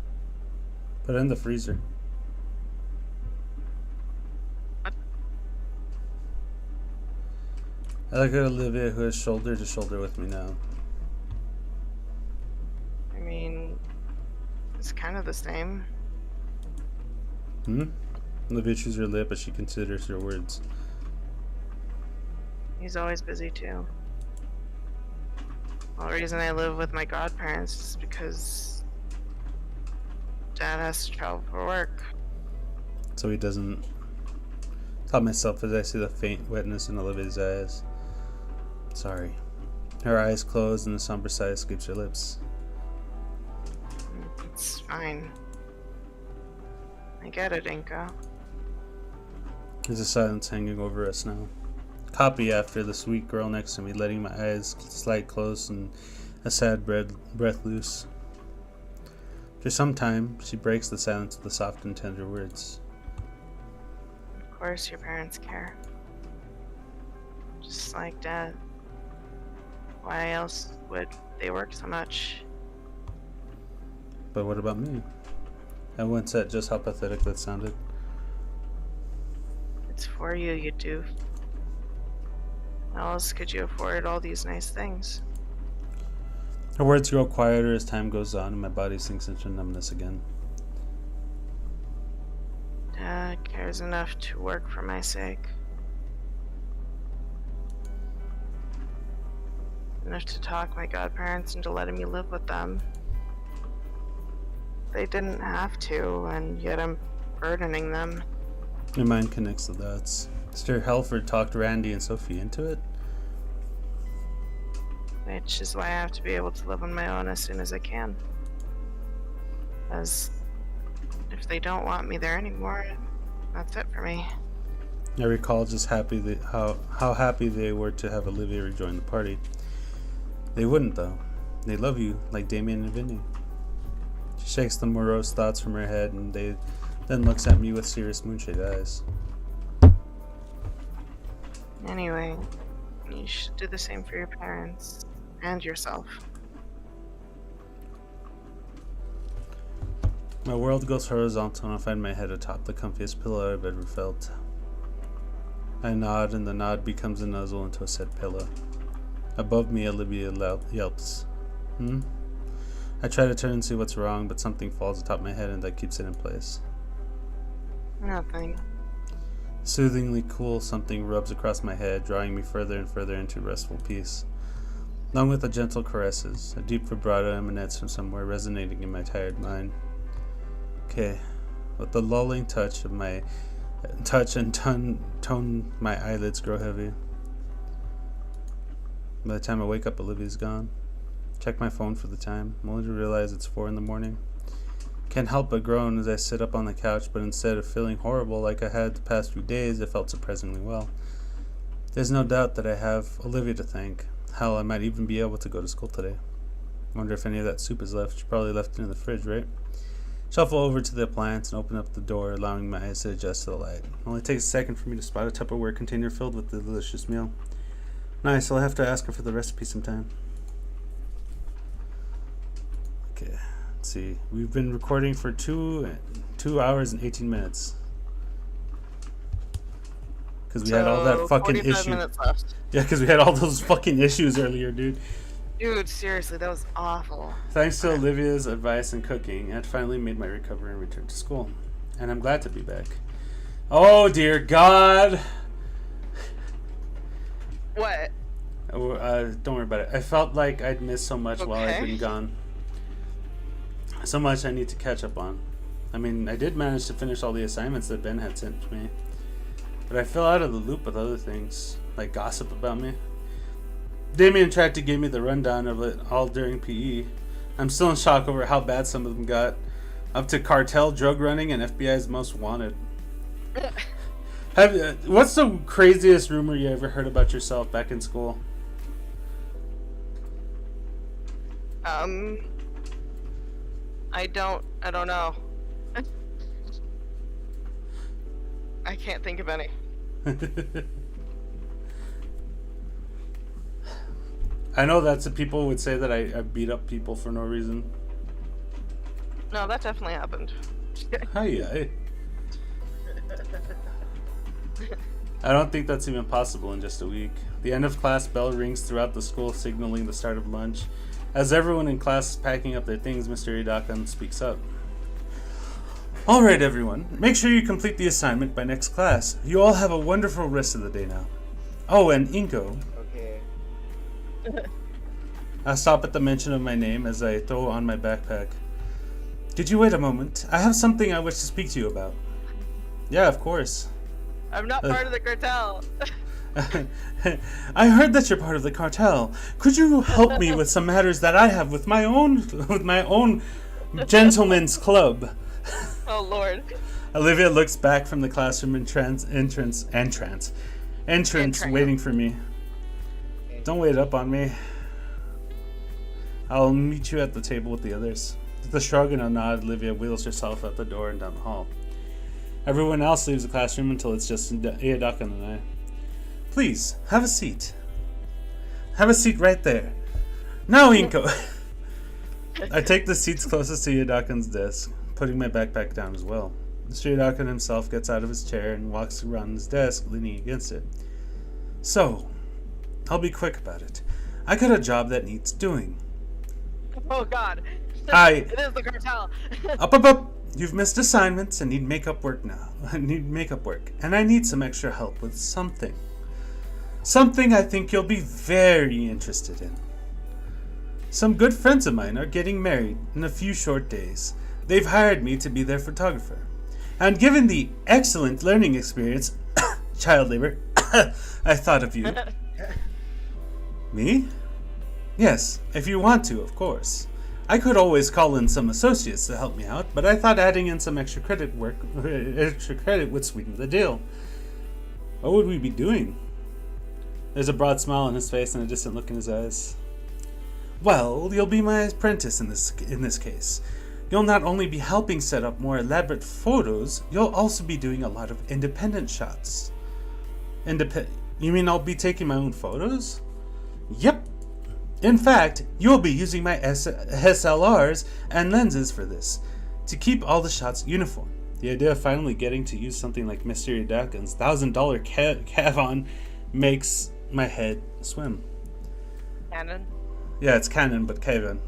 Put it in the freezer. What? I look at Olivia, who is shoulder to shoulder with me now. I mean, it's kind of the same. Hmm? Olivia chews her lip as she considers her words. He's always busy too. The only reason I live with my godparents is because Dad has to travel for work. So he doesn't. Tell myself as I see the faint wetness in Olivia's eyes. Sorry. Her eyes close and the somber sigh escapes her lips. It's fine. I get it, Inka. There's a silence hanging over us now. Copy after the sweet girl next to me, letting my eyes slide close and a sad breath loose. After some time, she breaks the silence with the soft and tender words. Of course your parents care. Just like Dad. Why else would they work so much? But what about me? I once said just how pathetic that sounded. It's for you, you doof. How else could you afford all these nice things? Her words grow quieter as time goes on and my body sinks into numbness again. Dad cares enough to work for my sake. Enough to talk my godparents into letting me live with them. They didn't have to, and yet I'm burdening them. My mind connects the dots. Mr. Helford talked Randy and Sophie into it. Which is why I have to be able to live on my own as soon as I can. As if they don't want me there anymore, that's it for me. I recall just how happy they were to have Olivia rejoin the party. They wouldn't though. They love you like Damien and Vinny. She shakes the morose thoughts from her head and then looks at me with serious moonshade eyes. Anyway, you should do the same for your parents and yourself. My world goes horizontal and I find my head atop the comfiest pillow I've ever felt. I nod and the nod becomes a nuzzle into a said pillow. Above me, Olivia yelps. I try to turn and see what's wrong, but something falls atop my head and that keeps it in place. Nothing. Soothingly cool something rubs across my head, drawing me further and further into restful peace. Along with the gentle caresses, a deep vibrato emanates from somewhere, resonating in my tired mind. Okay, with the lulling touch and tone, my eyelids grow heavy. By the time I wake up, Olivia's gone. Check my phone for the time, only to realize it's 4 in the morning. Can't help but groan as I sit up on the couch, but instead of feeling horrible like I had the past few days, I felt surprisingly well. There's no doubt that I have Olivia to thank. Hell, I might even be able to go to school today. Wonder if any of that soup is left. She probably left it in the fridge, right? Shuffle over to the appliance and open up the door, allowing my eyes to adjust to the light. It only takes a second for me to spot a Tupperware container filled with the delicious meal. Nice, I'll have to ask her for the recipe sometime. Okay, let's see. We've been recording for 2 hours and 18 minutes. Because we had all that fucking 45 issue. minutes left. Yeah, because we had all those fucking issues earlier, dude. Dude, seriously, that was awful. Thanks to Olivia's advice and cooking, I'd finally made my recovery and returned to school. And I'm glad to be back. Oh, dear God. What? Don't worry about it. I felt like I'd missed so much while I'd been gone. So much I need to catch up on. I mean, I did manage to finish all the assignments that Ben had sent to me. But I fell out of the loop with other things, like gossip about me. Damien tried to give me the rundown of it all during PE. I'm still in shock over how bad some of them got. Up to cartel, drug running, and FBI's most wanted. What's the craziest rumor you ever heard about yourself back in school? I don't know. I can't think of any. I know that people would say that I beat up people for no reason. No, that definitely happened. Hi. I don't think that's even possible in just a week. The end of class bell rings throughout the school, signaling the start of lunch. As everyone in class is packing up their things, Mr. Idakan speaks up. Alright everyone, make sure you complete the assignment by next class. You all have a wonderful rest of the day now. Oh, and Inko. Okay. I stop at the mention of my name as I throw on my backpack. Could you wait a moment? I have something I wish to speak to you about. Yeah, of course. I'm not part of the cartel. I heard that you're part of the cartel. Could you help me with some matters that I have with my own gentleman's club? Oh Lord. Olivia looks back from the classroom entrance, waiting for me. Don't wait up on me. I'll meet you at the table with the others. With a shrug and a nod, Olivia wheels herself out the door and down the hall. Everyone else leaves the classroom until it's just Iadakan and I. Please, have a seat. Have a seat right there. Now, Inko. I take the seats closest to Iadakan's desk, putting my backpack down as well. Mr. Iadakan himself gets out of his chair and walks around his desk, leaning against it. So, I'll be quick about it. I got a job that needs doing. Oh God. It is the cartel. Up. You've missed assignments and need makeup work now. And I need some extra help with something. Something I think you'll be very interested in. Some good friends of mine are getting married in a few short days. They've hired me to be their photographer. And given the excellent learning experience, child labor, I thought of you. Me? Yes, if you want to, of course. I could always call in some associates to help me out, but I thought adding in some extra credit would sweeten the deal. What would we be doing? There's a broad smile on his face and a distant look in his eyes. Well, you'll be my apprentice in this case. You'll not only be helping set up more elaborate photos, you'll also be doing a lot of independent shots. You mean I'll be taking my own photos? Yep. In fact, you'll be using my SLRs and lenses for this, to keep all the shots uniform. The idea of finally getting to use something like Mr. Idakan's $1,000 Canon makes my head swim. Canon? Yeah, it's Canon, but Kevin.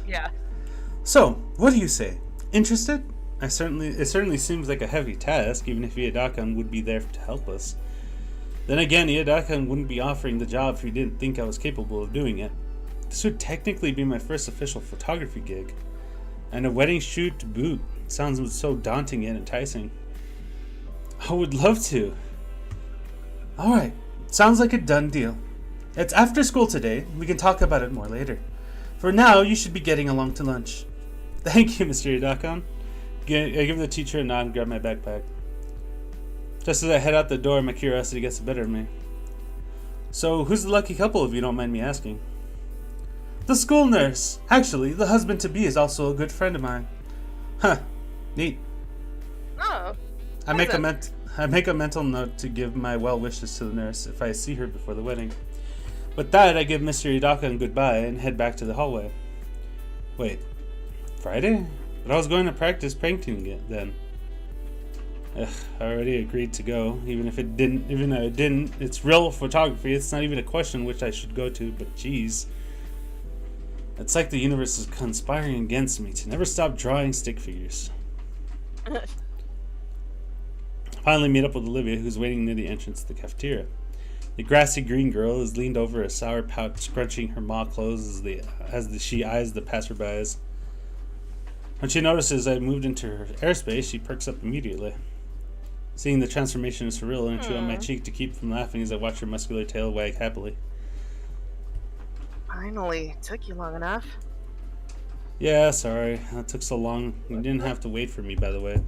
Yeah. So, what do you say? Interested? It certainly seems like a heavy task, even if Iadakan would be there to help us. Then again, Iadakan wouldn't be offering the job if he didn't think I was capable of doing it. This would technically be my first official photography gig. And a wedding shoot to boot. Sounds so daunting yet enticing. I would love to. Alright, sounds like a done deal. It's after school today. We can talk about it more later. For now, you should be getting along to lunch. Thank you, Mr. Idakan. I give the teacher a nod and grab my backpack. Just as I head out the door, my curiosity gets the better of me. So, who's the lucky couple, if you don't mind me asking? The school nurse. Actually, the husband-to-be is also a good friend of mine. Huh. Neat. Oh. I make a mental note to give my well wishes to the nurse if I see her before the wedding. With that, I give Mr. Idakan goodbye and head back to the hallway. Wait, Friday? But I was going to practice painting then. Ugh, I already agreed to go, even though it didn't. It's real photography. It's not even a question which I should go to, but geez. It's like the universe is conspiring against me to never stop drawing stick figures. Finally meet up with Olivia, who's waiting near the entrance to the cafeteria. The grassy green girl is leaned over a sour pouch, scrunching her maw close as she eyes the passerbys. When she notices I've moved into her airspace, she perks up immediately. Seeing the transformation is surreal, and I chew on my cheek to keep from laughing as I watch her muscular tail wag happily. Finally, took you long enough. Yeah, sorry. That took so long. You didn't have to wait for me, by the way.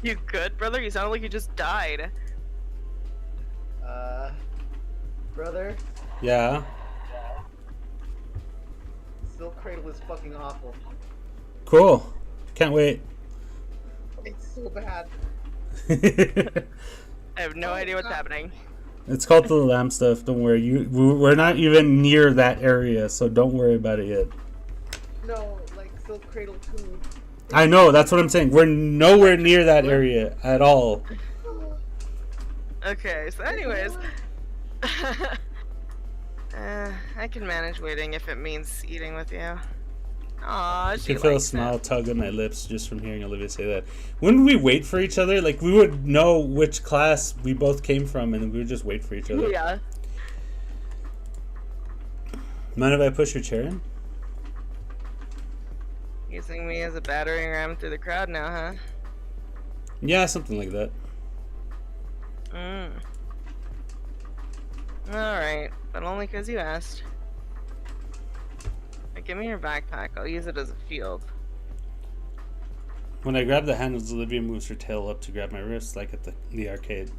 You good, brother? You sound like you just died. Brother, Yeah? Silk Cradle is fucking awful. Cool. Can't wait. It's so bad. I have no idea what's happening. It's called the lamb stuff. Don't worry. We're not even near that area, so don't worry about it yet. No, like Silk Cradle 2. I know. That's what I'm saying. We're nowhere near that area at all. Okay, so anyways. I can manage waiting if it means eating with you. Aw, I she could feel a likes smile it. tug on my lips just from hearing Olivia say that. Wouldn't we wait for each other? Like, we would know which class we both came from, and we would just wait for each other. Yeah. Mind if I push your chair in? Using me as a battering ram through the crowd now, huh? Yeah, something like that. Alright, but only because you asked. Give me your backpack. I'll use it as a field. When I grab the handles, Olivia moves her tail up to grab my wrist, like at the arcade.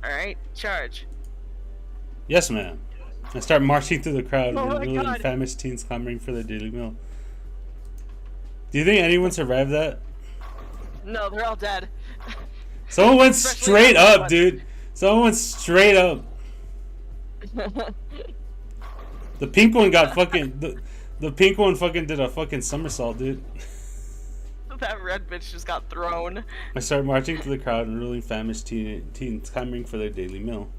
Alright, charge. Yes, ma'am. I start marching through the crowd, Oh my ruling God. famished teens clamoring for their daily meal. Do you think anyone survived that? No, they're all dead. Someone went Especially straight that up, one. dude. Someone went straight up. The pink one got fucking... The pink one fucking did a fucking somersault, dude. That red bitch just got thrown. I start marching through the crowd and ruling famished teens clamoring for their daily meal.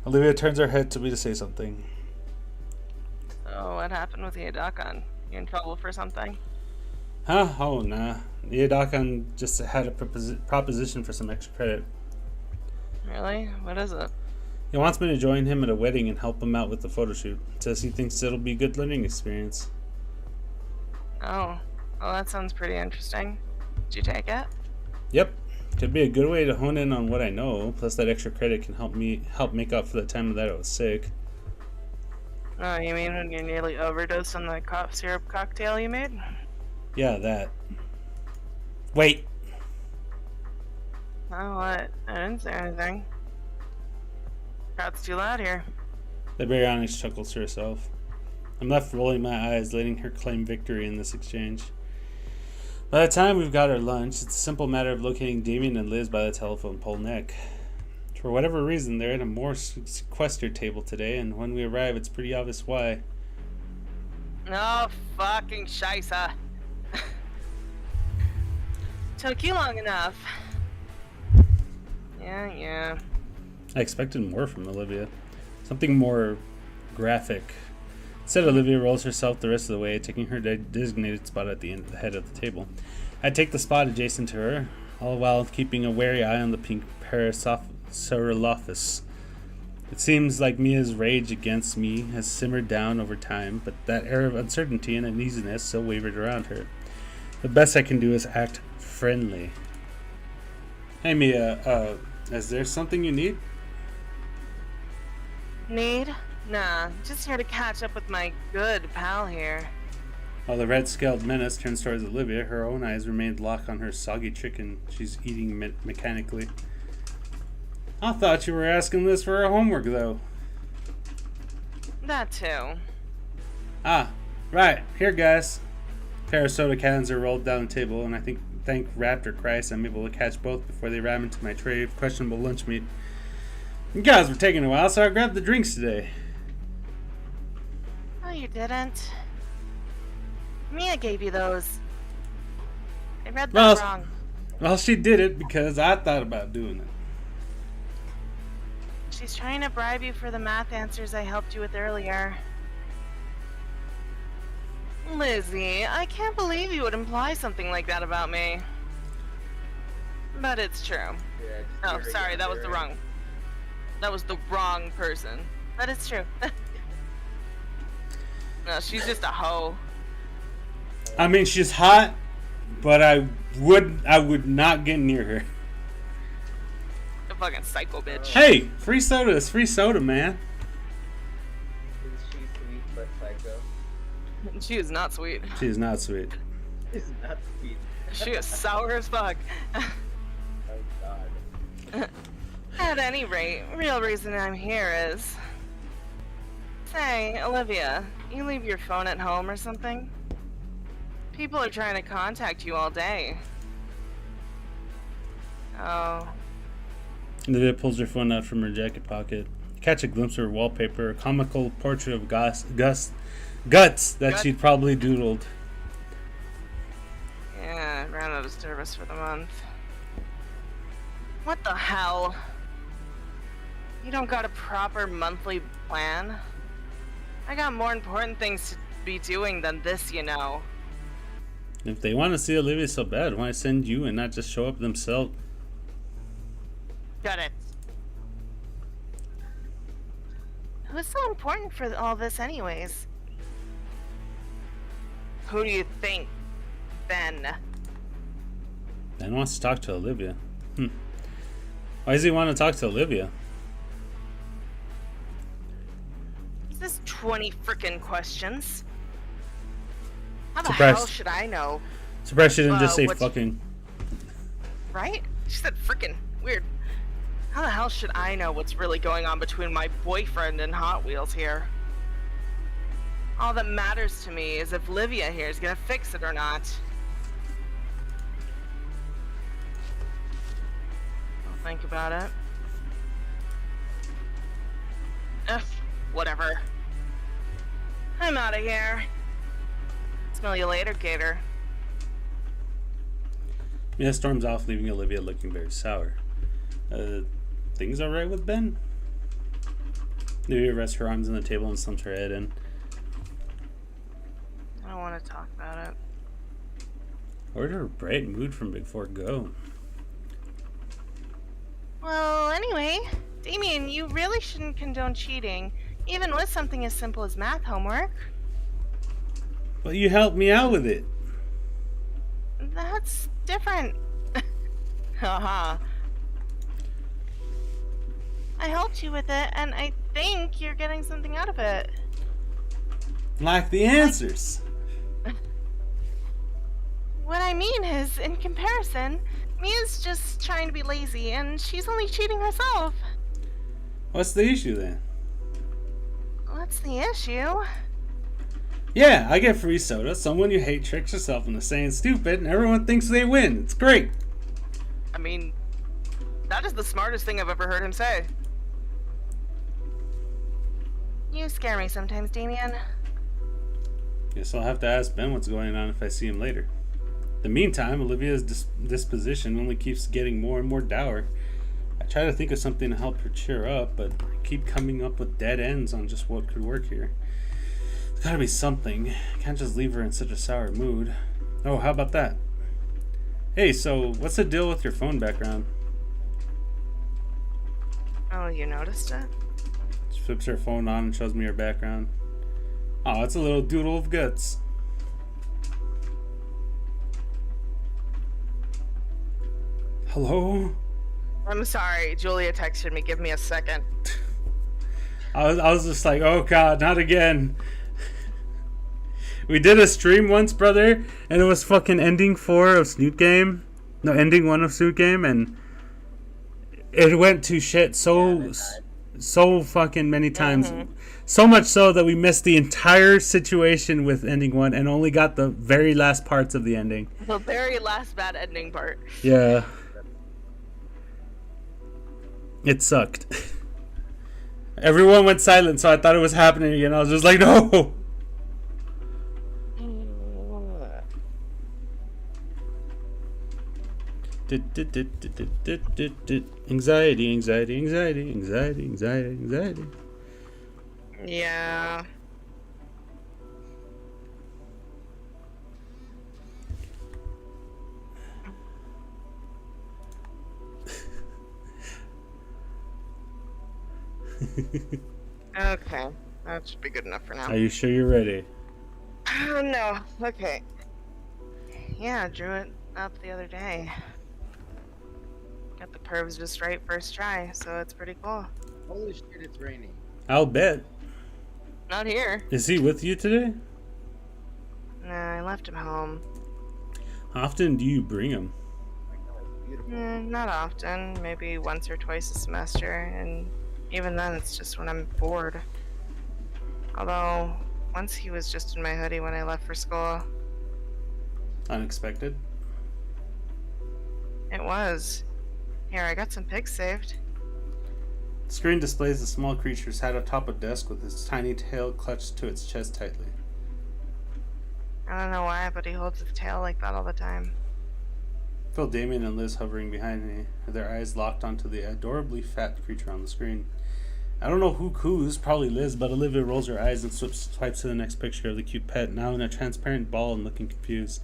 Olivia turns her head to me to say something. So what happened with Yadakan? You in trouble for something? Huh? Oh, nah. Yadakan just had a proposition for some extra credit. Really? What is it? He wants me to join him at a wedding and help him out with the photo shoot. Says he thinks it'll be a good learning experience. Oh. Well, that sounds pretty interesting. Did you take it? Yep. Could be a good way to hone in on what I know, plus that extra credit can help make up for the time that I was sick. Oh, you mean when you nearly overdosed on the cough syrup cocktail you made? Yeah, that. Wait. Oh, what? I didn't say anything. Crowd's too loud here. The Baryonyx chuckles to herself. I'm left rolling my eyes, letting her claim victory in this exchange. By the time we've got our lunch, it's a simple matter of locating Damien and Liz by the telephone pole neck. For whatever reason, they're at a more sequestered table today, and when we arrive, it's pretty obvious why. No fucking scheisse. Took you long enough. Yeah. I expected more from Olivia. Something more graphic. Instead, Olivia rolls herself the rest of the way, taking her designated spot at the head of the table. I take the spot adjacent to her, all while keeping a wary eye on the pink Parasaurolophus. It seems like Mia's rage against me has simmered down over time, but that air of uncertainty and uneasiness still wavered around her. The best I can do is act friendly. Hey Mia, is there something you need? Need? Nah, just here to catch up with my good pal here. While the red-scaled menace turns towards Olivia, her own eyes remained locked on her soggy chicken she's eating mechanically. I thought you were asking this for her homework, though. That too. Ah, right. Here, guys. A pair of soda cans are rolled down the table, and thank Raptor Christ I'm able to catch both before they ram into my tray of questionable lunch meat. You guys were taking a while, so I grabbed the drinks today. Oh, you didn't. Mia gave you those. I read that wrong. Well, she did it because I thought about doing it. She's trying to bribe you for the math answers I helped you with earlier. Lizzie, I can't believe you would imply something like that about me. But it's true. Yeah, Oh, sorry, that was the wrong person. But it's true. No, she's just a hoe. I mean, she's hot, but I would not get near her. A fucking psycho bitch. Hey, free soda is free soda, man. Is she sweet but psycho? She is not sweet. She is not sweet. Is not sweet. She is sour as fuck. Oh god. At any rate, real reason I'm here is... Say, Olivia, you leave your phone at home or something? People are trying to contact you all day. Oh. Olivia pulls her phone out from her jacket pocket. You catch a glimpse of her wallpaper, a comical portrait of guts that she'd probably doodled. Yeah, I ran out of service for the month. What the hell? You don't got a proper monthly plan? I got more important things to be doing than this, you know. If they want to see Olivia so bad, why send you and not just show up themselves? Got it. Who's so important for all this anyways? Who do you think, Ben? Ben wants to talk to Olivia. Why does he want to talk to Olivia? Is this 20 frickin' questions? How the Surprised. hell should I know? Surprised she didn't just say what's- fucking. Right? She said frickin'. Weird. How the hell should I know what's really going on between my boyfriend and Hot Wheels here? All that matters to me is if Livia here is gonna fix it or not. I'll think about it. Ugh, whatever. I'm out of here. Smell you later, Gator. Mia storms off, leaving Olivia looking very sour. Things alright with Ben? Olivia rests her arms on the table and slumps her head in. I don't want to talk about it. Where did her bright mood from before go? Well, anyway, Damien, you really shouldn't condone cheating, even with something as simple as math homework. Well, you helped me out with it. That's different. Haha. I helped you with it, and I think you're getting something out of it. Like the answers. What I mean is, in comparison, Mia's just trying to be lazy, and she's only cheating herself. What's the issue then? What's the issue? Yeah, I get free soda. Someone you hate tricks yourself into saying stupid, and everyone thinks they win. It's great. I mean, that is the smartest thing I've ever heard him say. You scare me sometimes, Damien. Guess I'll have to ask Ben what's going on if I see him later. In the meantime, Olivia's disposition only keeps getting more and more dour. I try to think of something to help her cheer up, but I keep coming up with dead ends on just what could work here. There's gotta be something. I can't just leave her in such a sour mood. Oh, how about that? Hey, so what's the deal with your phone background? Oh, you noticed it? She flips her phone on and shows me her background. Oh, it's a little doodle of guts. Hello? I'm sorry, Julia texted me. Give me a second. I was just like, oh god, not again. We did a stream once, brother, and it was fucking ending 4 of Snoot Game. No, ending 1 of Snoot Game, and it went to shit so fucking many times. So much so that we missed the entire situation with ending 1 and only got the very last parts of the ending. The very last bad ending part. Yeah. It sucked. Everyone went silent, so I thought it was happening again. I was just like, no! Anxiety, anxiety, anxiety, anxiety, anxiety, anxiety. Yeah. Okay, that should be good enough for now. Are you sure you're ready? No, okay. Yeah, I drew it up the other day. Got the curves just right first try, so it's pretty cool. Holy shit, it's raining. I'll bet. Not here. Is he with you today? Nah, I left him home. How often do you bring him? Oh my god, it's beautiful. Not often, maybe once or twice a semester, and even then it's just when I'm bored. Although, once he was just in my hoodie when I left for school. Unexpected? It was. Here, I got some pics saved. The screen displays a small creature sat atop a desk with its tiny tail clutched to its chest tightly. I don't know why, but he holds his tail like that all the time. I feel Damien and Liz hovering behind me, with their eyes locked onto the adorably fat creature on the screen. I don't know who coos, probably Liz, but Olivia rolls her eyes and swipes to the next picture of the cute pet, now in a transparent ball and looking confused.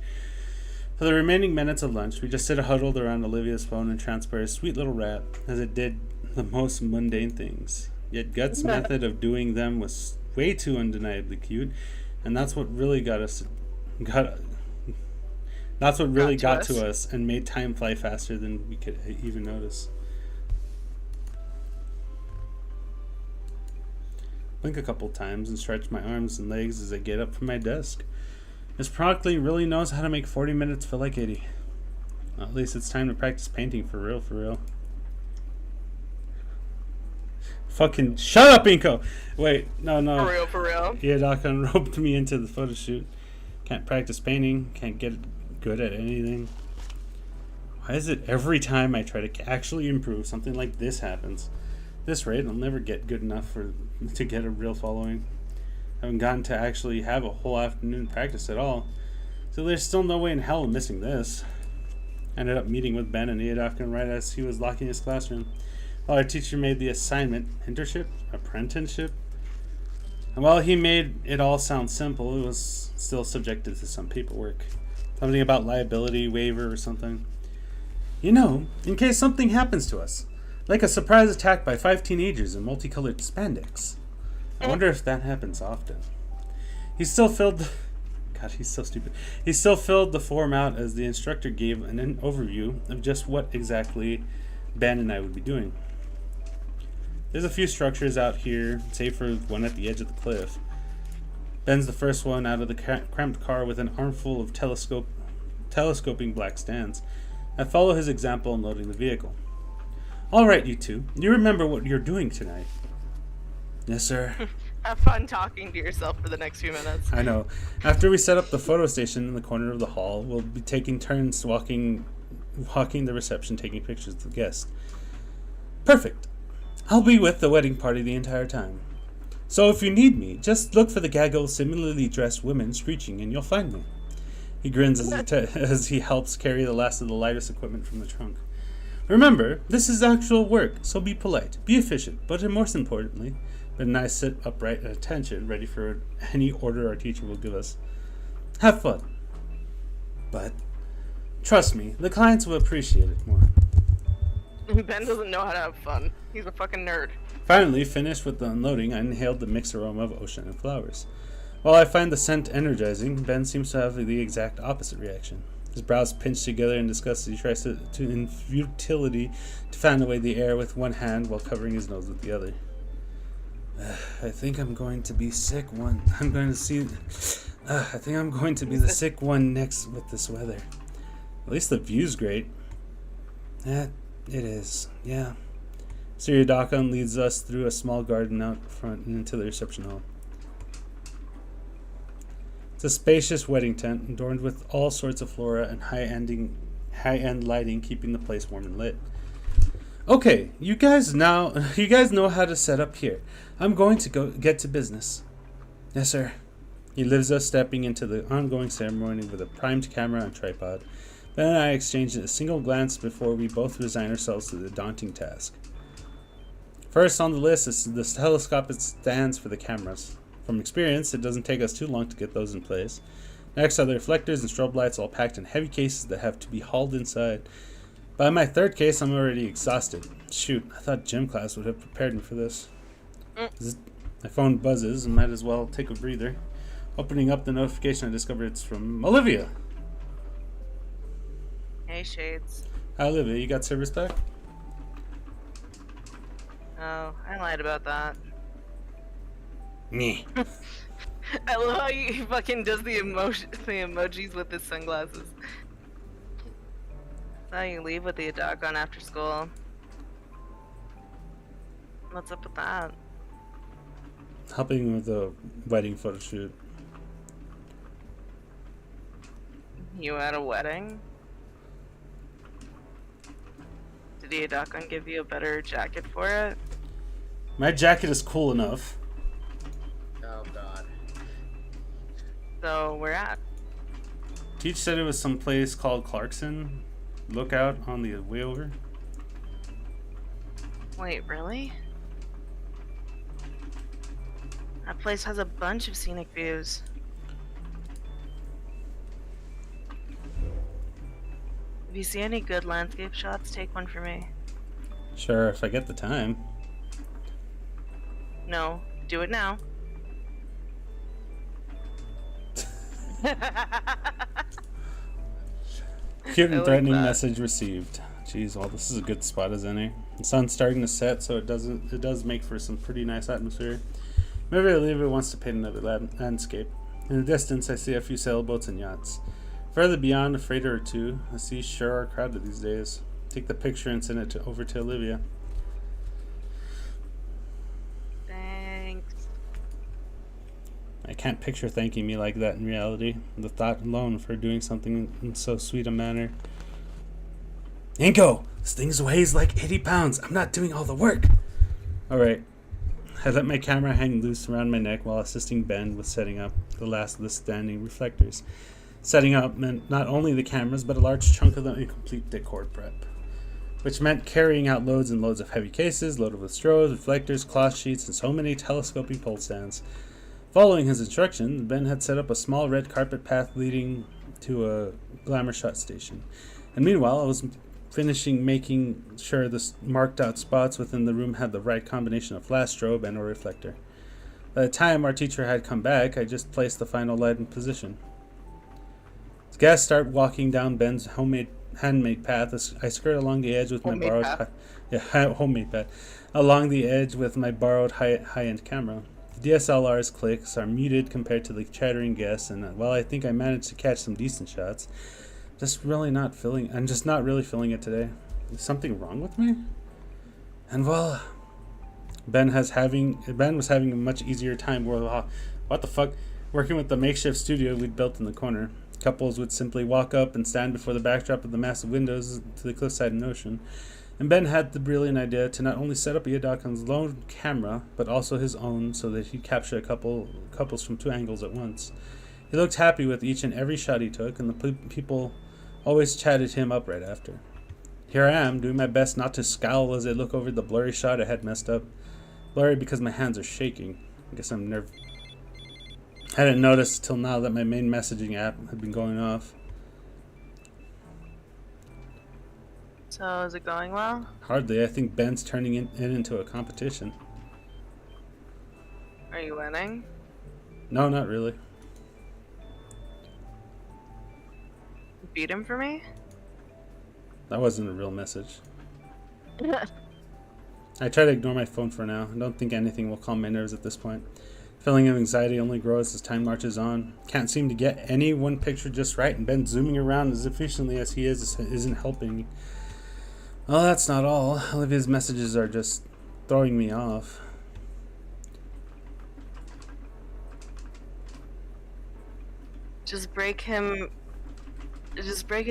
For the remaining minutes of lunch, we just sit huddled around Olivia's phone and transfer a sweet little rat as it did the most mundane things. Yet Gut's method of doing them was way too undeniably cute, and that's what really got to us and made time fly faster than we could even notice. Blink a couple times and stretch my arms and legs as I get up from my desk. Miss Prockley really knows how to make 40 minutes feel like 80. Well, at least it's time to practice painting for real, for real. Fucking shut up, Inko! Wait, no. For real. Yeah, Doc roped me into the photo shoot. Can't practice painting, can't get good at anything. Why is it every time I try to actually improve, something like this happens? At this rate, I'll never get good enough to get a real following. I haven't gotten to actually have a whole afternoon practice at all, so there's still no way in hell I'm missing this. I ended up meeting with Ben and Iadofkin right as he was locking his classroom. While our teacher made the assignment, apprenticeship, and while he made it all sound simple, it was still subjected to some paperwork. Something about liability waiver or something. You know, in case something happens to us, like a surprise attack by 5 teenagers in multicolored spandex. I wonder if that happens often. He still filled... God, he's so stupid. He still filled the form out as the instructor gave an overview of just what exactly Ben and I would be doing. There's a few structures out here, save for one at the edge of the cliff. Ben's the first one out of the cramped car with an armful of telescoping black stands. I follow his example in loading the vehicle. All right, you two. You remember what you're doing tonight? Yes, sir. Have fun talking to yourself for the next few minutes. I know. After we set up the photo station in the corner of the hall, we'll be taking turns walking the reception, taking pictures of the guests. Perfect. I'll be with the wedding party the entire time. So if you need me, just look for the gaggle similarly dressed women screeching and you'll find me. He grins as he helps carry the last of the lightest equipment from the trunk. Remember, this is actual work, so be polite, be efficient, but most importantly, Ben and I sit upright at attention, ready for any order our teacher will give us. Have fun. But trust me, the clients will appreciate it more. Ben doesn't know how to have fun. He's a fucking nerd. Finally, finished with the unloading, I inhaled the mixed aroma of ocean and flowers. While I find the scent energizing, Ben seems to have the exact opposite reaction. His brows pinched together in disgust as he tries to in futility to fan away the air with one hand while covering his nose with the other. I think I'm going to be sick one. I think I'm going to be the sick one next with this weather. At least the view's great. It is, yeah. Siriadakan leads us through a small garden out front and into the reception hall. It's a spacious wedding tent adorned with all sorts of flora and high-end lighting, keeping the place warm and lit. Okay, you guys know how to set up here. I'm going to go get to business. Yes, sir. He leaves us, stepping into the ongoing ceremony with a primed camera and tripod. Ben and I exchanged a single glance before we both resign ourselves to the daunting task. First on the list is the telescopic stands for the cameras. From experience, it doesn't take us too long to get those in place. Next are the reflectors and strobe lights, all packed in heavy cases that have to be hauled inside. By my third case, I'm already exhausted. Shoot, I thought gym class would have prepared me for this. My phone buzzes and might as well take a breather. Opening up the notification, I discover it's from Olivia. Hey, Shades. Hi, Olivia. You got service back? Oh, I lied about that. Me. I love how he fucking does the emojis with his sunglasses. Now you leave with the dog on after school. What's up with that? Helping with the wedding photo shoot. You at a wedding? Did Iadokon give you a better jacket for it? My jacket is cool enough. Oh god. So, where at? Teach said it was some place called Clarkson. Lookout on the way over. Wait, really? That place has a bunch of scenic views. If you see any good landscape shots, take one for me. Sure, if I get the time. No, do it now. Cute I and like threatening that. message received. Jeez, well, this is a good spot as any. The sun's starting to set, so it does make for some pretty nice atmosphere. Maybe Olivia wants to paint another landscape. In the distance, I see a few sailboats and yachts. Further beyond, a freighter or two. The seas sure are crowded these days. Take the picture and send it over to Olivia. Thanks. I can't picture thanking me like that in reality. The thought alone for doing something in so sweet a manner. Inko, this thing weighs like 80 pounds. I'm not doing all the work. Alright. I let my camera hang loose around my neck while assisting Ben with setting up the last of the standing reflectors. Setting up meant not only the cameras, but a large chunk of the incomplete decor prep, which meant carrying out loads and loads of heavy cases, loaded with strobes, reflectors, cloth sheets, and so many telescoping pole stands. Following his instruction, Ben had set up a small red carpet path leading to a glamour shot station. And meanwhile, I was finishing making sure the marked out spots within the room had the right combination of flash, strobe, and or reflector. By the time our teacher had come back, I just placed the final light in position. As guests start walking down Ben's handmade path, I skirt along the edge with Homemade my path? homemade path, along the edge with my borrowed high-end camera. The DSLR's clicks are muted compared to the chattering guests, and while I think I managed to catch some decent shots, I'm just not really feeling it today. Is something wrong with me? And well, Ben was having a much easier time. What the fuck? Working with the makeshift studio we'd built in the corner. Couples would simply walk up and stand before the backdrop of the massive windows to the cliffside and ocean. And Ben had the brilliant idea to not only set up Iadokon's lone camera, but also his own, so that he'd capture couples from two angles at once. He looked happy with each and every shot he took, and the people always chatted him up right after. Here I am, doing my best not to scowl as I look over the blurry shot I had messed up. Blurry because my hands are shaking. I guess I'm nervous. Hadn't noticed till now that my main messaging app had been going off. So, is it going well? Hardly. I think Ben's turning it into a competition. Are you winning? No, not really. Beat him for me? That wasn't a real message. I try to ignore my phone for now. I don't think anything will calm my nerves at this point. Feeling of anxiety only grows as time marches on. Can't seem to get any one picture just right, and Ben zooming around as efficiently as he isn't helping. Well, that's not all. Olivia's messages are just throwing me off. Just break his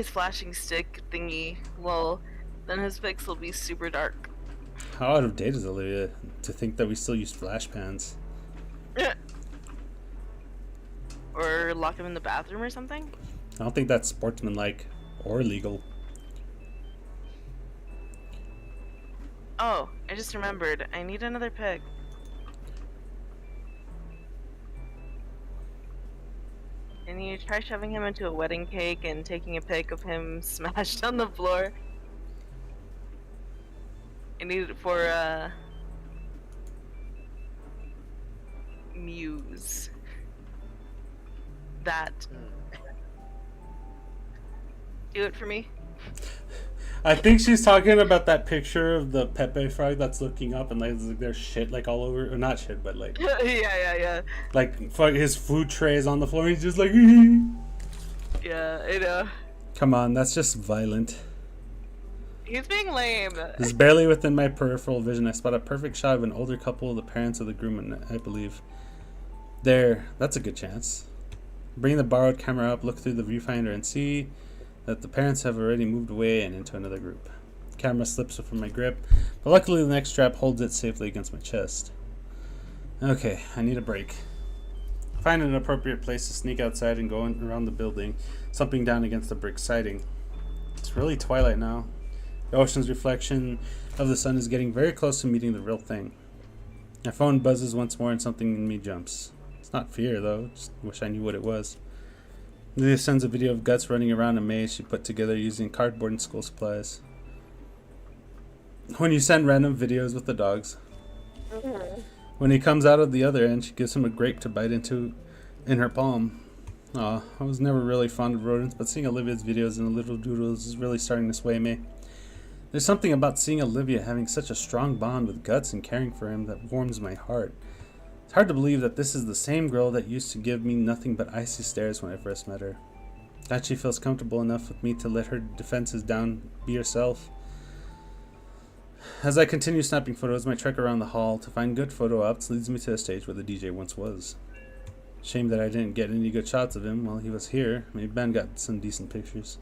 flashing stick thingy. Well, then his pics will be super dark. How out of date is Olivia to think that we still use flash pans? Or lock him in the bathroom or something? I don't think that's sportsmanlike or legal. Oh, I just remembered. I need another pic. Can you try shoving him into a wedding cake and taking a pic of him smashed on the floor? I need it for, Muse. That. Do it for me. I think she's talking about that picture of the Pepe frog that's looking up and like there's shit like all over, or not shit, but like yeah. like fuck, his food tray is on the floor. And he's just like, Yeah, I know. come on, that's just violent. He's being lame. This is barely within my peripheral vision. I spot a perfect shot of an older couple, the parents of the groom, I believe. There, that's a good chance. Bring the borrowed camera up, look through the viewfinder, and see that the parents have already moved away and into another group. The camera slips from my grip, but luckily the next strap holds it safely against my chest. Okay, I need a break. Find an appropriate place to sneak outside and go around the building, slumping down against the brick siding. It's really twilight now. The ocean's reflection of the sun is getting very close to meeting the real thing. My phone buzzes once more and something in me jumps. It's not fear, though. Just wish I knew what it was. Lydia sends a video of Guts running around a maze she put together using cardboard and school supplies. When you send random videos with the dogs. When he comes out of the other end, she gives him a grape to bite into in her palm. Aw, I was never really fond of rodents, but seeing Olivia's videos and the little doodles is really starting to sway me. There's something about seeing Olivia having such a strong bond with Guts and caring for him that warms my heart. It's hard to believe that this is the same girl that used to give me nothing but icy stares when I first met her. That she feels comfortable enough with me to let her defenses down, be herself. As I continue snapping photos, my trek around the hall to find good photo ops leads me to the stage where the DJ once was. Shame that I didn't get any good shots of him while he was here. Maybe Ben got some decent pictures.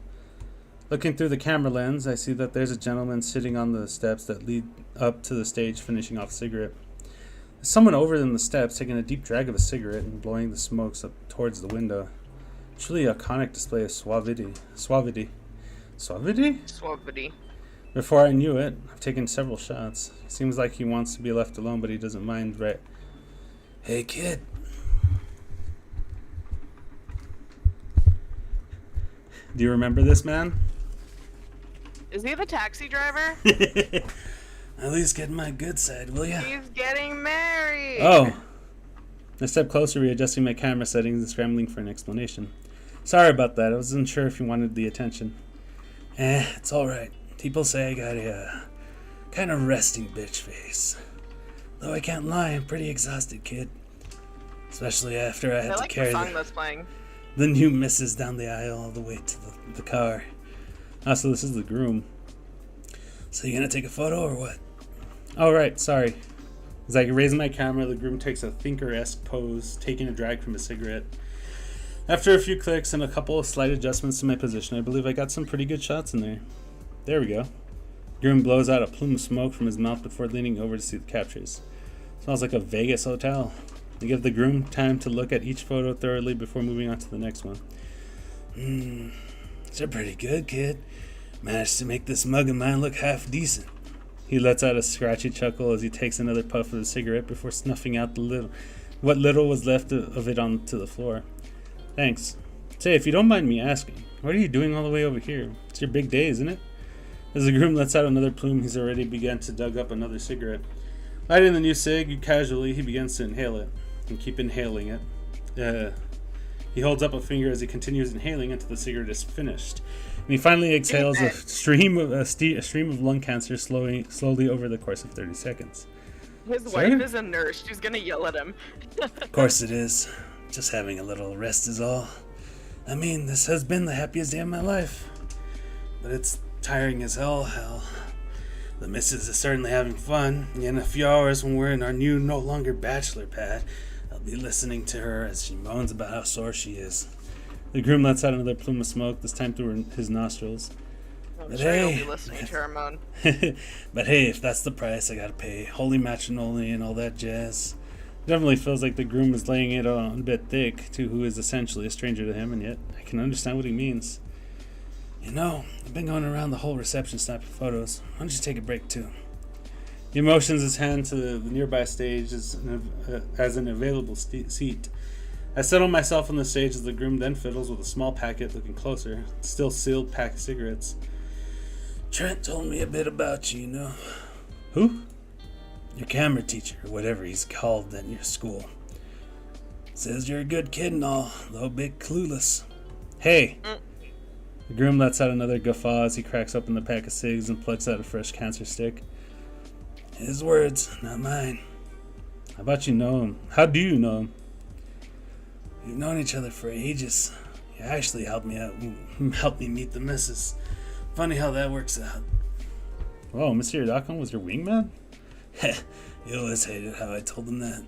Looking through the camera lens, I see that there's a gentleman sitting on the steps that lead up to the stage finishing off a cigarette. There's someone over in the steps taking a deep drag of a cigarette and blowing the smokes up towards the window. Truly iconic display of suavity. Suavity? Before I knew it, I've taken several shots. Seems like he wants to be left alone, but he doesn't mind, right? Hey, kid. Do you remember this man? Is he the taxi driver? At least get my good side, will ya? He's getting married. Oh. I stepped closer, readjusting my camera settings and scrambling for an explanation. Sorry about that. I wasn't sure if you wanted the attention. It's alright. People say I got a kind of resting bitch face. Though I can't lie, I'm pretty exhausted, kid. Especially after I had to carry the song that's playing. The new missus down the aisle all the way to the car. So this is the groom. So you gonna take a photo or what? Oh, right, sorry. As I raise my camera, the groom takes a thinker-esque pose, taking a drag from a cigarette. After a few clicks and a couple of slight adjustments to my position, I believe I got some pretty good shots in there. There we go. Groom blows out a plume of smoke from his mouth before leaning over to see the captures. Smells like a Vegas hotel. I give the groom time to look at each photo thoroughly before moving on to the next one. They're pretty good, kid. Managed to make this mug of mine look half decent. He lets out a scratchy chuckle as he takes another puff of the cigarette before snuffing out what little was left of it onto the floor. Thanks. Say, if you don't mind me asking, what are you doing all the way over here? It's your big day, isn't it? As the groom lets out another plume, he's already begun to dug up another cigarette. Lighting the new cig, casually, he begins to inhale it, and keep inhaling it. He holds up a finger as he continues inhaling until the cigarette is finished. And he finally exhales a stream of lung cancer slowly over the course of 30 seconds. His wife is a nurse. She's gonna yell at him. Of course it is. Just having a little rest is all. I mean, this has been the happiest day of my life. But it's tiring as hell. The missus is certainly having fun. In a few hours, when we're in our new, no longer bachelor pad, I'll be listening to her as she moans about how sore she is. The groom lets out another plume of smoke, this time through his nostrils. I'm sure you'll be listening to her moan. But hey, if that's the price I gotta pay, holy matrimony and all that jazz. It definitely feels like the groom is laying it on a bit thick to who is essentially a stranger to him, and yet I can understand what he means. You know, I've been going around the whole reception snapping photos. Why don't you take a break too? He motions his hand to the nearby stage as an available seat. I settle myself on the stage as the groom then fiddles with a small packet, looking closer. Still sealed pack of cigarettes. Trent told me a bit about you, you know. Who? Your camera teacher, or whatever he's called at your school. Says you're a good kid and all, though a bit clueless. Hey! The groom lets out another guffaw as he cracks open the pack of cigs and plucks out a fresh cancer stick. His words, not mine. How about you know him? How do you know him? We've known each other for ages. He actually helped me meet the missus. Funny how that works out. Whoa, Mr. Yadakon was your wingman? He always hated how I told him that.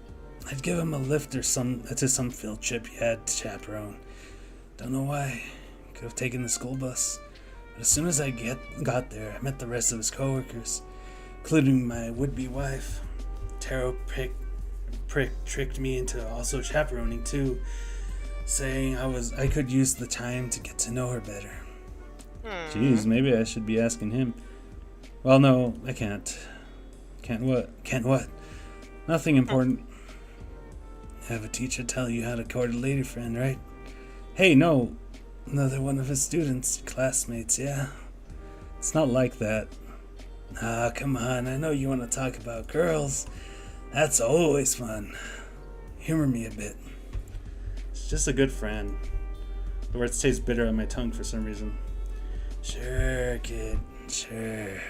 I'd give him a lift to some field trip he had to chaperone. Don't know why. Could have taken the school bus. But as soon as I got there, I met the rest of his coworkers, including my would-be wife. Taro tricked me into also chaperoning too, saying I could use the time to get to know her better. Jeez, maybe I should be asking him. Well, no, I can't. Can't what? Nothing important. Have a teacher tell you how to court a lady friend, right? Hey, no. Another one of his students, classmates, yeah. It's not like that. Ah, come on. I know you want to talk about girls. That's always fun. Humor me a bit. It's just a good friend. The words taste bitter on my tongue for some reason. Sure, kid. Sure.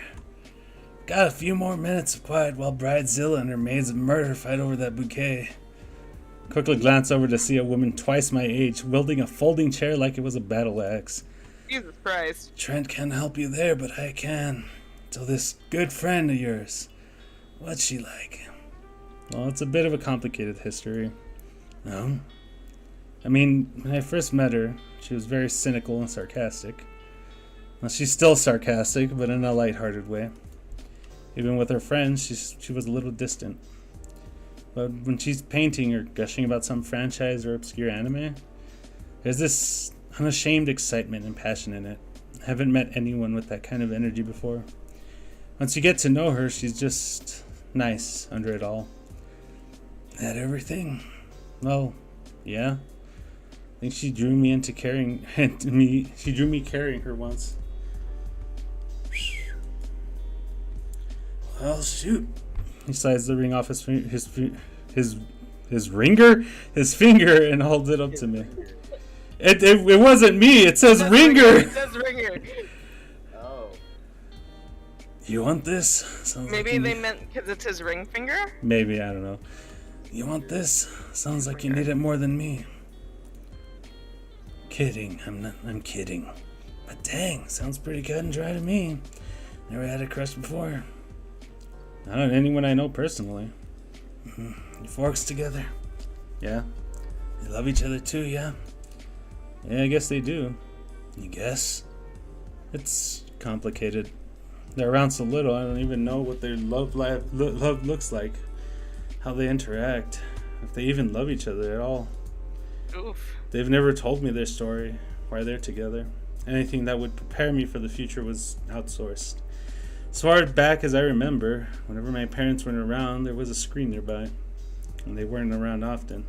Got a few more minutes of quiet while Bridezilla and her maids of murder fight over that bouquet. Quickly glance over to see a woman twice my age wielding a folding chair like it was a battle axe. Jesus Christ. Trent can't help you there, but I can. So this good friend of yours, what's she like? Well, it's a bit of a complicated history. No? I mean, when I first met her, she was very cynical and sarcastic. Well, she's still sarcastic, but in a lighthearted way. Even with her friends, she was a little distant. But when she's painting or gushing about some franchise or obscure anime, there's this unashamed excitement and passion in it. I haven't met anyone with that kind of energy before. Once you get to know her, she's just nice under it all. That everything? Well, yeah. I think she drew me into carrying she drew me carrying her once. Well, shoot. He slides the ring off his finger and holds it up to me. It wasn't me. It says ringer. It says ringer. Oh. You want this? Sounds Maybe like they meant because it's his ring finger? Maybe, I don't know. You want this? Sounds like you need it more than me. Kidding. I'm kidding. But dang, sounds pretty cut and dry to me. Never had a crush before. Not on anyone I know personally. You forks together? Yeah. They love each other too, yeah? Yeah, I guess they do. You guess? It's complicated. They're around so little, I don't even know what their love looks like. How they interact. If they even love each other at all. Oof. They've never told me their story, why they're together. Anything that would prepare me for the future was outsourced. As far back as I remember, whenever my parents weren't around, there was a screen nearby. And they weren't around often.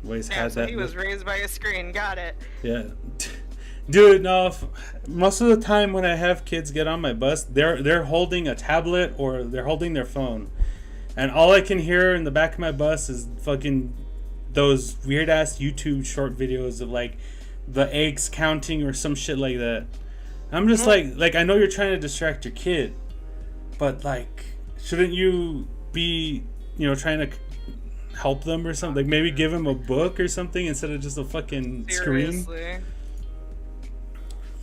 Always Yeah, had so that. he was raised by a screen. Got it. Yeah. Dude, no. Most of the time when I have kids get on my bus, they're holding a tablet or they're holding their phone. And all I can hear in the back of my bus is fucking those weird ass YouTube short videos of like the eggs counting or some shit like that. I'm just like I know you're trying to distract your kid, but like, shouldn't you be, trying to help them or something? Like maybe give them a book or something instead of just a fucking screen. Seriously.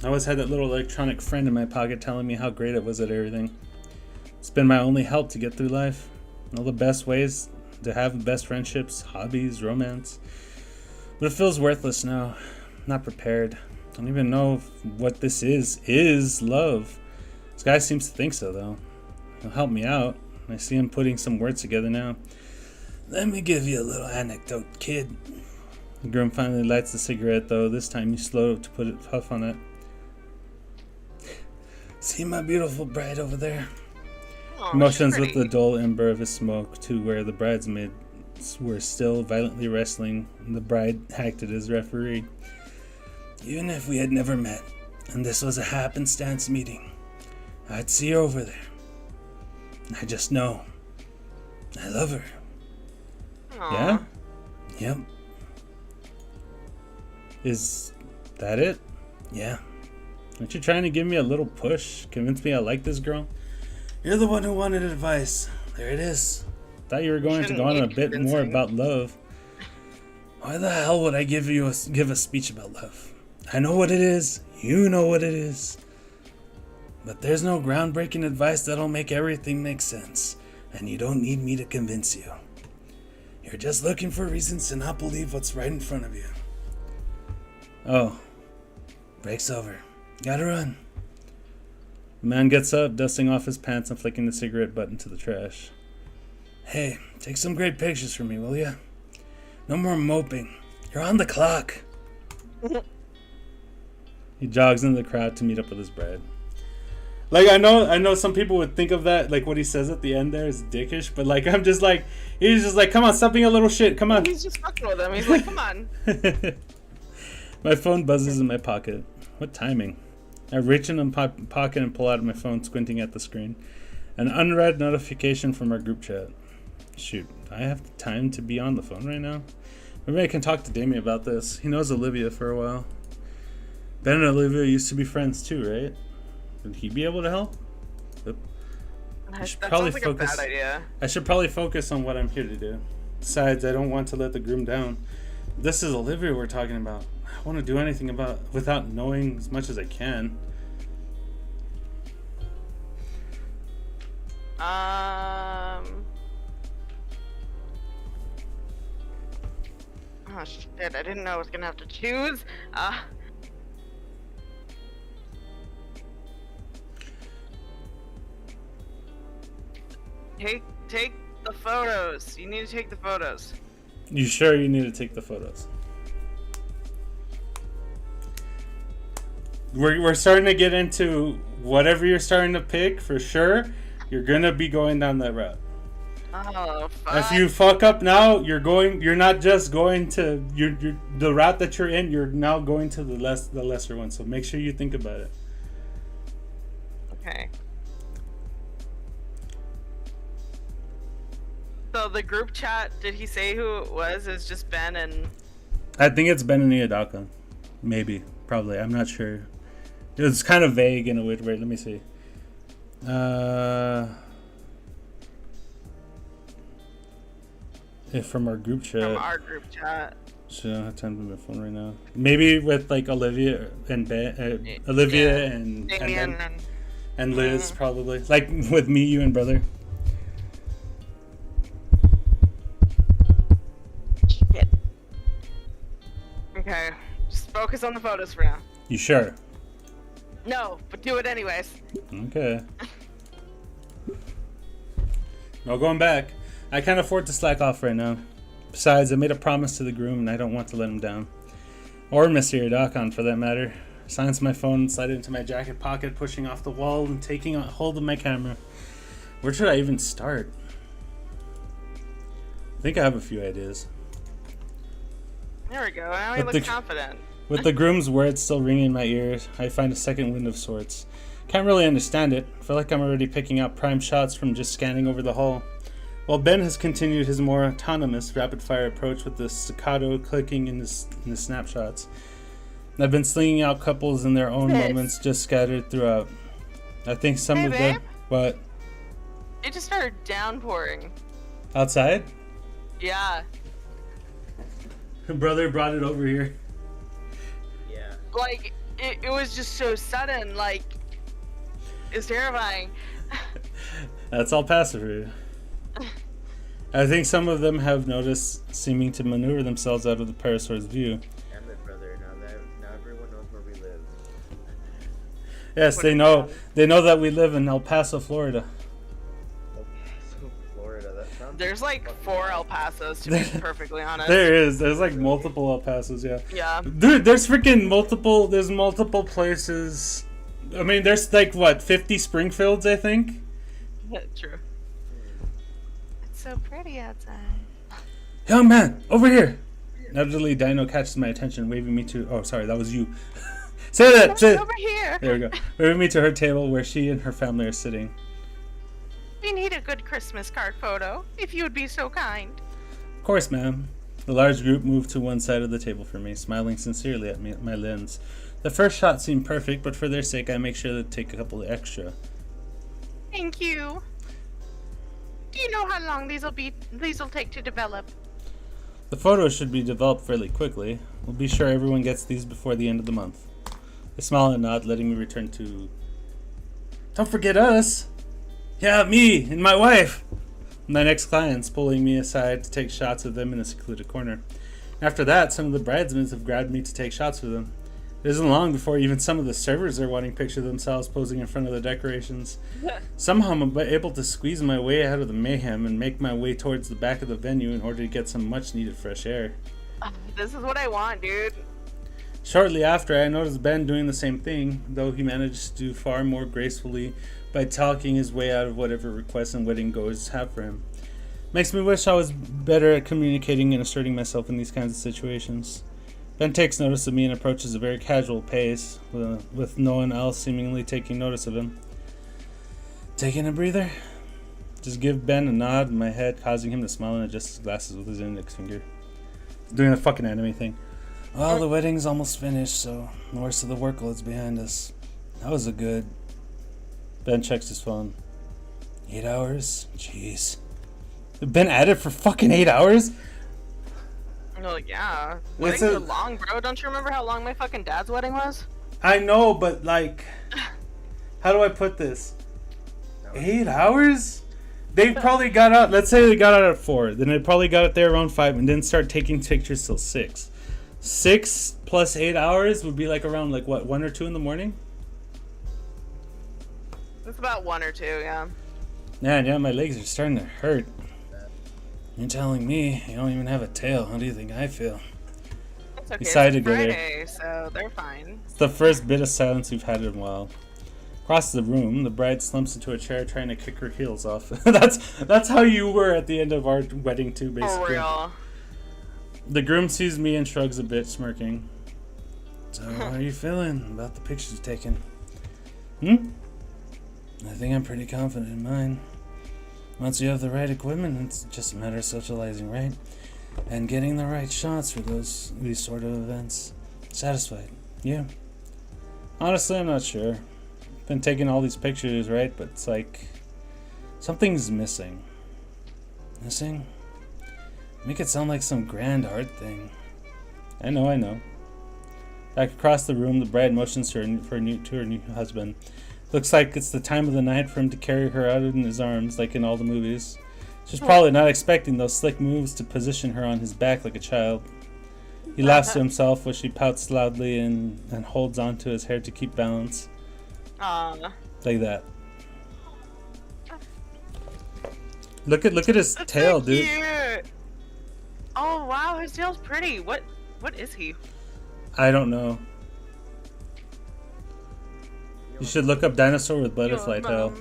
I always had that little electronic friend in my pocket telling me how great it was at everything. It's been my only help to get through life. All the best ways to have the best friendships, hobbies, romance. But it feels worthless now. I'm not prepared. I don't even know what this is love. This guy seems to think so, though. He'll help me out. I see him putting some words together now. Let me give you a little anecdote, kid. The groom finally lights the cigarette, though. This time he's slow to put a puff on it. See my beautiful bride over there? Oh, He motions she's with the pretty. dull ember of his smoke to where the bridesmaids were still violently wrestling, and the bride acted as referee. Even if we had never met, and this was a happenstance meeting, I'd see her over there. I just know. I love her. Aw. Yeah? Yep. Is that it? Yeah. Aren't you trying to give me a little push? Convince me I like this girl? You're the one who wanted advice. There it is. Thought you were going to Shouldn't go on a need bit more convincing. about love. Why the hell would I give a speech about love? I know what it is. You know what it is. But there's no groundbreaking advice that'll make everything make sense. And you don't need me to convince you. You're just looking for reasons to not believe what's right in front of you. Oh. Break's over. Gotta run. The man gets up, dusting off his pants and flicking the cigarette butt into the trash. Hey, take some great pictures for me, will ya? No more moping. You're on the clock. He jogs into the crowd to meet up with his bride. Like I know some people would think of that, like what he says at the end there is dickish, but like I'm just like, he's just like, come on, stop being a little shit, come on. He's just fucking with him. He's like, come on. My phone buzzes in my pocket. What timing? I reach in my pocket and pull out my phone, squinting at the screen. An unread notification from our group chat. Shoot, I have the time to be on the phone right now? Maybe I can talk to Damien about this. He knows Olivia for a while. Ben and Olivia used to be friends too, right? Would he be able to help? I That should sounds probably like focus. a bad idea. I should probably focus on what I'm here to do. Besides, I don't want to let the groom down. This is Olivia we're talking about. I want to do anything about without knowing as much as I can. Oh shit! I didn't know I was gonna have to choose. Take the photos. You need to take the photos. You sure you need to take the photos? We're starting to get into whatever you're starting to pick for sure. You're gonna be going down that route. Oh fuck! If you fuck up now, you're not just going to the route that you're in. You're now going to the lesser one. So make sure you think about it. Okay. So the group chat, did he say who it was? It's just Ben and... I think it's Ben and Iadaka. Maybe. Probably. I'm not sure. It was kind of vague in a weird way. Let me see. If from our group chat. From our group chat. Shit, I don't have time to my phone right now. Maybe with like Olivia and Ben, Olivia and Damien and Liz probably. Like with me, you and brother. Shit. Okay. Just focus on the photos for now. You sure? No, but do it anyways. Okay. No going back. I can't afford to slack off right now. Besides, I made a promise to the groom and I don't want to let him down. Or Mr. Yadakon for that matter. I silenced my phone and slid it into my jacket pocket, pushing off the wall and taking hold of my camera. Where should I even start? I think I have a few ideas. There we go. Now he But looks the- confident. With the groom's words still ringing in my ears, I find a second wind of sorts. Can't really understand it. I feel like I'm already picking out prime shots from just scanning over the hall. While Ben has continued his more autonomous, rapid-fire approach with the staccato clicking in his snapshots. I've been slinging out couples in their own This. moments just scattered throughout. I think some Hey, of babe. them... What? It just started downpouring. Outside? Yeah. Brother brought it over here. Yeah. Like, it was just so sudden. Like, it's terrifying. That's all passive for you. I think some of them have noticed, seeming to maneuver themselves out of the Parasaur's view. Damn it, brother. Now everyone knows where we live. Yes, they know. They know that we live in El Paso, Florida. So Florida. That sounds. There's like 4 El Pasos, to be perfectly honest. There is. There's like multiple El Pasos. Yeah. Yeah. Dude, there's freaking multiple. There's multiple places. I mean, there's like what 50 Springfields, I think. True. It's so pretty outside. Young man, over here. An elderly dino catches my attention, waving me to. Oh, sorry, that was you. Say that. Say. Over here. There we go. Waving me to her table where she and her family are sitting. We need a good Christmas card photo, if you would be so kind. Of course, ma'am. The large group moved to one side of the table for me, smiling sincerely at me at my lens. The first shot seemed perfect, but for their sake, I make sure to take a couple extra. Thank you. Do you know how long these will take to develop? The photos should be developed fairly quickly. We'll be sure everyone gets these before the end of the month. I smile and nod, letting me return to... Don't forget us! Yeah, me and my wife! My next client's pulling me aside to take shots of them in a secluded corner. After that, some of the bridesmaids have grabbed me to take shots for them. It isn't long before even some of the servers are wanting to picture themselves posing in front of the decorations. Somehow I'm able to squeeze my way out of the mayhem and make my way towards the back of the venue in order to get some much needed fresh air. This is what I want, dude. Shortly after, I noticed Ben doing the same thing, though he managed to do far more gracefully by talking his way out of whatever requests and wedding goers have for him. Makes me wish I was better at communicating and asserting myself in these kinds of situations. Ben takes notice of me and approaches a very casual pace, with no one else seemingly taking notice of him. Taking a breather? Just give Ben a nod in my head, causing him to smile and adjust his glasses with his index finger. Doing the fucking anime thing. Well, the wedding's almost finished, so the worst of the workload's behind us. That was a good... Ben checks his phone. 8 hours? Jeez. Been at it for fucking 8 hours? Well, yeah. What's Weddings a- are long, bro. Don't you remember how long my fucking dad's wedding was? I know, but like... How do I put this? 8 hours? They probably got out... Let's say they got out at 4. Then they probably got out there around 5 and didn't start taking pictures till 6. 6 plus 8 hours would be like around like what, 1 or 2 in the morning? It's about 1 or 2, yeah. Man, yeah, my legs are starting to hurt. You're telling me you don't even have a tail. How do you think I feel? It's okay. Decided It's to go there. Friday, so they're fine. It's the first bit of silence we've had in a while. Across the room, the bride slumps into a chair trying to kick her heels off. That's how you were at the end of our wedding too, For basically. real. The groom sees me and shrugs a bit, smirking. So, how are you feeling about the pictures you've taken? I think I'm pretty confident in mine. Once you have the right equipment, it's just a matter of socializing, right? And getting the right shots for these sort of events. Satisfied? Yeah. Honestly, I'm not sure. Been taking all these pictures, right? But it's like something's missing. Missing? Make it sound like some grand art thing. I know. Back across the room, the bride motions to her new husband. Looks like it's the time of the night for him to carry her out in his arms, like in all the movies. She's probably not expecting those slick moves to position her on his back like a child. He laughs to himself while she pouts loudly and holds onto his hair to keep balance. Aw. Like that. Look at his That's tail, so dude. cute. Oh wow, his tail's pretty. What is he? I don't know. You should look up dinosaur with butterfly tail.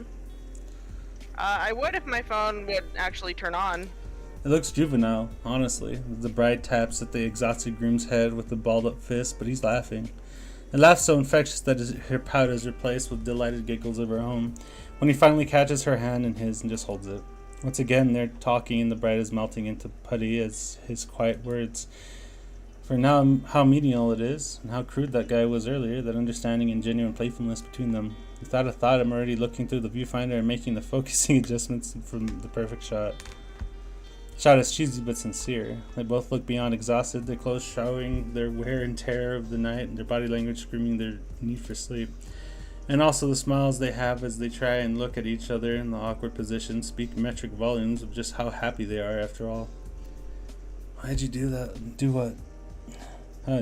I would if my phone would actually turn on. It looks juvenile, honestly. The bride taps at the exhausted groom's head with a balled up fist, but he's laughing. A laugh so infectious that her pout is replaced with delighted giggles of her own when he finally catches her hand in his and just holds it. Once again, they're talking and the bride is melting into putty as his quiet words. For now, how menial it is, and how crude that guy was earlier, that understanding and genuine playfulness between them. Without a thought, I'm already looking through the viewfinder and making the focusing adjustments from the perfect shot. Shot is cheesy but sincere. They both look beyond exhausted, their clothes showing their wear and tear of the night, and their body language screaming their need for sleep. And also the smiles they have as they try and look at each other in the awkward position speak metric volumes of just how happy they are after all. Why'd you do that? Do what?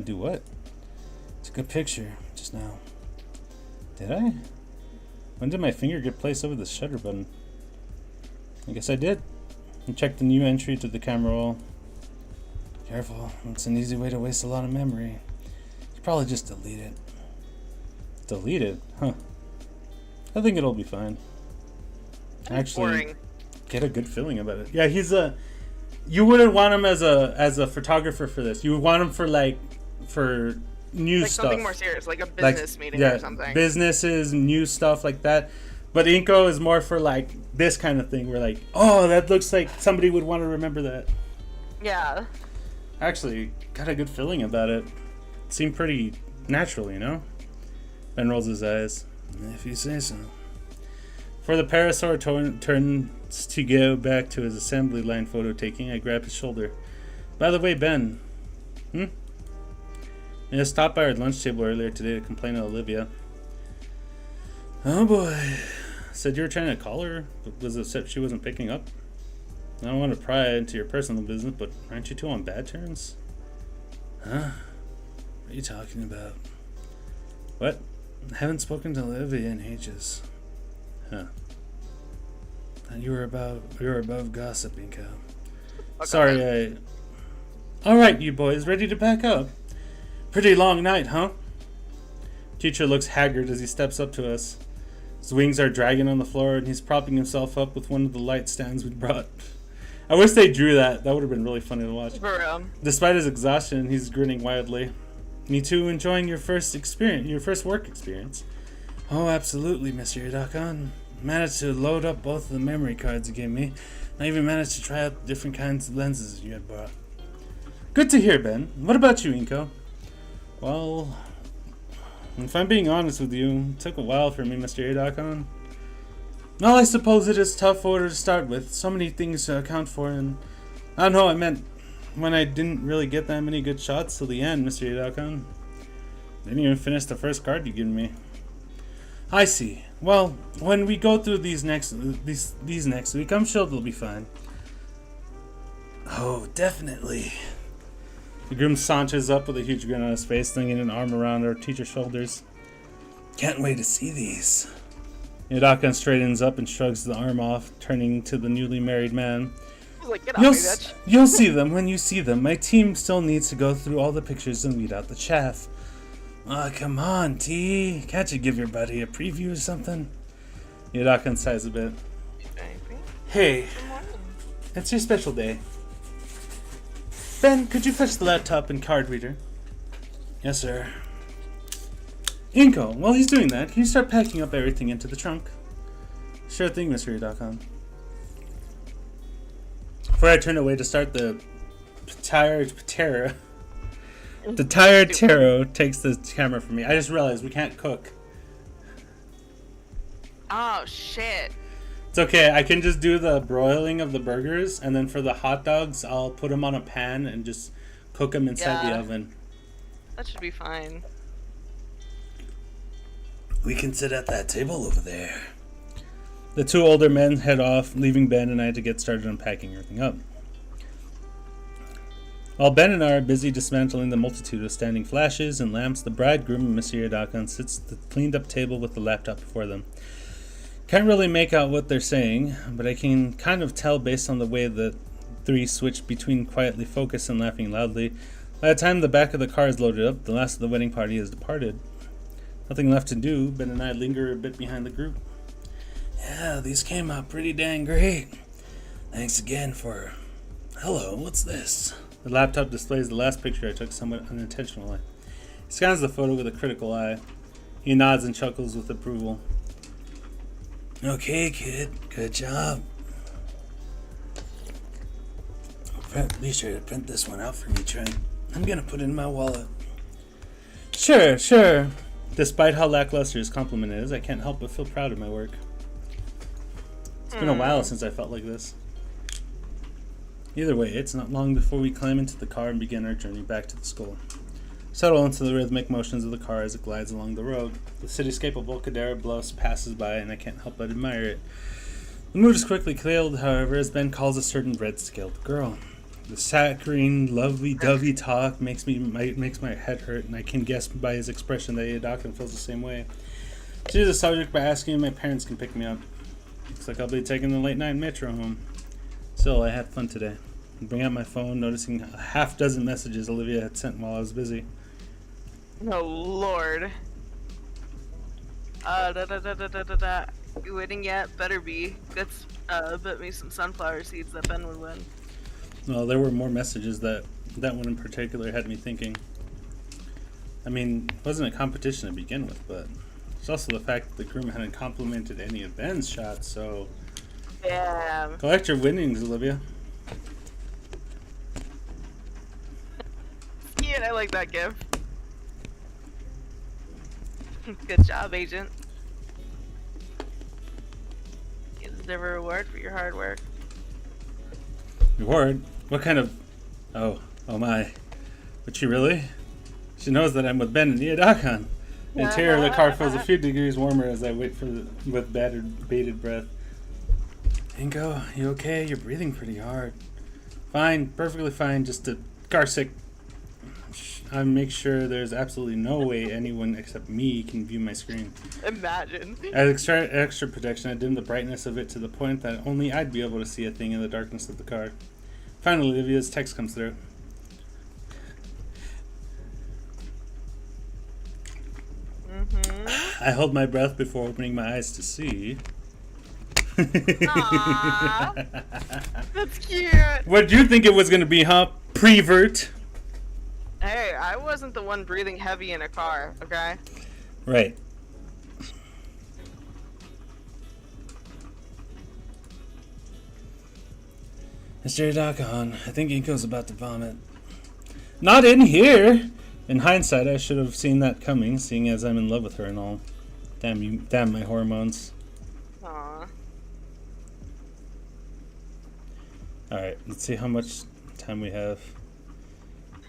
Do what? Took a picture just now. Did I? When did my finger get placed over the shutter button? I guess I did. And checked the new entry to the camera roll. Careful, it's an easy way to waste a lot of memory. You probably just delete it. Delete it? Huh. I think it'll be fine. Actually, Boring. get a good feeling about it. Yeah, he's a... You wouldn't want him as a photographer for this. You would want him for for new Like stuff. something more serious, like a business meeting yeah, or something. businesses, new stuff like that. But Inko is more for like this kind of thing where like, oh, that looks like somebody would want to remember that. Yeah. Actually, got a good feeling about it. Seemed pretty natural, you know? Ben rolls his eyes. If you say so. For the parasaur turns to go back to his assembly line photo taking, I grab his shoulder. By the way, Ben. I stopped by our lunch table earlier today to complain to Olivia. Oh boy. Said you were trying to call her, but was upset she wasn't picking up. I don't want to pry into your personal business, but aren't you two on bad terms? Huh? What are you talking about? What? I haven't spoken to Olivia in ages. Huh. And you were above gossiping, Cal. Sorry, Alright, you boys, ready to pack up? Pretty long night, huh? Teacher looks haggard as he steps up to us. His wings are dragging on the floor, and he's propping himself up with one of the light stands we brought. I wish they drew that. That would have been really funny to watch. For real. Despite his exhaustion, he's grinning wildly. Me too, enjoying your first work experience. Oh, absolutely, Mr. Yadakan. Managed to load up both of the memory cards you gave me. I even managed to try out the different kinds of lenses you had brought. Good to hear, Ben. What about you, Inko? Well, if I'm being honest with you, it took a while for me, Mr. Yadakan. Well, I suppose it is tough order to start with. So many things to account for, and I don't know, I meant when I didn't really get that many good shots till the end, Mr. Yadakan. Didn't even finish the first card you gave me. I see. Well, when we go through these next week, I'm sure they'll be fine. Oh, definitely. The groom saunters up with a huge grin on his face, flinging an arm around our teacher's shoulders. Can't wait to see these. Yadakan straightens up and shrugs the arm off, turning to the newly married man. He's like, get off me, bitch. You'll see them when you see them. My team still needs to go through all the pictures and weed out the chaff. Aw, come on, T. Can't you give your buddy a preview or something? Yadakan sighs a bit. Hey, it's your special day. Ben, could you fetch the laptop and card reader? Yes, sir. Inko, while he's doing that, can you start packing up everything into the trunk? Sure thing, Mr. Yadakan. Before I turn away to start, the tired Taro takes the camera from me. I just realized we can't cook. Oh, shit. It's okay, I can just do the broiling of the burgers, and then for the hot dogs, I'll put them on a pan and just cook them inside the oven. That should be fine. We can sit at that table over there. The two older men head off, leaving Ben and I to get started unpacking everything up. While Ben and I are busy dismantling the multitude of standing flashes and lamps, the bridegroom, Mr. Yadakan, sits at the cleaned-up table with the laptop before them. Can't really make out what they're saying, but I can kind of tell based on the way the three switch between quietly focused and laughing loudly. By the time the back of the car is loaded up, the last of the wedding party has departed. Nothing left to do, Ben and I linger a bit behind the group. Yeah, these came out pretty dang great. Thanks again for... Hello, what's this? The laptop displays the last picture I took somewhat unintentionally. He scans the photo with a critical eye. He nods and chuckles with approval. Okay, kid. Good job. Be sure to print this one out for me, Trent. I'm gonna put it in my wallet. Sure. Despite how lackluster his compliment is, I can't help but feel proud of my work. It's been a while since I felt like this. Either way, it's not long before we climb into the car and begin our journey back to the school. Settle into the rhythmic motions of the car as it glides along the road. The cityscape of Volcadera Bluffs passes by, and I can't help but admire it. The mood is quickly clouded, however, as Ben calls a certain red-scaled girl. The saccharine, lovey-dovey talk makes my head hurt, and I can guess by his expression that Yadakan feels the same way. She's the subject by asking if my parents can pick me up. Looks like I'll be taking the late-night metro home. Still, I had fun today. I bring out my phone, noticing a half-dozen messages Olivia had sent while I was busy. Oh, Lord. You winning yet? Better be. That's, bet me some sunflower seeds that Ben would win. Well, there were more messages that one in particular had me thinking. I mean, it wasn't a competition to begin with, but it's also the fact that the groom hadn't complimented any of Ben's shots, so... Yeah. Collect your winnings, Olivia. Yeah, I like that gift. Good job, Agent. You deserve a reward for your hard work. Reward? What kind of... Oh my. But she really? She knows that I'm with Ben and Yadakan. The interior of the car feels a few degrees warmer as I wait with bated breath. Ingo, you okay? You're breathing pretty hard. Fine, perfectly fine, just a car sick. I make sure there's absolutely no way anyone except me can view my screen. Imagine. As extra protection, I dim the brightness of it to the point that only I'd be able to see a thing in the darkness of the car. Finally, Olivia's text comes through. Mm-hmm. I held my breath before opening my eyes to see. Aw. That's cute. What do you think it was gonna be, huh? Prevert. Hey, I wasn't the one breathing heavy in a car, okay? Right. It's Jerry Doc on. I think Inko's about to vomit. Not in here! In hindsight, I should have seen that coming, seeing as I'm in love with her and all. Damn you, damn my hormones. Aw. Alright, let's see how much time we have.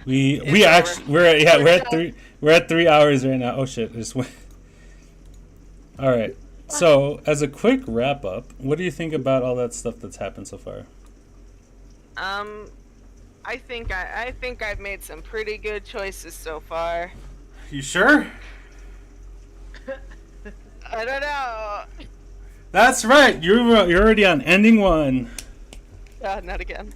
We It's actually over. we're at 3 hours right now. Oh shit, I just went. Alright. So, as a quick wrap up, what do you think about all that stuff that's happened so far? I think I've made some pretty good choices so far. You sure? I don't know. That's right. You're already on ending 1. Not again.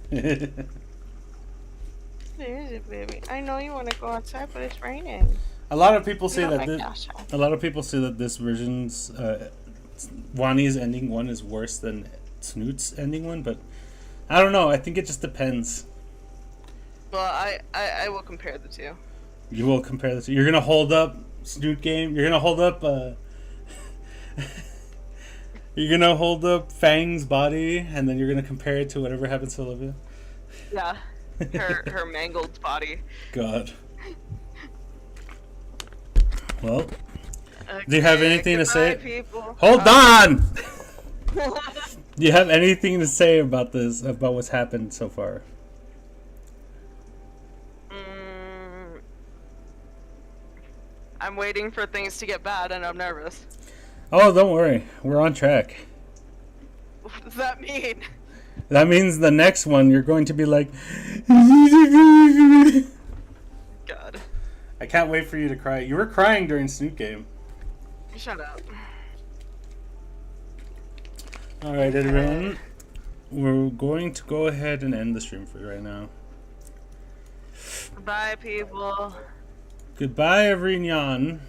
Where is it, baby? I know you want to go outside, but it's raining. A lot of people say You don't that like this, outside. a lot of people say that this version's Wani's ending 1 is worse than Snoot's ending 1, but I don't know. I think it just depends. Well, I will compare the two. You will compare the two. You're gonna hold up Snoot game. You're gonna hold up. You're gonna hold up Fang's body, and then you're gonna compare it to whatever happens to Olivia. Yeah. Her mangled body. God. Well, do you have anything to say? People. Hold on. Do you have anything to say about this? About what's happened so far? I'm waiting for things to get bad, and I'm nervous. Oh, don't worry. We're on track. What does that mean? That means the next one you're going to be like. God. I can't wait for you to cry. You were crying during Snoot game. Shut up. All right, everyone. We're going to go ahead and end the stream for right now. Bye, people. Goodbye, everyone.